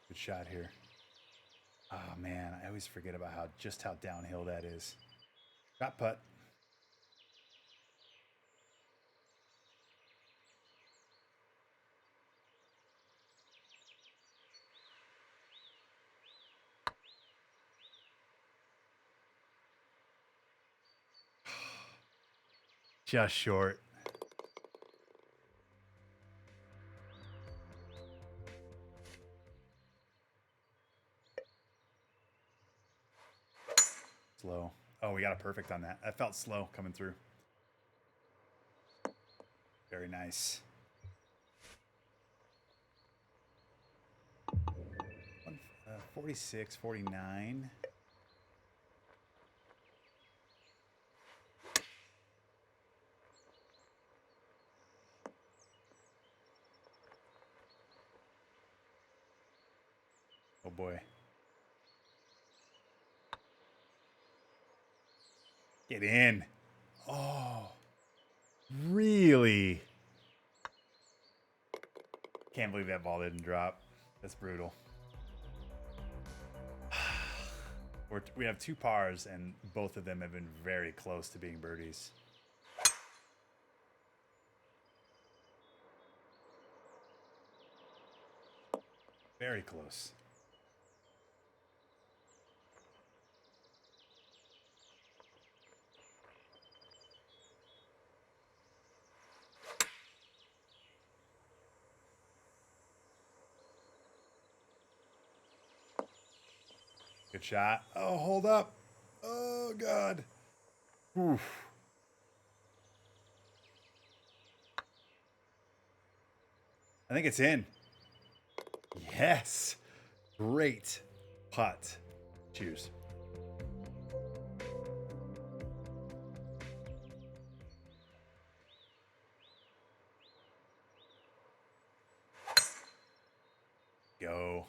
Good shot here. Oh man, I always forget about just how downhill that is. Shot putt. Just short. Slow. Oh, we got a perfect on that. That felt slow coming through. Very nice. 46, 49. Oh boy. Get in. Oh, really? Can't believe that ball didn't drop. That's brutal. We have two pars, and both of them have been very close to being birdies. Very close. Good shot. Oh, hold up. Oh, God. Oof. I think it's in. Yes. Great putt. Cheers. Go.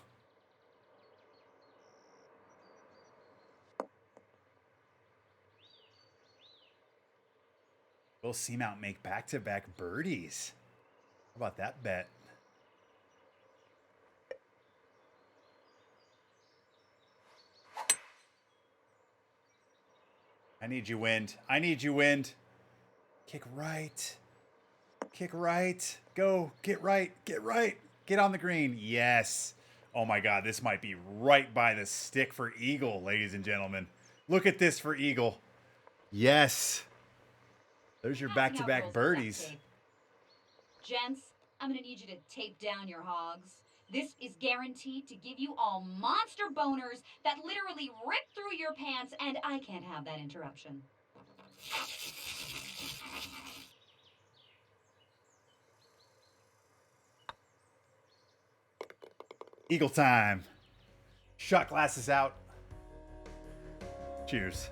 Will Seamount make back-to-back birdies? How about that bet? I need you, wind. I need you, wind. Kick right. Kick right. Go. Get right. Get right. Get on the green. Yes. Oh my God. This might be right by the stick for eagle, ladies and gentlemen. Look at this for eagle. Yes. There's your Passing out back-to-back rolls of duct birdies. tape. Gents, I'm gonna need you to tape down your hogs. This is guaranteed to give you all monster boners that literally rip through your pants, and I can't have that interruption. Eagle time. Shot glasses out. Cheers.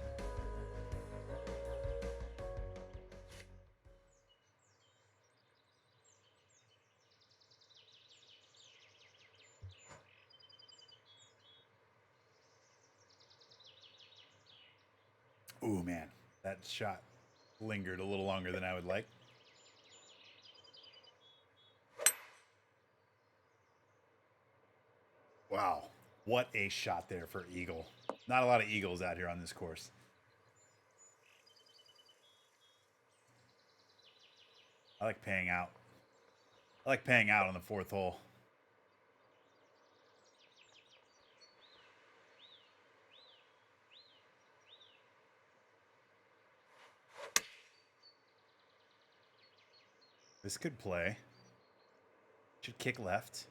Ooh, man. That shot lingered a little longer than I would like. Wow. What a shot there for eagle. Not a lot of eagles out here on this course. I like paying out. I like paying out on the fourth hole. This could play. Should kick left.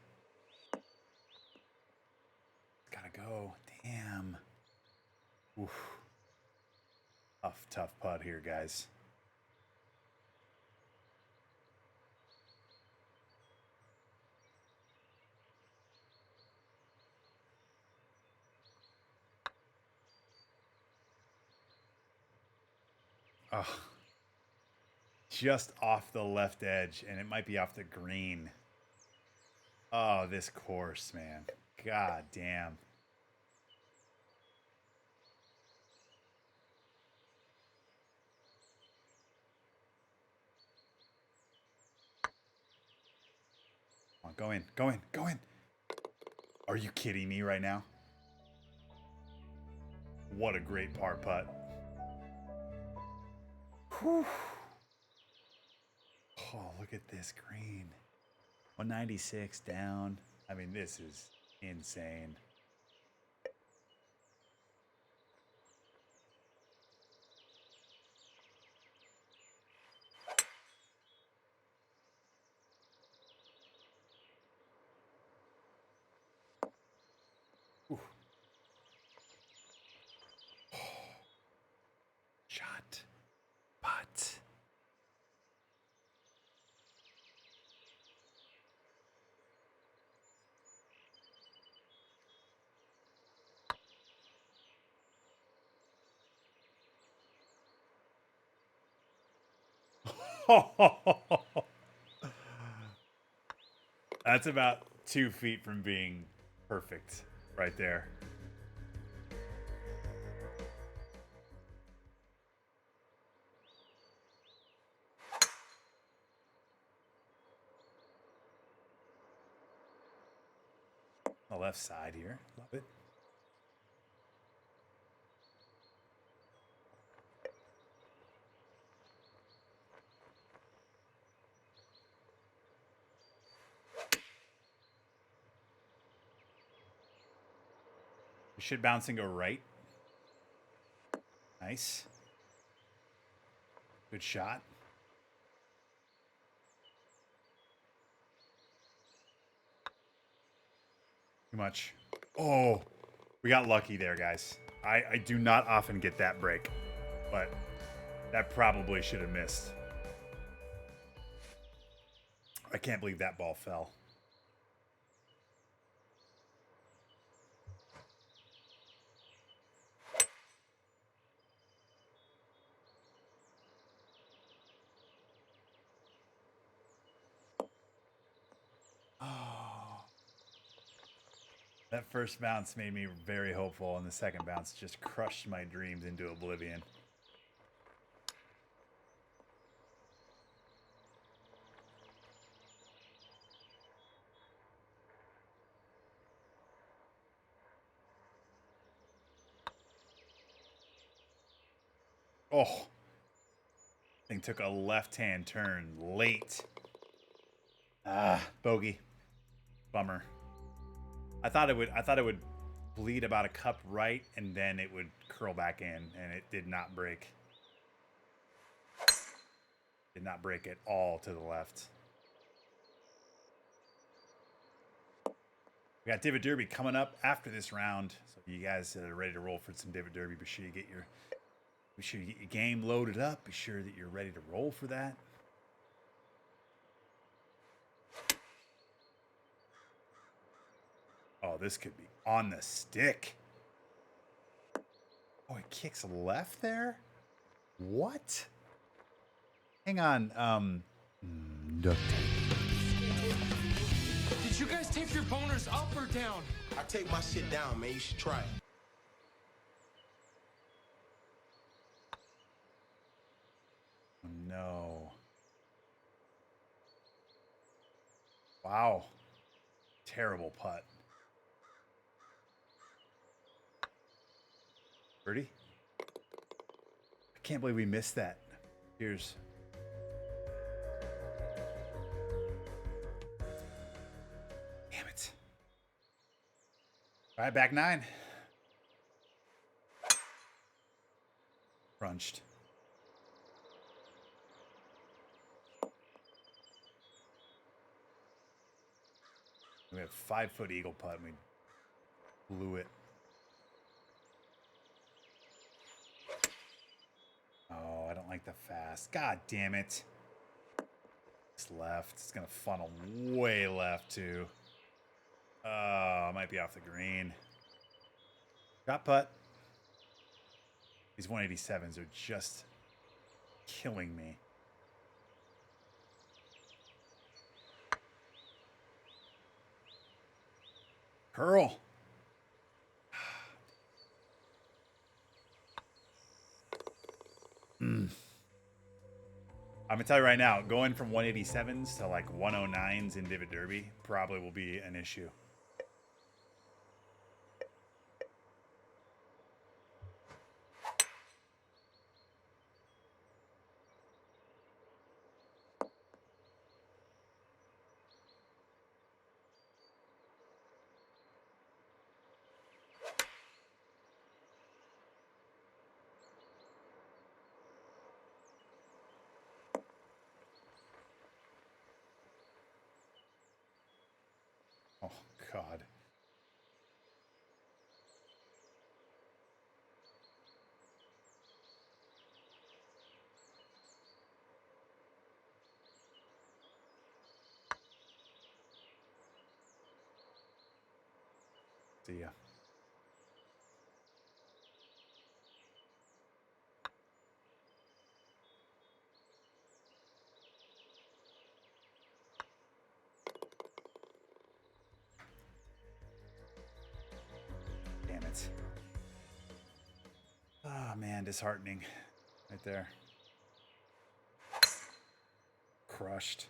Gotta go. Damn. Oof. Tough putt here, guys. Oh. Just off the left edge, and it might be off the green. Oh, this course, man. God damn. Come on, go in, go in, go in. Are you kidding me right now? What a great par putt. Whew. Oh, look at this green. 196 down. I mean, this is insane. Whew. Shot. Putt. That's about 2 feet from being perfect right there. The left side here. Love it. We should bounce and go right. Nice. Good shot. Too much. Oh, We got lucky there, guys. I do not often get that break, but that probably should have missed. I can't believe that ball fell. Oh. That first bounce made me very hopeful, and the second bounce just crushed my dreams into oblivion. Oh, thing took a left-hand turn late. Ah, bogey. Bummer. I thought it would bleed about a cup right, and then it would curl back in, and it did not break. Did not break at all to the left. We got Divot Derby coming up after this round. So if you guys that are ready to roll for some Divot Derby, be sure you get your game loaded up. Be sure that you're ready to roll for that. Oh, this could be on the stick. Oh, it kicks left there? What? Hang on. Duct tape. Did you guys tape your boners up or down? I take my shit down, man. You should try it. Oh, no. Wow. Terrible putt. Birdie? I can't believe we missed that. Here's. Damn it. All right, back 9. Crunched. We have 5-foot eagle putt and we blew it. Oh, I don't like the fast. God damn it. It's left. It's going to funnel way left, too. Oh, might be off the green. Drop putt. These 187s are just killing me. Curl. I'm gonna tell you right now, going from 187s to like 109s in Divot Derby probably will be an issue. Oh, God. See ya. Damn it. Oh, man, disheartening. Right there. Crushed.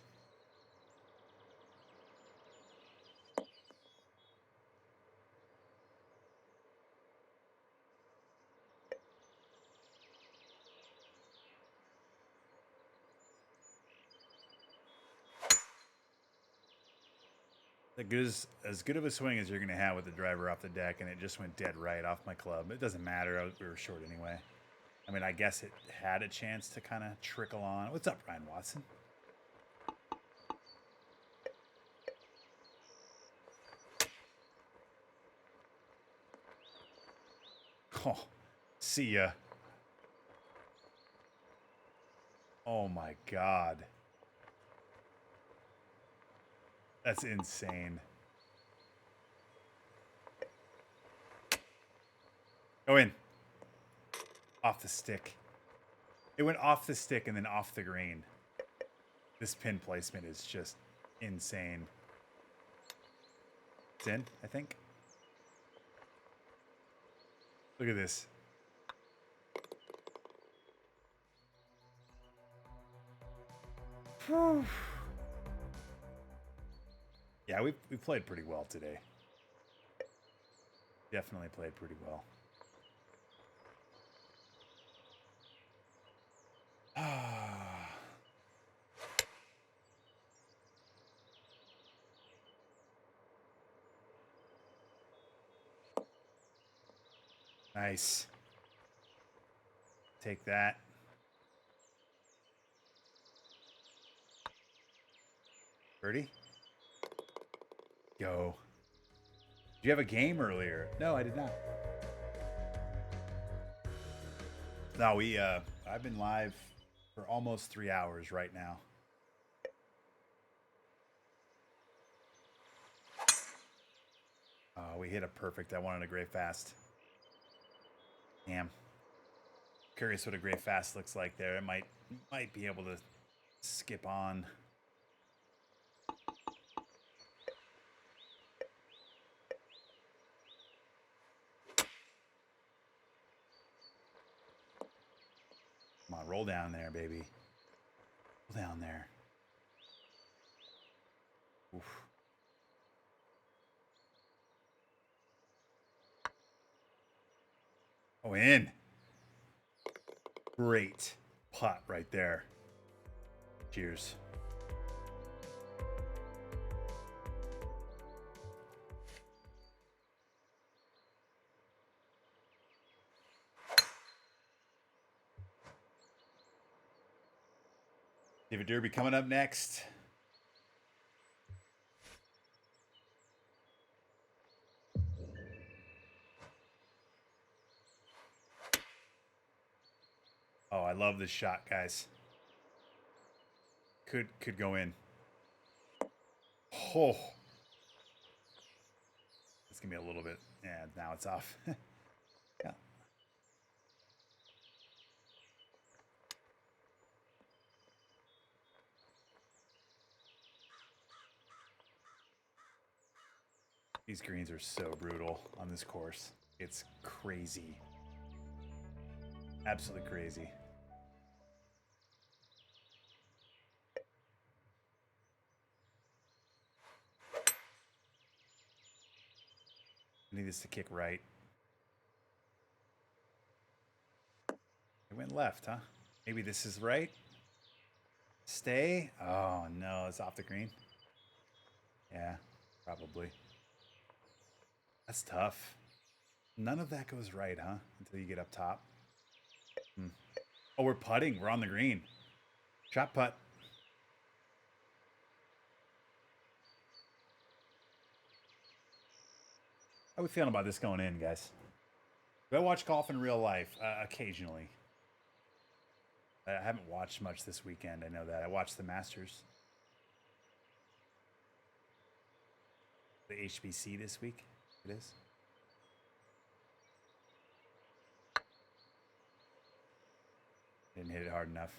As good of a swing as you're going to have with the driver off the deck, and it just went dead right off my club. It doesn't matter. We were short anyway. I mean, I guess it had a chance to kind of trickle on. What's up, Ryan Watson? Oh, see ya. Oh my God. That's insane. Go in. Off the stick. It went off the stick and then off the green. This pin placement is just insane. It's in, I think. Look at this. Whew. Yeah, we played pretty well today. Definitely played pretty well. Nice. Take that. Birdie? Go. Did you have a game earlier? No, I did not. No, I've been live for almost 3 hours right now. We hit a perfect. I wanted a gray fast. Damn. Curious what a gray fast looks like there. It might be able to skip on. Come on, roll down there, baby. Roll down there. Oof. Oh, in. Great putt right there. Cheers. Divot Derby coming up next. Oh, I love this shot, guys. Could go in. Oh. It's gonna be a little bit. Yeah, now it's off. Yeah. These greens are so brutal on this course. It's crazy. Absolutely crazy. I need this to kick right. It went left, huh? Maybe this is right. Stay. Oh, no, it's off the green. Yeah, probably. That's tough. None of that goes right, huh? Until you get up top. Oh, we're putting. We're on the green. Shot putt. How are we feeling about this going in, guys? Do I watch golf in real life? Occasionally. I haven't watched much this weekend. I know that. I watched the Masters. The HBC this week. It is. Didn't hit it hard enough.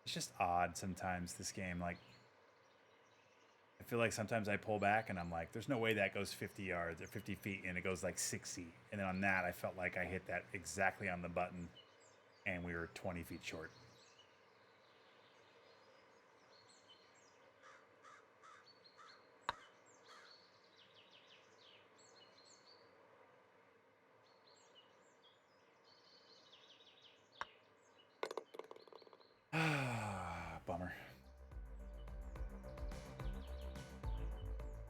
It's just odd sometimes, this game. Like, I feel like sometimes I pull back and I'm like, there's no way that goes 50 yards or 50 feet, and it goes like 60. And then on that, I felt like I hit that exactly on the button and we were 20 feet short. Bummer.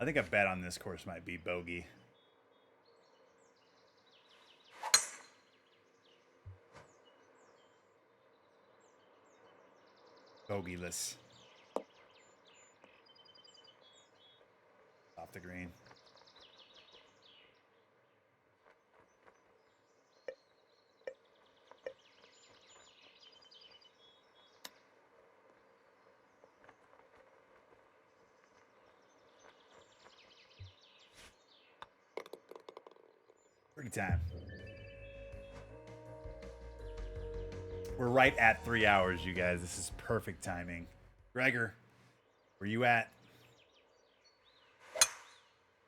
I think a bet on this course might be bogey. Bogeyless. Off the green. Pretty time. We're right at 3 hours, you guys. This is perfect timing. Gregor, where you at?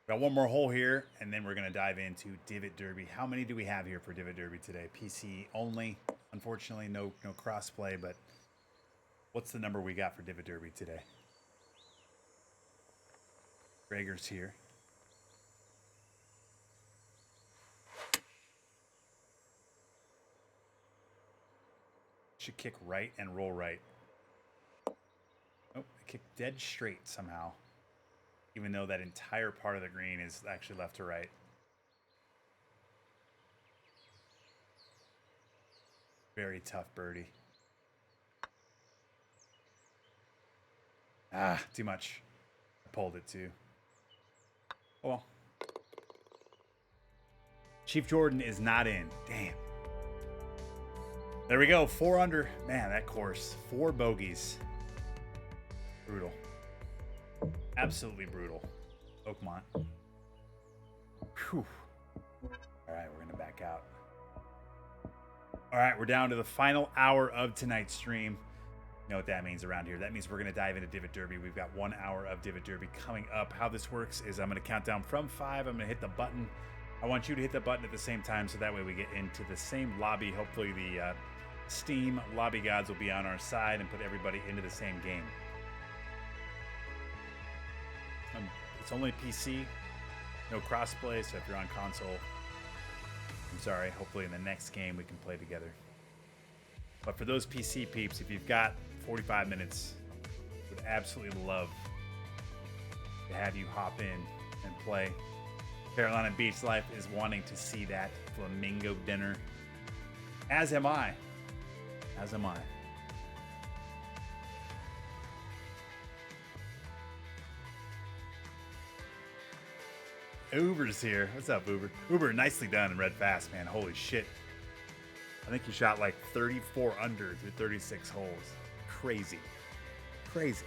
Got one more hole here, and then we're going to dive into Divot Derby. How many do we have here for Divot Derby today? PC only. Unfortunately, no crossplay, but what's the number we got for Divot Derby today? Gregor's here. Should kick right and roll right. Oh, it kicked dead straight somehow. Even though that entire part of the green is actually left to right. Very tough birdie. Ah, too much. I pulled it too. Oh well. Chief Jordan is not in. Damn. There we go. 4 under. Man, that course. 4 bogeys. Brutal. Absolutely brutal. Oakmont. Whew. All right, we're going to back out. All right, we're down to the final hour of tonight's stream. You know what that means around here. That means we're going to dive into Divot Derby. We've got 1 hour of Divot Derby coming up. How this works is I'm going to count down from 5. I'm going to hit the button. I want you to hit the button at the same time so that way we get into the same lobby. Hopefully the Steam lobby gods will be on our side and put everybody into the same game. It's only PC, no crossplay, so if you're on console, I'm sorry. Hopefully in the next game we can play together. But for those PC peeps, if you've got 45 minutes, would absolutely love to have you hop in and play. Carolina Beach Life is wanting to see that flamingo dinner. As am I. As am I. Uber's here. What's up, Uber? Uber, nicely done in RedFast, man. Holy shit. I think you shot like 34 under through 36 holes. Crazy. Crazy.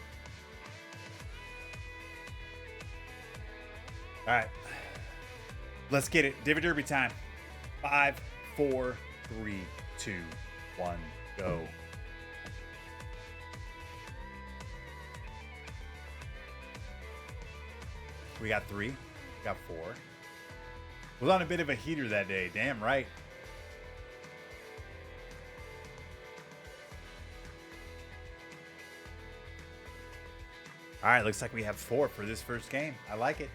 All right. Let's get it. Divot Derby time. 5, 4, 3, 2, 1, go. We got 3. Got 4. Was on a bit of a heater that day. Damn right. All right, looks like we have 4 for this first game. I like it.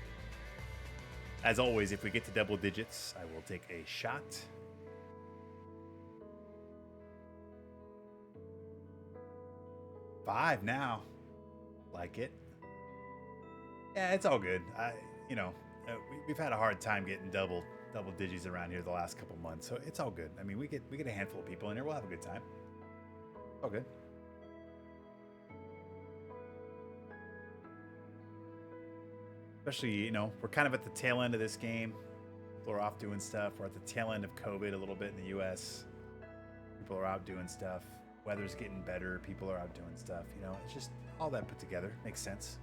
As always, if we get to double digits, I will take a shot. Five now. Like it. Yeah, it's all good. We've had a hard time getting double digits around here the last couple months, so it's all good. I mean, we get a handful of people in here. We'll have a good time. All good. Especially, we're kind of at the tail end of this game. People are off doing stuff. We're at the tail end of COVID a little bit in the U.S. People are out doing stuff. Weather's getting better. People are out doing stuff. It's just all that put together. Makes sense.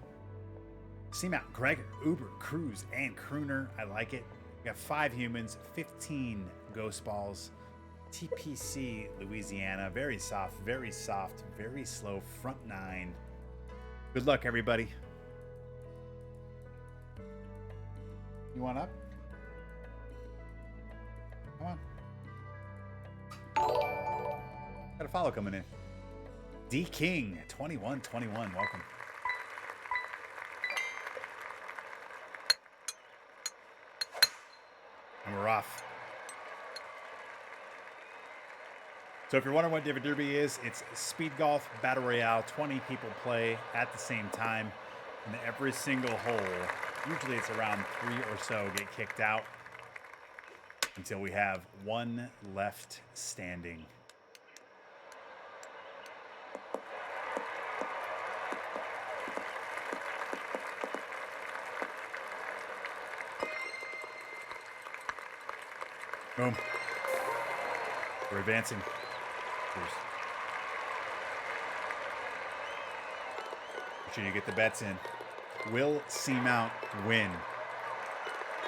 Seamount, Gregor, Uber, Cruz, and Crooner. I like it. We got 5 humans, 15 ghost balls. TPC, Louisiana. Very soft, very slow. Front 9. Good luck, everybody. You want up? Come on. Got a follow coming in. D King, 2121. Welcome. And we're off. So if you're wondering what Divot Derby is, it's speed golf battle royale. 20 people play at the same time, and every single hole, usually it's around 3 or so, get kicked out until we have 1 left standing. Boom. We're advancing. Cheers. Make sure you get the bets in. Will Seamount win?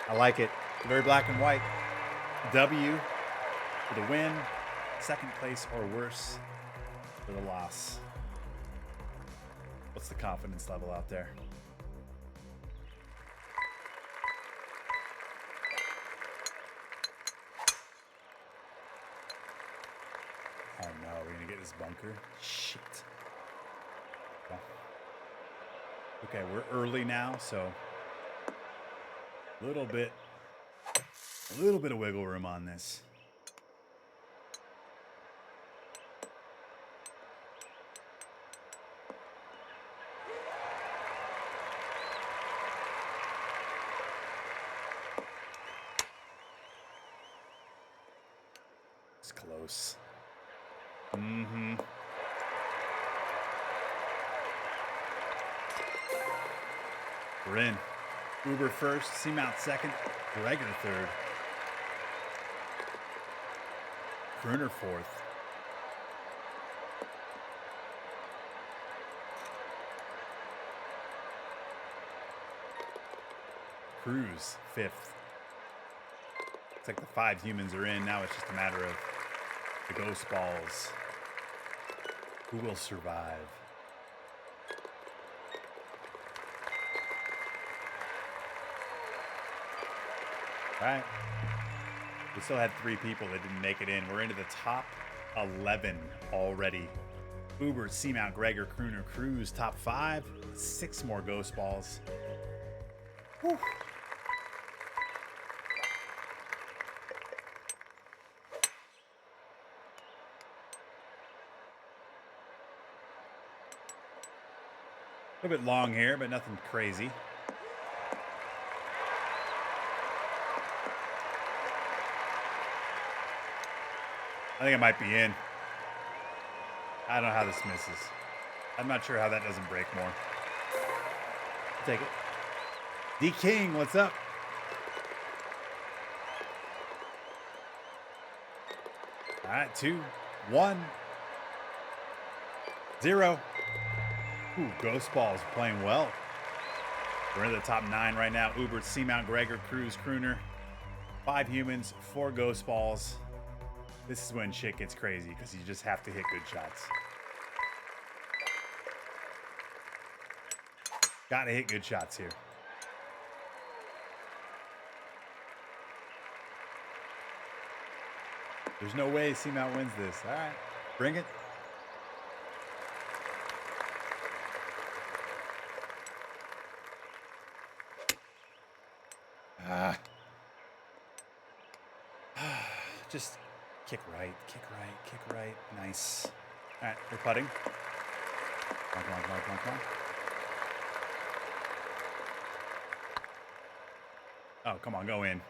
I like it. Very black and white. W for the win. Second place or worse for the loss. What's the confidence level out there? Oh no, we're gonna get this bunker. Shit. Okay, we're early now, so a little bit of wiggle room on this. It's close. Mm-hmm. We're in. Uber first, Seamount second, Gregor third. Crooner fourth. Cruz fifth. It's like the 5 humans are in. Now it's just a matter of the ghost balls. Who will survive? All right. We still had 3 people that didn't make it in. We're into the top 11 already. Uber, Seamount, Gregor, Crooner, Cruz, top 5. 6 more ghost balls. Whew. A little bit long here, but nothing crazy. I think I might be in. I don't know how this misses. I'm not sure how that doesn't break more. I'll take it. D King, what's up? All right, 2, 1, 0. Ooh, Ghost Balls playing well. We're in the top 9 right now. Uber, Seamount, Gregor, Cruz, Crooner. 5 humans, 4 Ghost Balls. This is when shit gets crazy because you just have to hit good shots. Gotta hit good shots here. There's no way Seamount wins this. All right, bring it. Just kick right, kick right, kick right. Nice. All right, we're putting. Come on. Oh, come on, go in.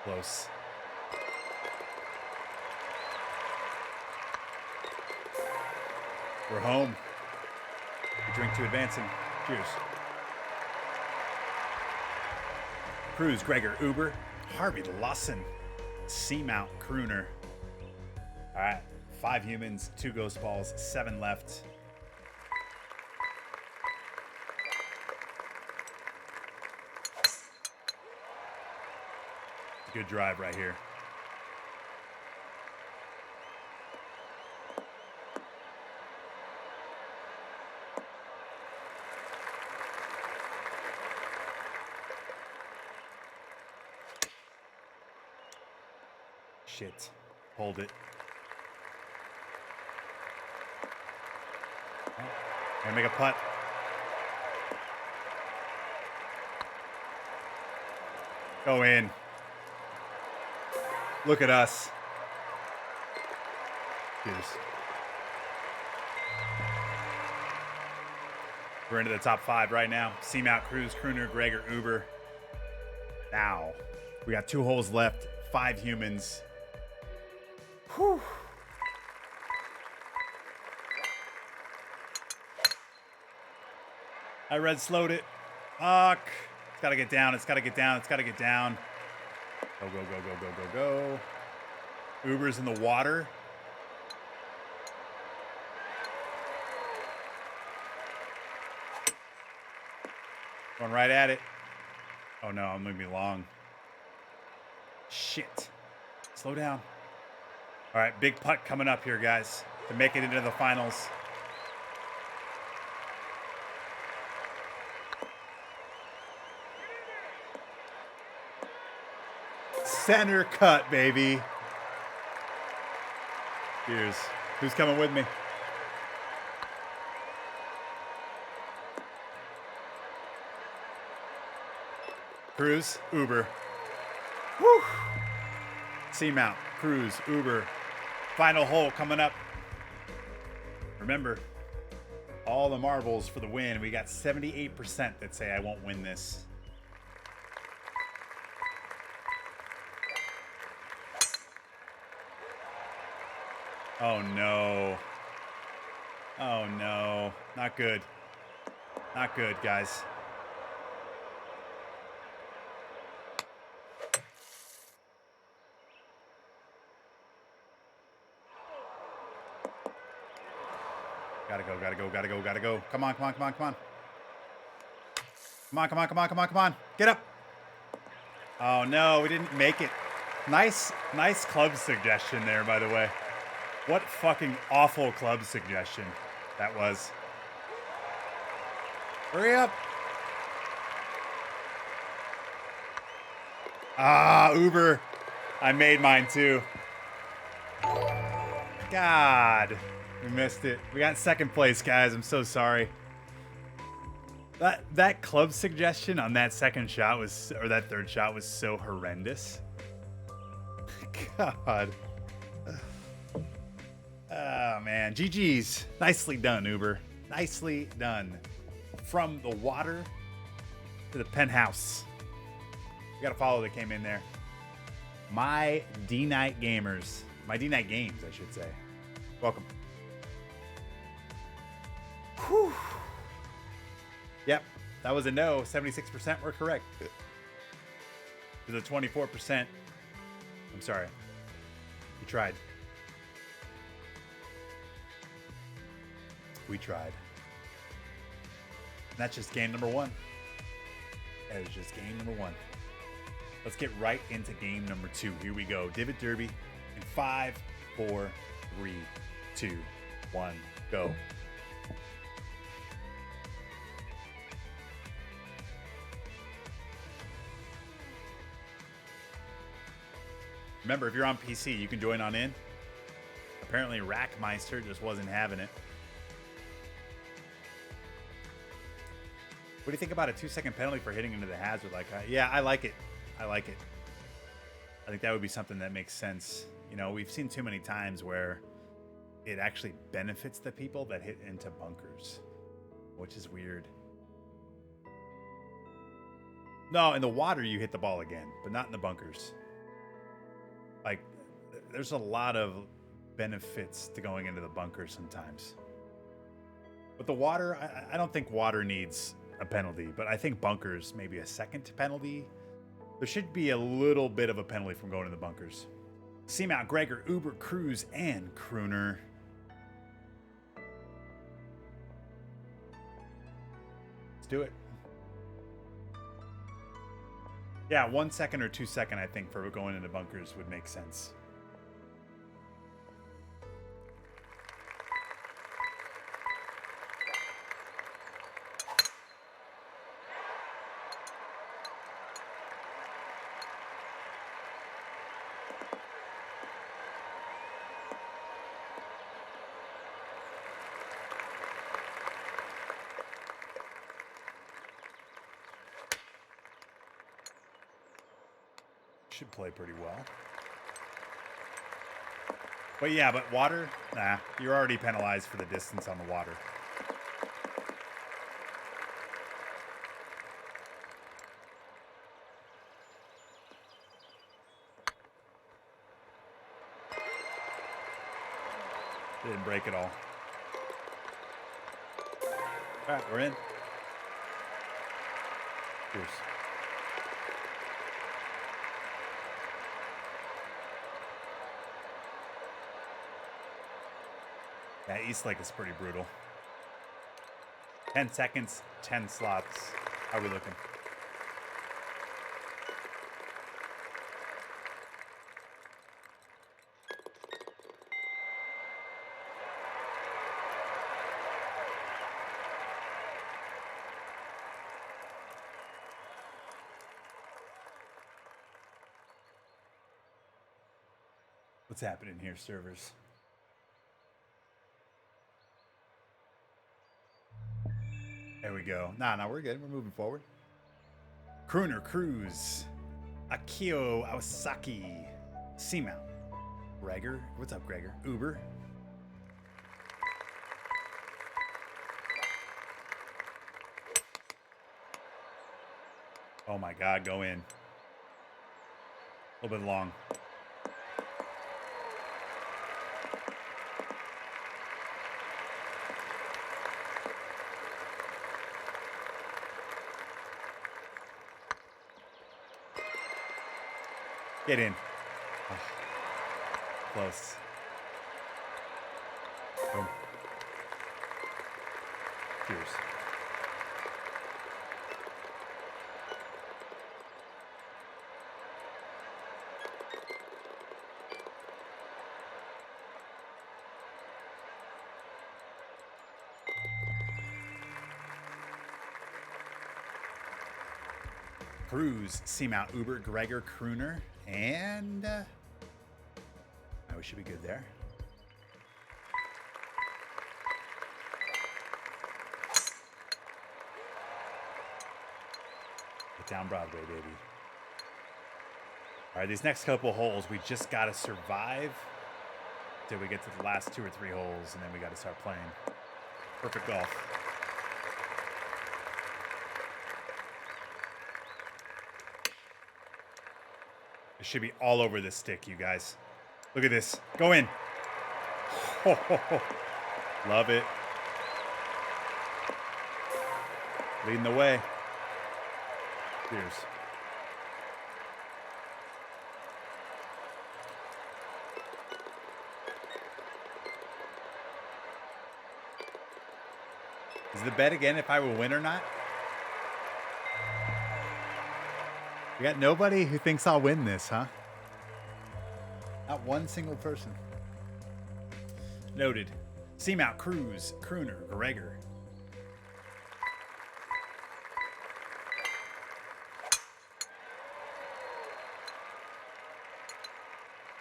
Close. We're home. We drink to advancing. Cheers. Cruz, Gregor, Uber, Harvey Lawson, Seamount, Crooner. All right, 5 humans, 2 ghost balls, 7 left. Good drive right here. Shit. Hold it. Gonna make a putt. Go in. Look at us. Cheers. We're into the top 5 right now. Seamount, Cruz, Crooner, Gregor, Uber. Now, we got 2 holes left. 5 humans. Whew. I red slowed it. Fuck. It's gotta get down. It's gotta get down. It's gotta get down. Go, go, go, go, go, go, go. Uber's in the water. Going right at it. Oh no, I'm moving long. Shit. Slow down. All right, big putt coming up here, guys, to make it into the finals. Center cut, baby. Cheers. Who's coming with me? Cruz, Uber. Woo! Seamount, Cruz, Uber. Final hole coming up. Remember, all the marbles for the win. We got 78% that say I won't win this. Oh no. Oh no. Not good. Not good, guys. Gotta go, gotta go, gotta go, gotta go. Come on, come on, come on, come on. Come on, come on, come on, come on, come on. Get up. Oh no, we didn't make it. Nice club suggestion there, by the way. What fucking awful club suggestion that was. Hurry up. Ah, Uber. I made mine too. God, we missed it. We got second place, guys. I'm so sorry. That club suggestion on that second shot was, or that third shot was so horrendous. God. Oh, man. GG's. Nicely done, Uber. Nicely done. From the water to the penthouse. You got to follow that came in there. My D-Night Gamers. My D-Night Games, I should say. Welcome. Whew. Yep. That was a no. 76% were correct. To the 24%. I'm sorry. You tried. We tried. And that's just game number one. That is just game number one. Let's get right into game number two. Here we go. Divot Derby in 5, 4, 3, 2, 1, go. Remember, if you're on PC, you can join on in. Apparently, Rackmeister just wasn't having it. What do you think about a 2-second penalty for hitting into the hazard? Like, yeah, I like it. I like it. I think that would be something that makes sense. You know, we've seen too many times where it actually benefits the people that hit into bunkers, which is weird. No, in the water, you hit the ball again, but not in the bunkers. Like, there's a lot of benefits to going into the bunker sometimes. But the water, I don't think water needs a penalty, but I think bunkers, maybe a second penalty. There should be a little bit of a penalty from going in the bunkers. Seamount, Gregor, Uber, Cruz, and Crooner. Let's do it. Yeah, 1 second or 2 second, I think, for going into bunkers would make sense. Should play pretty well. But yeah, but water, nah, you're already penalized for the distance on the water. Didn't break it all. All right, we're in. Cheers. Yeah, East Lake is pretty brutal. 10 seconds, 10 slots. How are we looking? What's happening here, servers? There we go. Nah, we're good. We're moving forward. Crooner Cruz. Akio Awasaki. Seamount. Gregor. What's up, Gregor? Uber. Oh my God, go in. A little bit long. Get in. Oh, close. Boom. Cheers. Cruz, Seamount, Uber, Gregor, Crooner, and we should be good there. Get down Broadway, baby. All right, these next couple holes, we just got to survive till we get to the last 2 or 3 holes, and then we got to start playing. Perfect golf. It should be all over this stick, you guys. Look at this. Go in. Love it. Leading the way. Cheers. Is the bet again if I will win or not? We got nobody who thinks I'll win this, huh? Not one single person. Noted. Seamount, Cruz, Crooner, Gregor.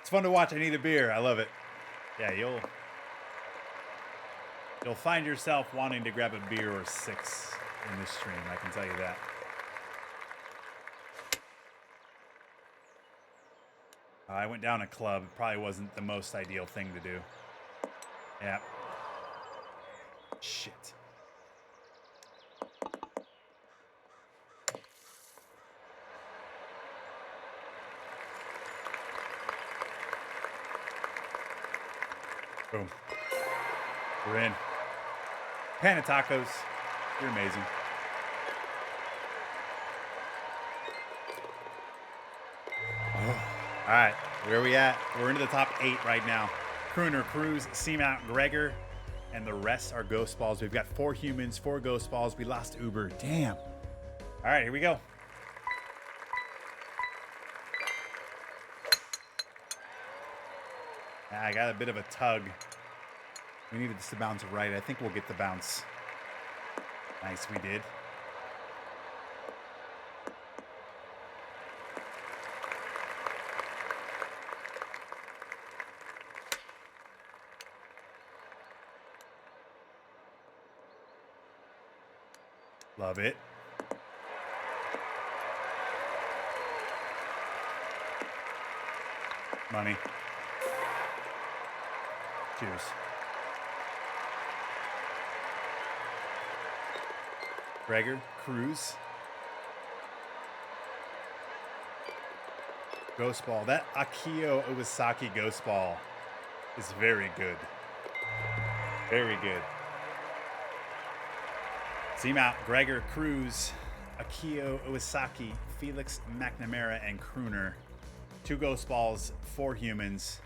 It's fun to watch. I need a beer. I love it. Yeah, you'll find yourself wanting to grab a beer or 6 in this stream. I can tell you that. I went down a club. It probably wasn't the most ideal thing to do. Yeah. Shit. Boom. We're in. Pan of tacos. You're amazing. All right, where are we at? We're into the top 8 right now. Crooner, Cruz, Seamount, Gregor, and the rest are ghost balls. We've got 4 humans, 4 ghost balls. We lost Uber. Damn. All right, here we go. I got a bit of a tug. We needed this to bounce right. I think we'll get the bounce. Nice, we did. Love it. Money. Cheers. Gregor, Cruz. Ghost ball. That Akio Iwasaki ghost ball is very good. Very good. Seamount, Gregor, Cruz, Akio Iwasaki, Felix McNamara, and Crooner. 2 ghost balls, 4 humans.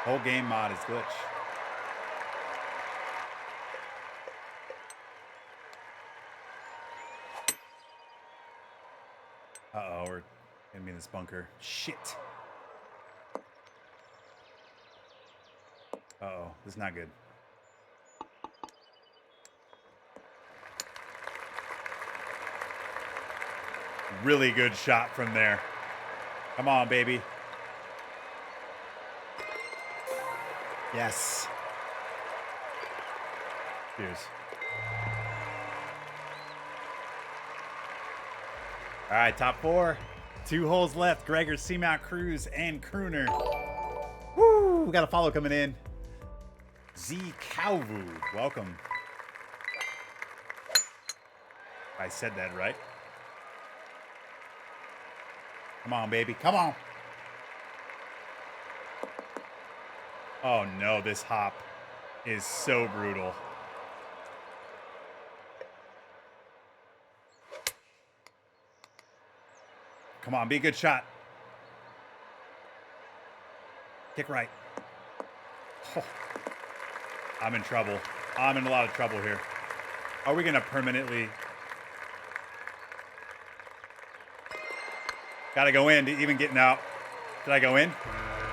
Whole game mod is glitch. Uh-oh, we're gonna be in this bunker. Shit. Uh-oh, this is not good. Really good shot from there. Come on, baby. Yes. Cheers. All right, top 4. 2 holes left. Gregor, Seamount, Cruz, and Crooner. Woo! We got a follow coming in. Z Calvu, welcome. I said that right. Come on, baby. Come on. Oh, no. This hop is so brutal. Come on. Be a good shot. Kick right. Oh. I'm in trouble. I'm in a lot of trouble here. Are we going to permanently... Gotta go in to even getting out. Did I go in?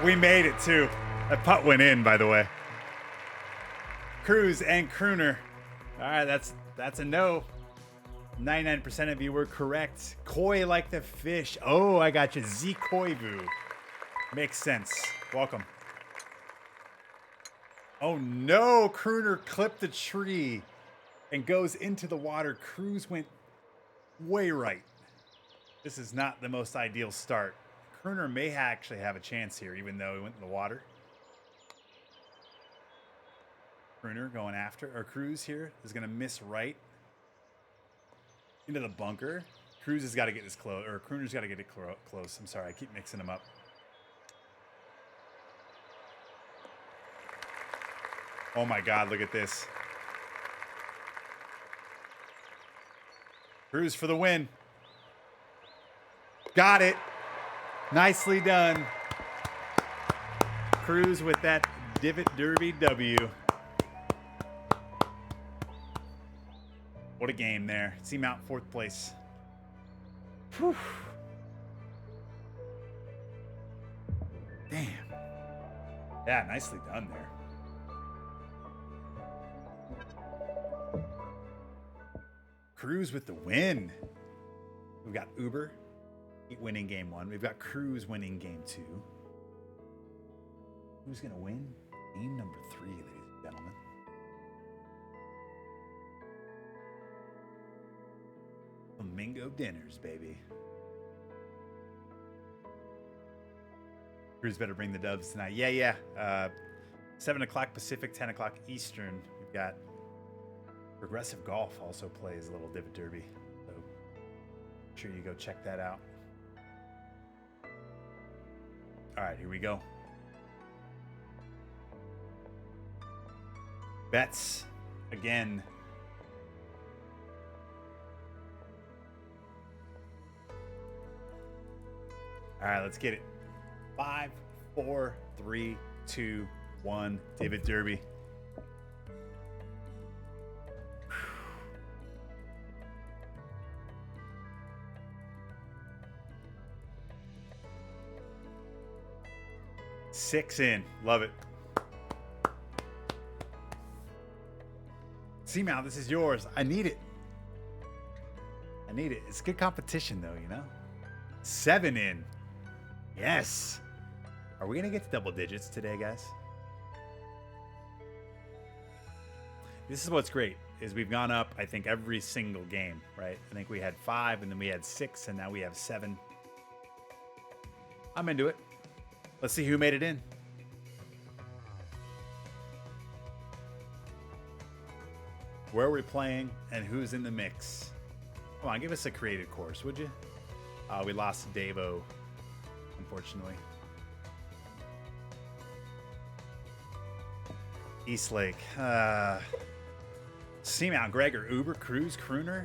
We made it too. That putt went in, by the way. Cruz and Crooner. All right, that's a no. 99% of you were correct. Koi like the fish. Oh, I got you. Z Koivu. Makes sense. Welcome. Oh no, Crooner clipped the tree and goes into the water. Cruz went way right. This is not the most ideal start. Crooner may actually have a chance here, even though he went in the water. Crooner going after, or Cruz here is going to miss right into the bunker. Cruz has got to get this close, or Crooner's got to get it close. I'm sorry, I keep mixing them up. Oh my God, look at this. Cruz for the win. Got it. Nicely done. Cruz with that Divot Derby W. What a game there. Seamount 4th place. Whew. Damn. Yeah, nicely done there. Cruz with the win. We've got Uber winning game 1. We've got Cruz winning game 2. Who's going to win? Game number 3, ladies and gentlemen. Flamingo dinners, baby. Cruz better bring the dubs tonight. Yeah. 7 o'clock Pacific, 10 o'clock Eastern. We've got Progressive Golf also plays a little Divot Derby. So make sure you go check that out. All right, here we go. Bets again. All right, let's get it. 5, 4, 3, 2, 1. Divot Derby. Six in. Love it. Seamount, this is yours. I need it. I need it. It's good competition, though, you know? 7 in. Yes. Are we going to get to double digits today, guys? This is what's great, is we've gone up, I think, every single game, right? I think we had 5, and then we had 6, and now we have 7. I'm into it. Let's see who made it in. Where are we playing and who's in the mix? Come on, give us a creative course, would you? We lost to Divot, unfortunately. Eastlake. Seamount, Gregor, Uber, Cruz, Crooner,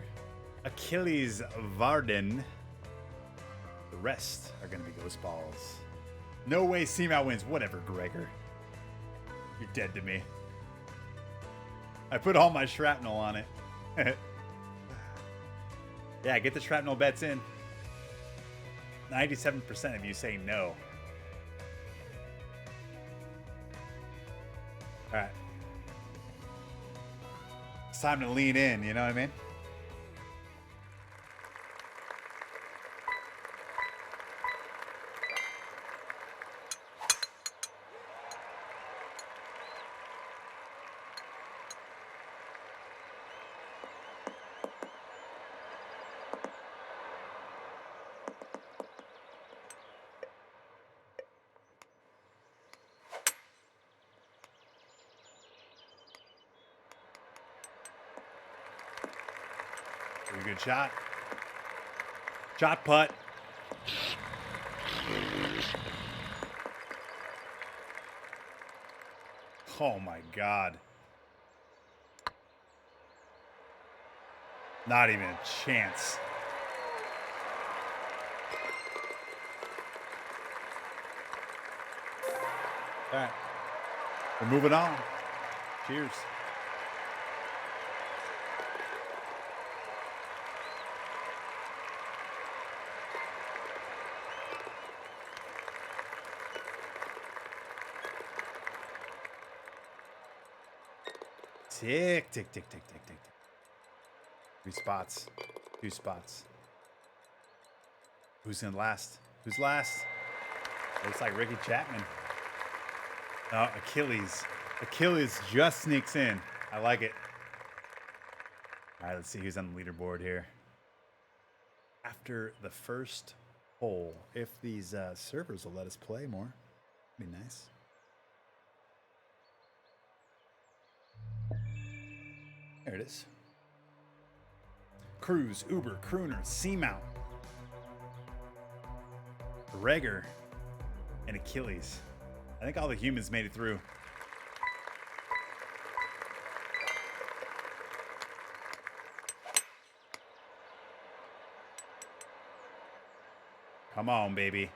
Achilles, Varden. The rest are going to be ghost balls. No way Seamount wins. Whatever, Gregor. You're dead to me. I put all my shrapnel on it. Yeah, get the shrapnel bets in. 97% of you say no. All right. It's time to lean in, you know what I mean? Pretty good shot. Shot putt. Oh my God. Not even a chance. All right. We're moving on. Cheers. Tick, tick, tick, tick, tick, tick. 3 spots. 2 spots. Who's in last? Who's last? Looks like Ricky Chapman. Oh, Achilles. Achilles just sneaks in. I like it. All right, let's see who's on the leaderboard here. After the first hole, if these servers will let us play more, be nice. There it is. Cruz, Uber, Crooner, Seamount, Reger, and Achilles. I think all the humans made it through. Come on, baby.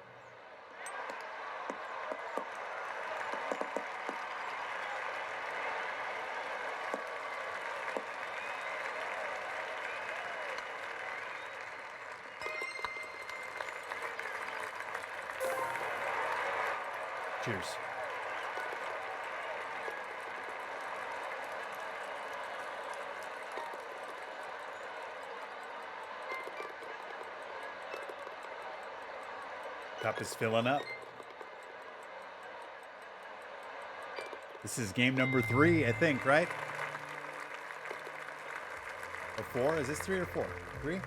Cheers. Cup is filling up. This is game number 3, I think, right? Or 4? Is this 3 or 4? 3?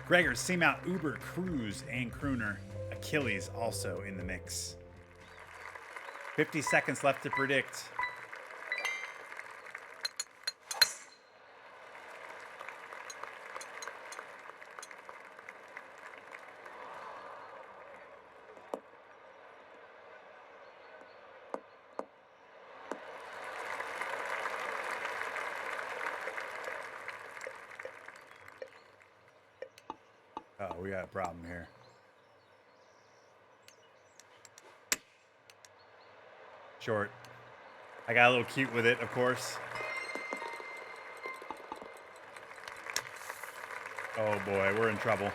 Gregor, Seamount, Uber, Cruz, and Crooner. Achilles also in the mix. 50 seconds left to predict. Oh, we got a problem here. Short. I got a little cute with it, of course. Oh boy, we're in trouble.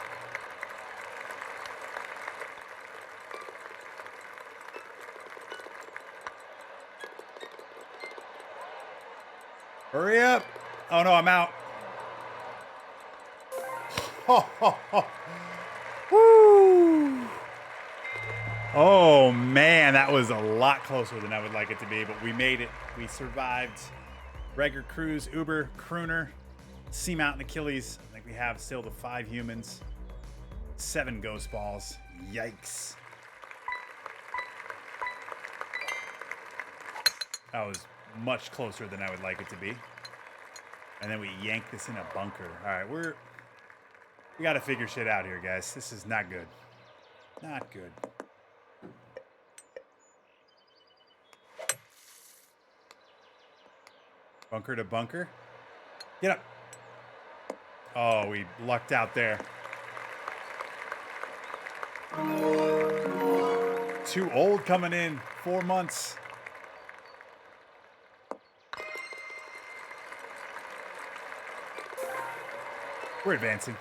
Hurry up. Oh no, I'm out. Woo. Oh man, that was a lot closer than I would like it to be, but we made it. We survived. Reger, Cruz, Uber, Crooner, Seamount, and Achilles. I think we have still the 5 humans. 7 ghost balls. Yikes. That was much closer than I would like it to be. And then we yanked this in a bunker. All right, we got to figure shit out here, guys. This is not good. Not good. Bunker to bunker. Get up. Oh, we lucked out there. Too old coming in. 4 months. We're advancing.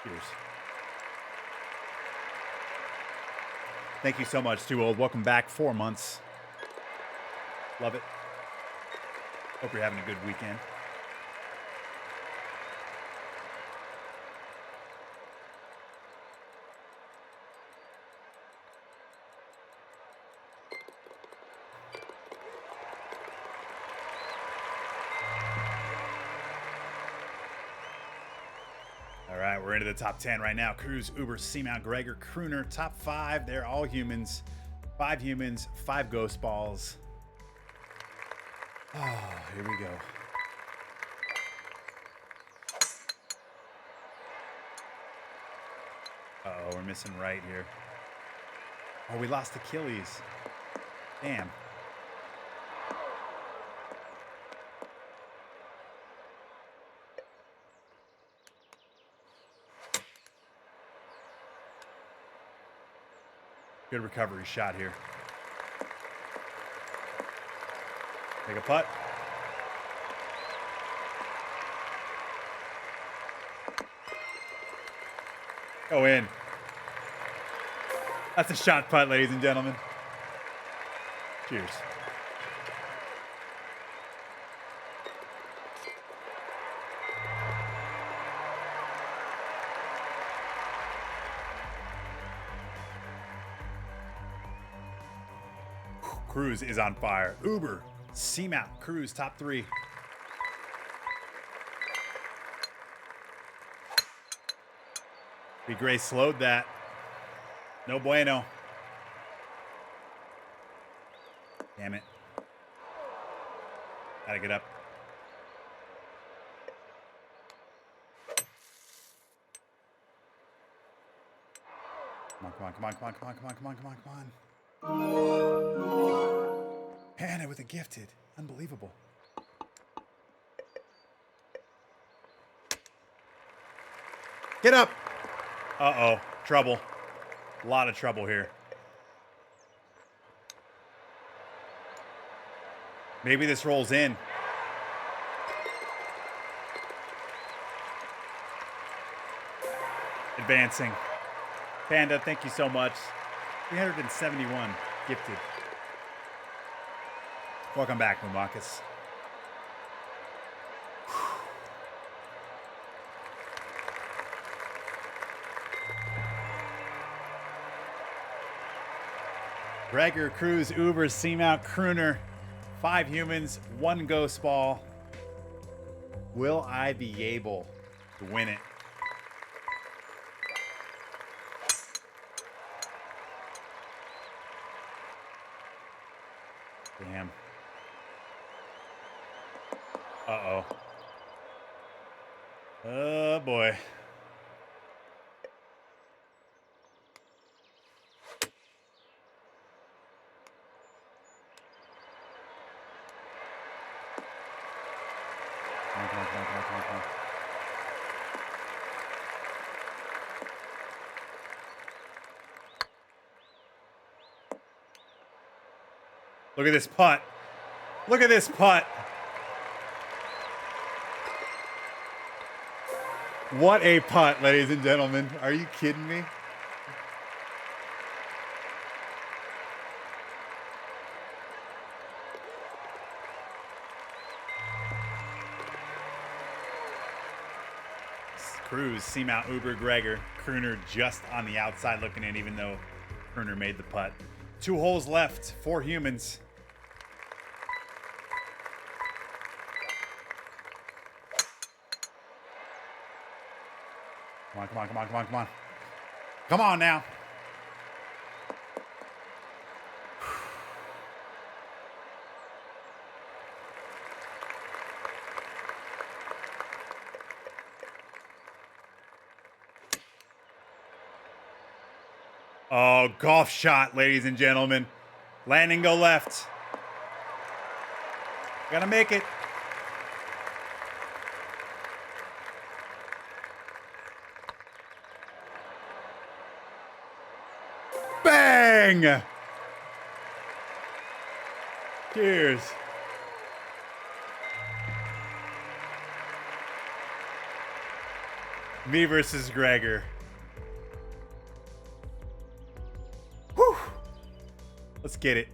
Cheers. Thank you so much, Too Old. Welcome back. 4 months. Love it. Hope you're having a good weekend. All right, we're into the top 10 right now. Cruz, Uber, Seamount, Gregor, Crooner, top 5. They're all humans. 5 humans, 5 ghost balls. Oh, here we go. Uh-oh, we're missing right here. Oh, we lost Achilles. Damn. Good recovery shot here. Take a putt. Go in. That's a shot putt, ladies and gentlemen. Cheers. Cruz is on fire. Uber, Seamount, Cruz, top 3. Big Gray slowed that. No bueno. Damn it. Gotta get up. Come on, come on, come on, come on, come on, come on, come on, come on, come on. Hannah with a gifted. Unbelievable. Get up. Uh-oh. Trouble. A lot of trouble here. Maybe this rolls in. Advancing. Panda, thank you so much. 371 gifted. Welcome back, Mumakas. Gregor, Cruz, Uber, Seamount, Crooner. 5 humans, 1 ghost ball. Will I be able to win it? Damn. Uh-oh. Oh, boy. Come on, come on, come on, come on, come on. Look at this putt. Look at this putt. What a putt, ladies and gentlemen. Are you kidding me? Cruz, Seamount, Uber, Gregor. Crooner just on the outside looking in, even though Crooner made the putt. 2 holes left, 4 humans. Come on, come on, come on, come on, come on. Come on now. Oh, golf shot, ladies and gentlemen. Landing go left. Gotta make it. Bang! Cheers. Me versus Gregor. Whew. Let's get it.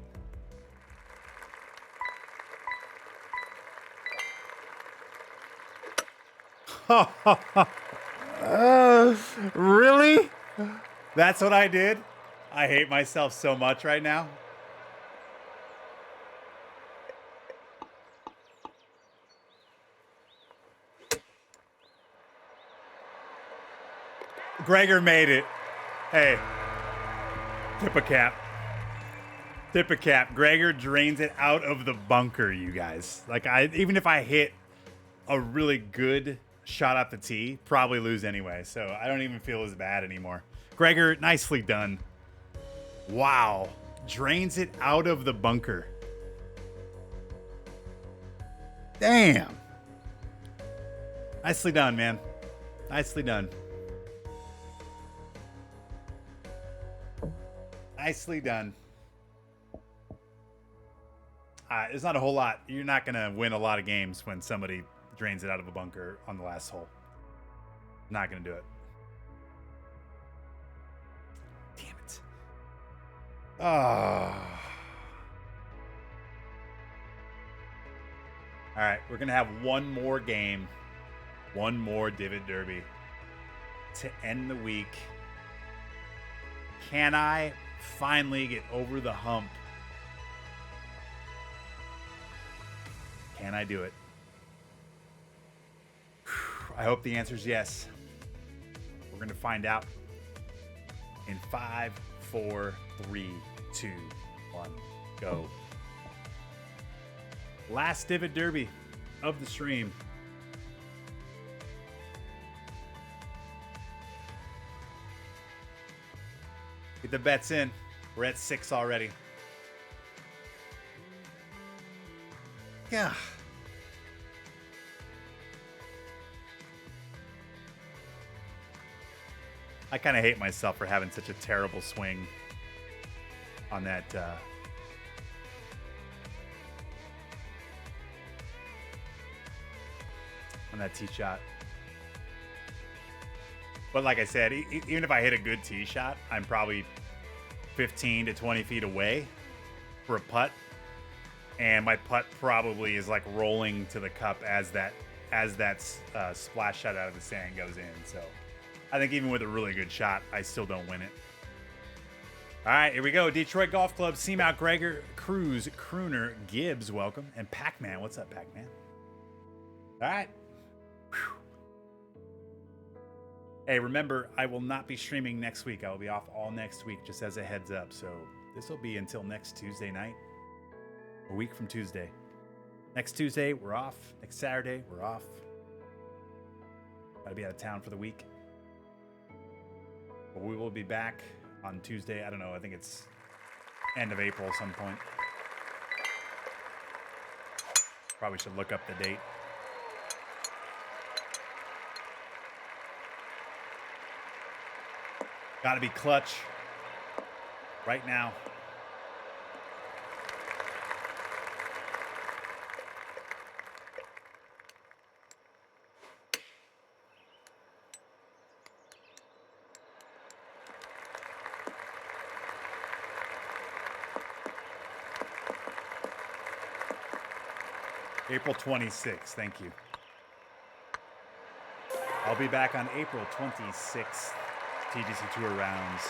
Really? That's what I did? I hate myself so much right now. Gregor made it. Hey, tip a cap. Tip a cap. Gregor drains it out of the bunker, you guys. Like, even if I hit a really good shot at the tee, probably lose anyway. So I don't even feel as bad anymore. Gregor, nicely done. Wow. Drains it out of the bunker. Damn. Nicely done, man. Nicely done. Nicely done. There's not a whole lot. You're not going to win a lot of games when somebody drains it out of a bunker on the last hole. Not going to do it. Damn it. Oh. All right, we're going to have one more game. One more Divot Derby to end the week. Can I finally get over the hump? Can I do it? I hope the answer is yes. We're going to find out in 5, 4, 3, 2, 1, go. Last Divot Derby of the stream. Get the bets in. We're at 6 already. Yeah. I kind of hate myself for having such a terrible swing on that tee shot. But like I said, even if I hit a good tee shot, I'm probably 15 to 20 feet away for a putt. And my putt probably is like rolling to the cup as that splash shot out of the sand goes in. So I think even with a really good shot, I still don't win it. All right, here we go. Detroit Golf Club, Seamount, Gregor, Cruz, Crooner, Gibbs, welcome. And Pac-Man. What's up, Pac-Man? All right. Whew. Hey, remember, I will not be streaming next week. I will be off all next week, just as a heads up. So this will be until next Tuesday night. A week from Tuesday. Next Tuesday, we're off. Next Saturday, we're off. Gotta be out of town for the week. But we will be back on Tuesday. I don't know. I think it's end of April at some point. Probably should look up the date. Gotta be clutch right now. April 26th, thank you. I'll be back on April 26th, TGC Tour rounds.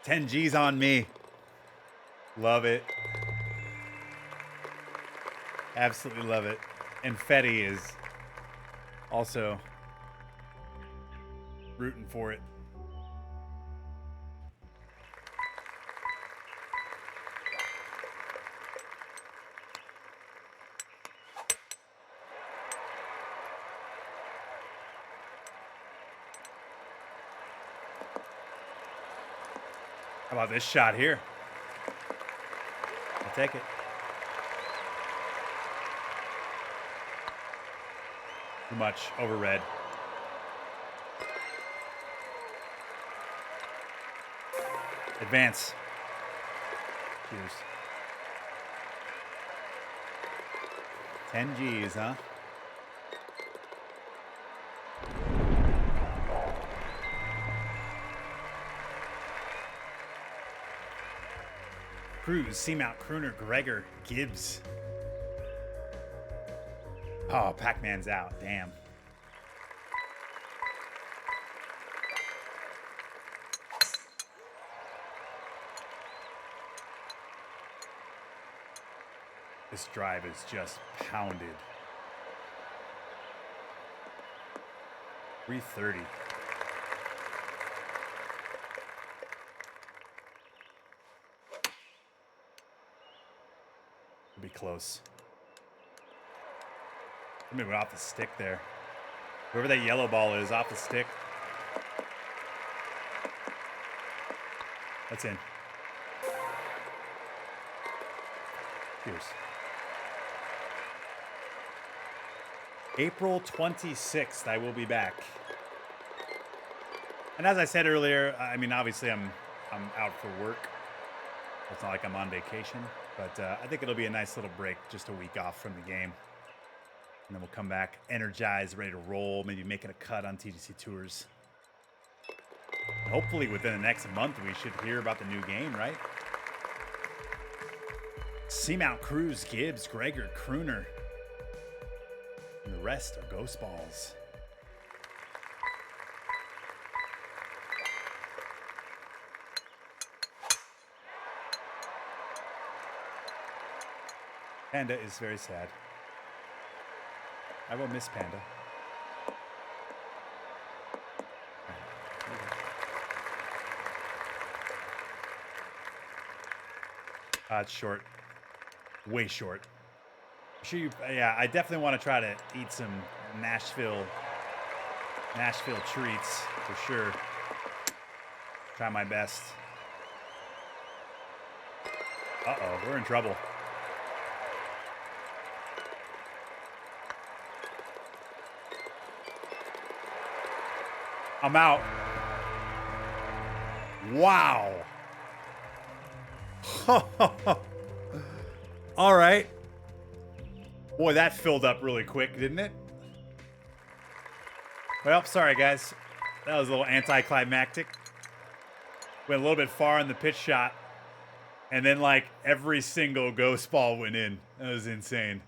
$10 on me. Love it. Absolutely love it. And Fetty is also rooting for it. How about this shot here? I'll take it. Too much. Overread. Advance. Cheers. 10 G's, huh? Cruz, Seamount, Crooner, Gregor, Gibbs. Oh, Pac-Man's out. Damn. This drive is just pounded. 330. Be close. Somebody went off the stick there. Whoever that yellow ball is, off the stick. That's in. Cheers. April 26th, I will be back. And as I said earlier, I mean, obviously I'm out for work. It's not like I'm on vacation, but I think it'll be a nice little break, just a week off from the game. And then we'll come back energized, ready to roll, maybe making a cut on TGC Tours. And hopefully within the next month, we should hear about the new game, right? Seamount, Cruz, Gibbs, Gregor, Crooner. And the rest are ghost balls. Panda is very sad. I will miss Panda. It's short. Way short. I'm sure you, yeah, I definitely want to try to eat some Nashville treats for sure. Try my best. Uh-oh, we're in trouble. I'm out. Wow. All right. Boy, that filled up really quick, didn't it? Well, sorry, guys. That was a little anticlimactic. Went a little bit far on the pitch shot. And then, like, every single ghost ball went in. That was insane.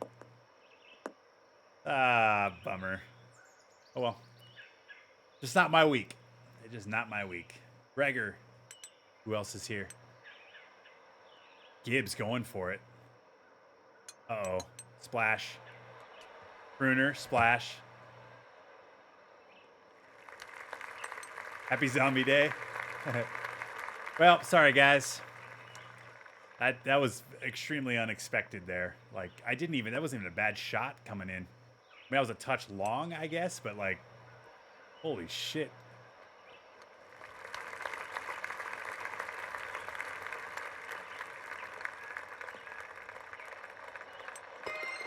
Ah, bummer. Oh, well. Just not my week. It's just not my week. Gregor. Who else is here? Gibbs going for it. Uh-oh. Splash. Crooner, splash. Happy zombie day. Well, sorry, guys. That was extremely unexpected there. Like, that wasn't even a bad shot coming in. I mean, that was a touch long, I guess, but like, holy shit.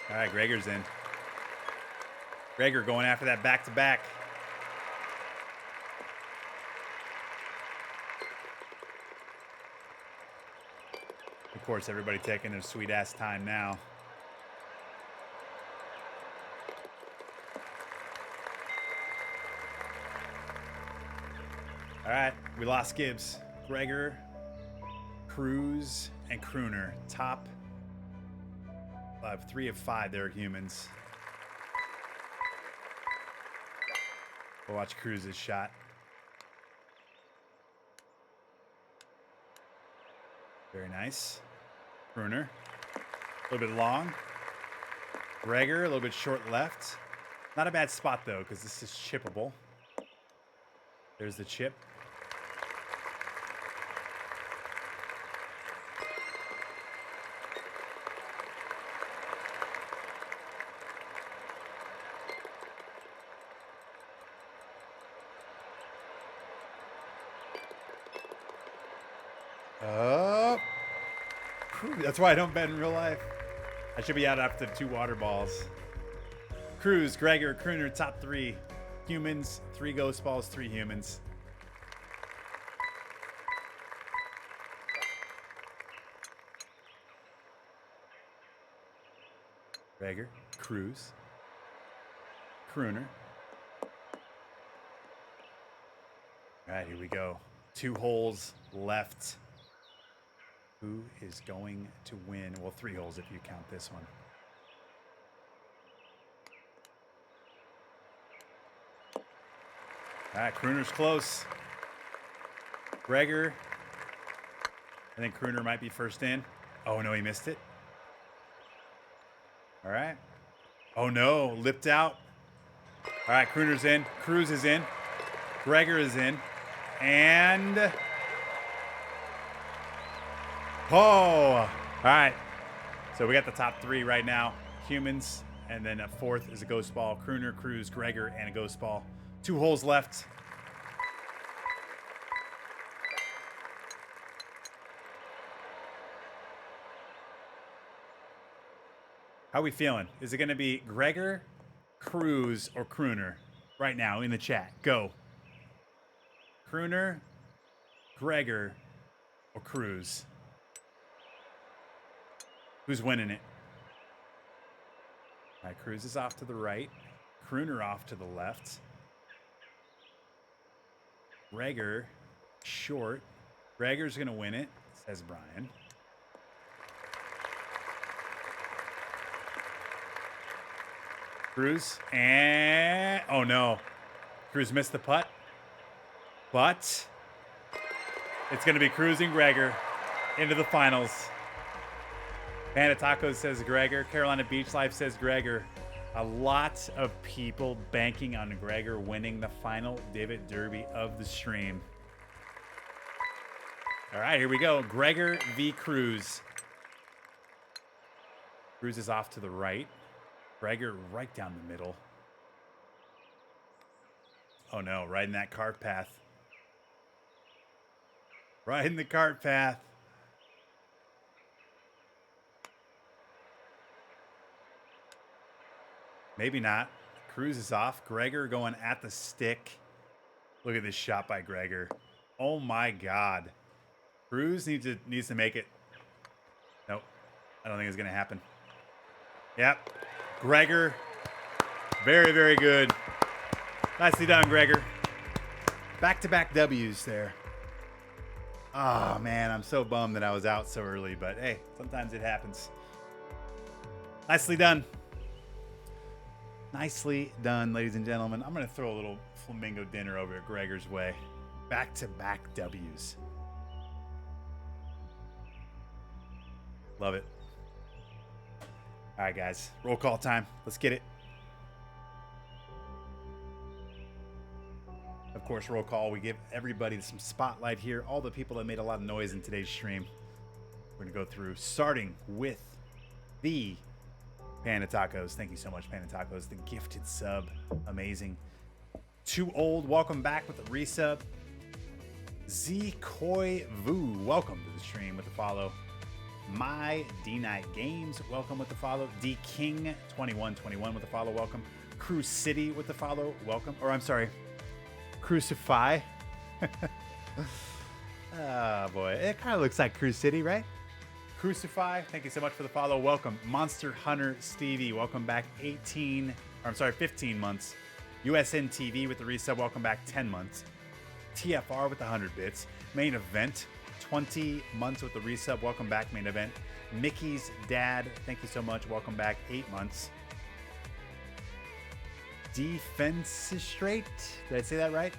All right, Gregor's in. Gregor going after that back-to-back. Of course, everybody taking their sweet-ass time now. All right, we lost Gibbs. Gregor, Cruz, and Crooner. Top 3 of 5 there are humans. We'll watch Cruz's shot. Very nice. Crooner. A little bit long. Gregor, a little bit short left. Not a bad spot, though, because this is chippable. There's the chip. That's why I don't bet in real life. I should be out after 2 water balls. Cruz, Gregor, Crooner, top 3. Humans, 3 ghost balls, 3 humans. Gregor, Cruz, Crooner. All right, here we go. 2 holes left. Who is going to win? Well, 3 holes if you count this one. All right, Crooner's close. Gregor. I think Crooner might be first in. Oh, no, he missed it. All right. Oh, no, lipped out. All right, Crooner's in. Cruz is in. Gregor is in. And... oh, all right. So we got the top 3 right now. Humans, and then a 4th is a ghost ball. Crooner, Cruz, Gregor, and a ghost ball. 2 holes left. How are we feeling? Is it going to be Gregor, Cruz, or Crooner? Right now in the chat. Go. Crooner, Gregor, or Cruz? Who's winning it? All right, Cruz is off to the right. Crooner off to the left. Gregor, short. Gregor's going to win it, says Brian. Cruz, and... oh, no. Cruz missed the putt. But it's going to be Cruz and Gregor into the finals. Panda Tacos says Gregor. Carolina Beach Life says Gregor. A lot of people banking on Gregor winning the final Divot Derby of the stream. All right, here we go. Gregor v. Cruz. Cruz is off to the right. Gregor right down the middle. Oh no, right in that cart path. Right in the cart path. Maybe not. Cruz is off. Gregor going at the stick. Look at this shot by Gregor. Oh my God. Cruz needs to make it. Nope. I don't think it's going to happen. Yep. Gregor. Very, very good. Nicely done, Gregor. Back-to-back W's there. Oh, man, I'm so bummed that I was out so early, but hey, sometimes it happens. Nicely done. Nicely done, ladies and gentlemen. I'm going to throw a little flamingo dinner over at Gregor's way. Back-to-back W's. Love it. All right, guys. Roll call time. Let's get it. Of course, roll call. We give everybody some spotlight here. All the people that made a lot of noise in today's stream. We're going to go through, starting with the Panda Tacos. Thank you so much, Panda Tacos. The gifted sub. Amazing. Too Old. Welcome back with the resub. Z Koi Vu. Welcome to the stream with the follow. My D Night Games. Welcome with the follow. D King 2121 with the follow. Welcome. Cruise City with the follow. Welcome. Or I'm sorry. Crucify. Oh boy. It kind of looks like Cruise City, right? Crucify. Thank you so much for the follow. Welcome. Monster Hunter Stevie. Welcome back 15 months. USN TV with the resub. Welcome back 10 months. TFR with the 100 bits. Main event. 20 months with the resub. Welcome back, main event. Mickey's dad. Thank you so much. Welcome back 8 months. Defenestrate. Did I say that right?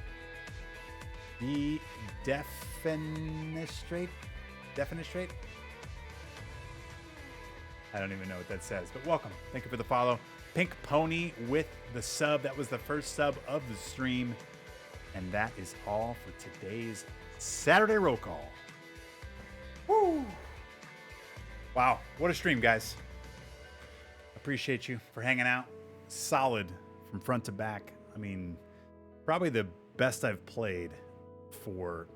Defenestrate. I don't even know what that says, but welcome. Thank you for the follow. Pink Pony with the sub. That was the first sub of the stream. And that is all for today's Saturday roll call. Woo! Wow, what a stream, guys. Appreciate you for hanging out. Solid from front to back. I mean, probably the best I've played for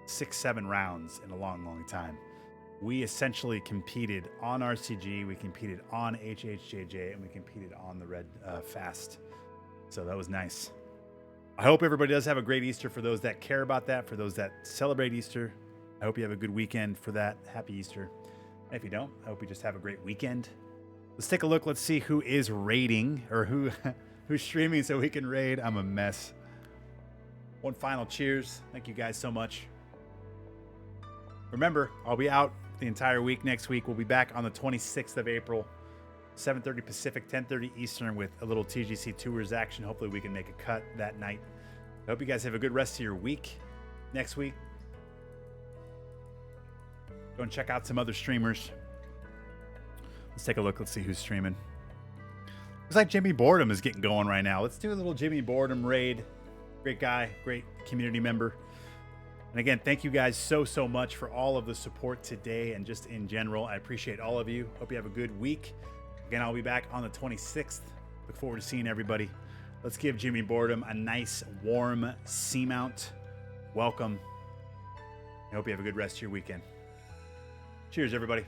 6-7 rounds in a long, long time. We essentially competed on RCG, we competed on HHJJ, and we competed on the RedFast. So that was nice. I hope everybody does have a great Easter for those that care about that, for those that celebrate Easter. I hope you have a good weekend for that. Happy Easter. And if you don't, I hope you just have a great weekend. Let's take a look. Let's see who is raiding or who's streaming so we can raid. I'm a mess. One final cheers. Thank you guys so much. Remember, I'll be out the entire week next week. We'll be back on the 26th of April, 7:30 Pacific, 10:30 Eastern with a little TGC Tours action. Hopefully we can make a cut that night. I hope you guys have a good rest of your week. Next week, go and check out some other streamers. Let's take a look. Let's see who's streaming. Looks like Jimmy Boredom is getting going right now. Let's do a little Jimmy Boredom raid. Great guy, great community member. And again, thank you guys so much for all of the support today and just in general. I appreciate all of you. Hope you have a good week. Again, I'll be back on the 26th. Look forward to seeing everybody. Let's give Jimmy Boredom a nice, warm seamount. Welcome. I hope you have a good rest of your weekend. Cheers, everybody.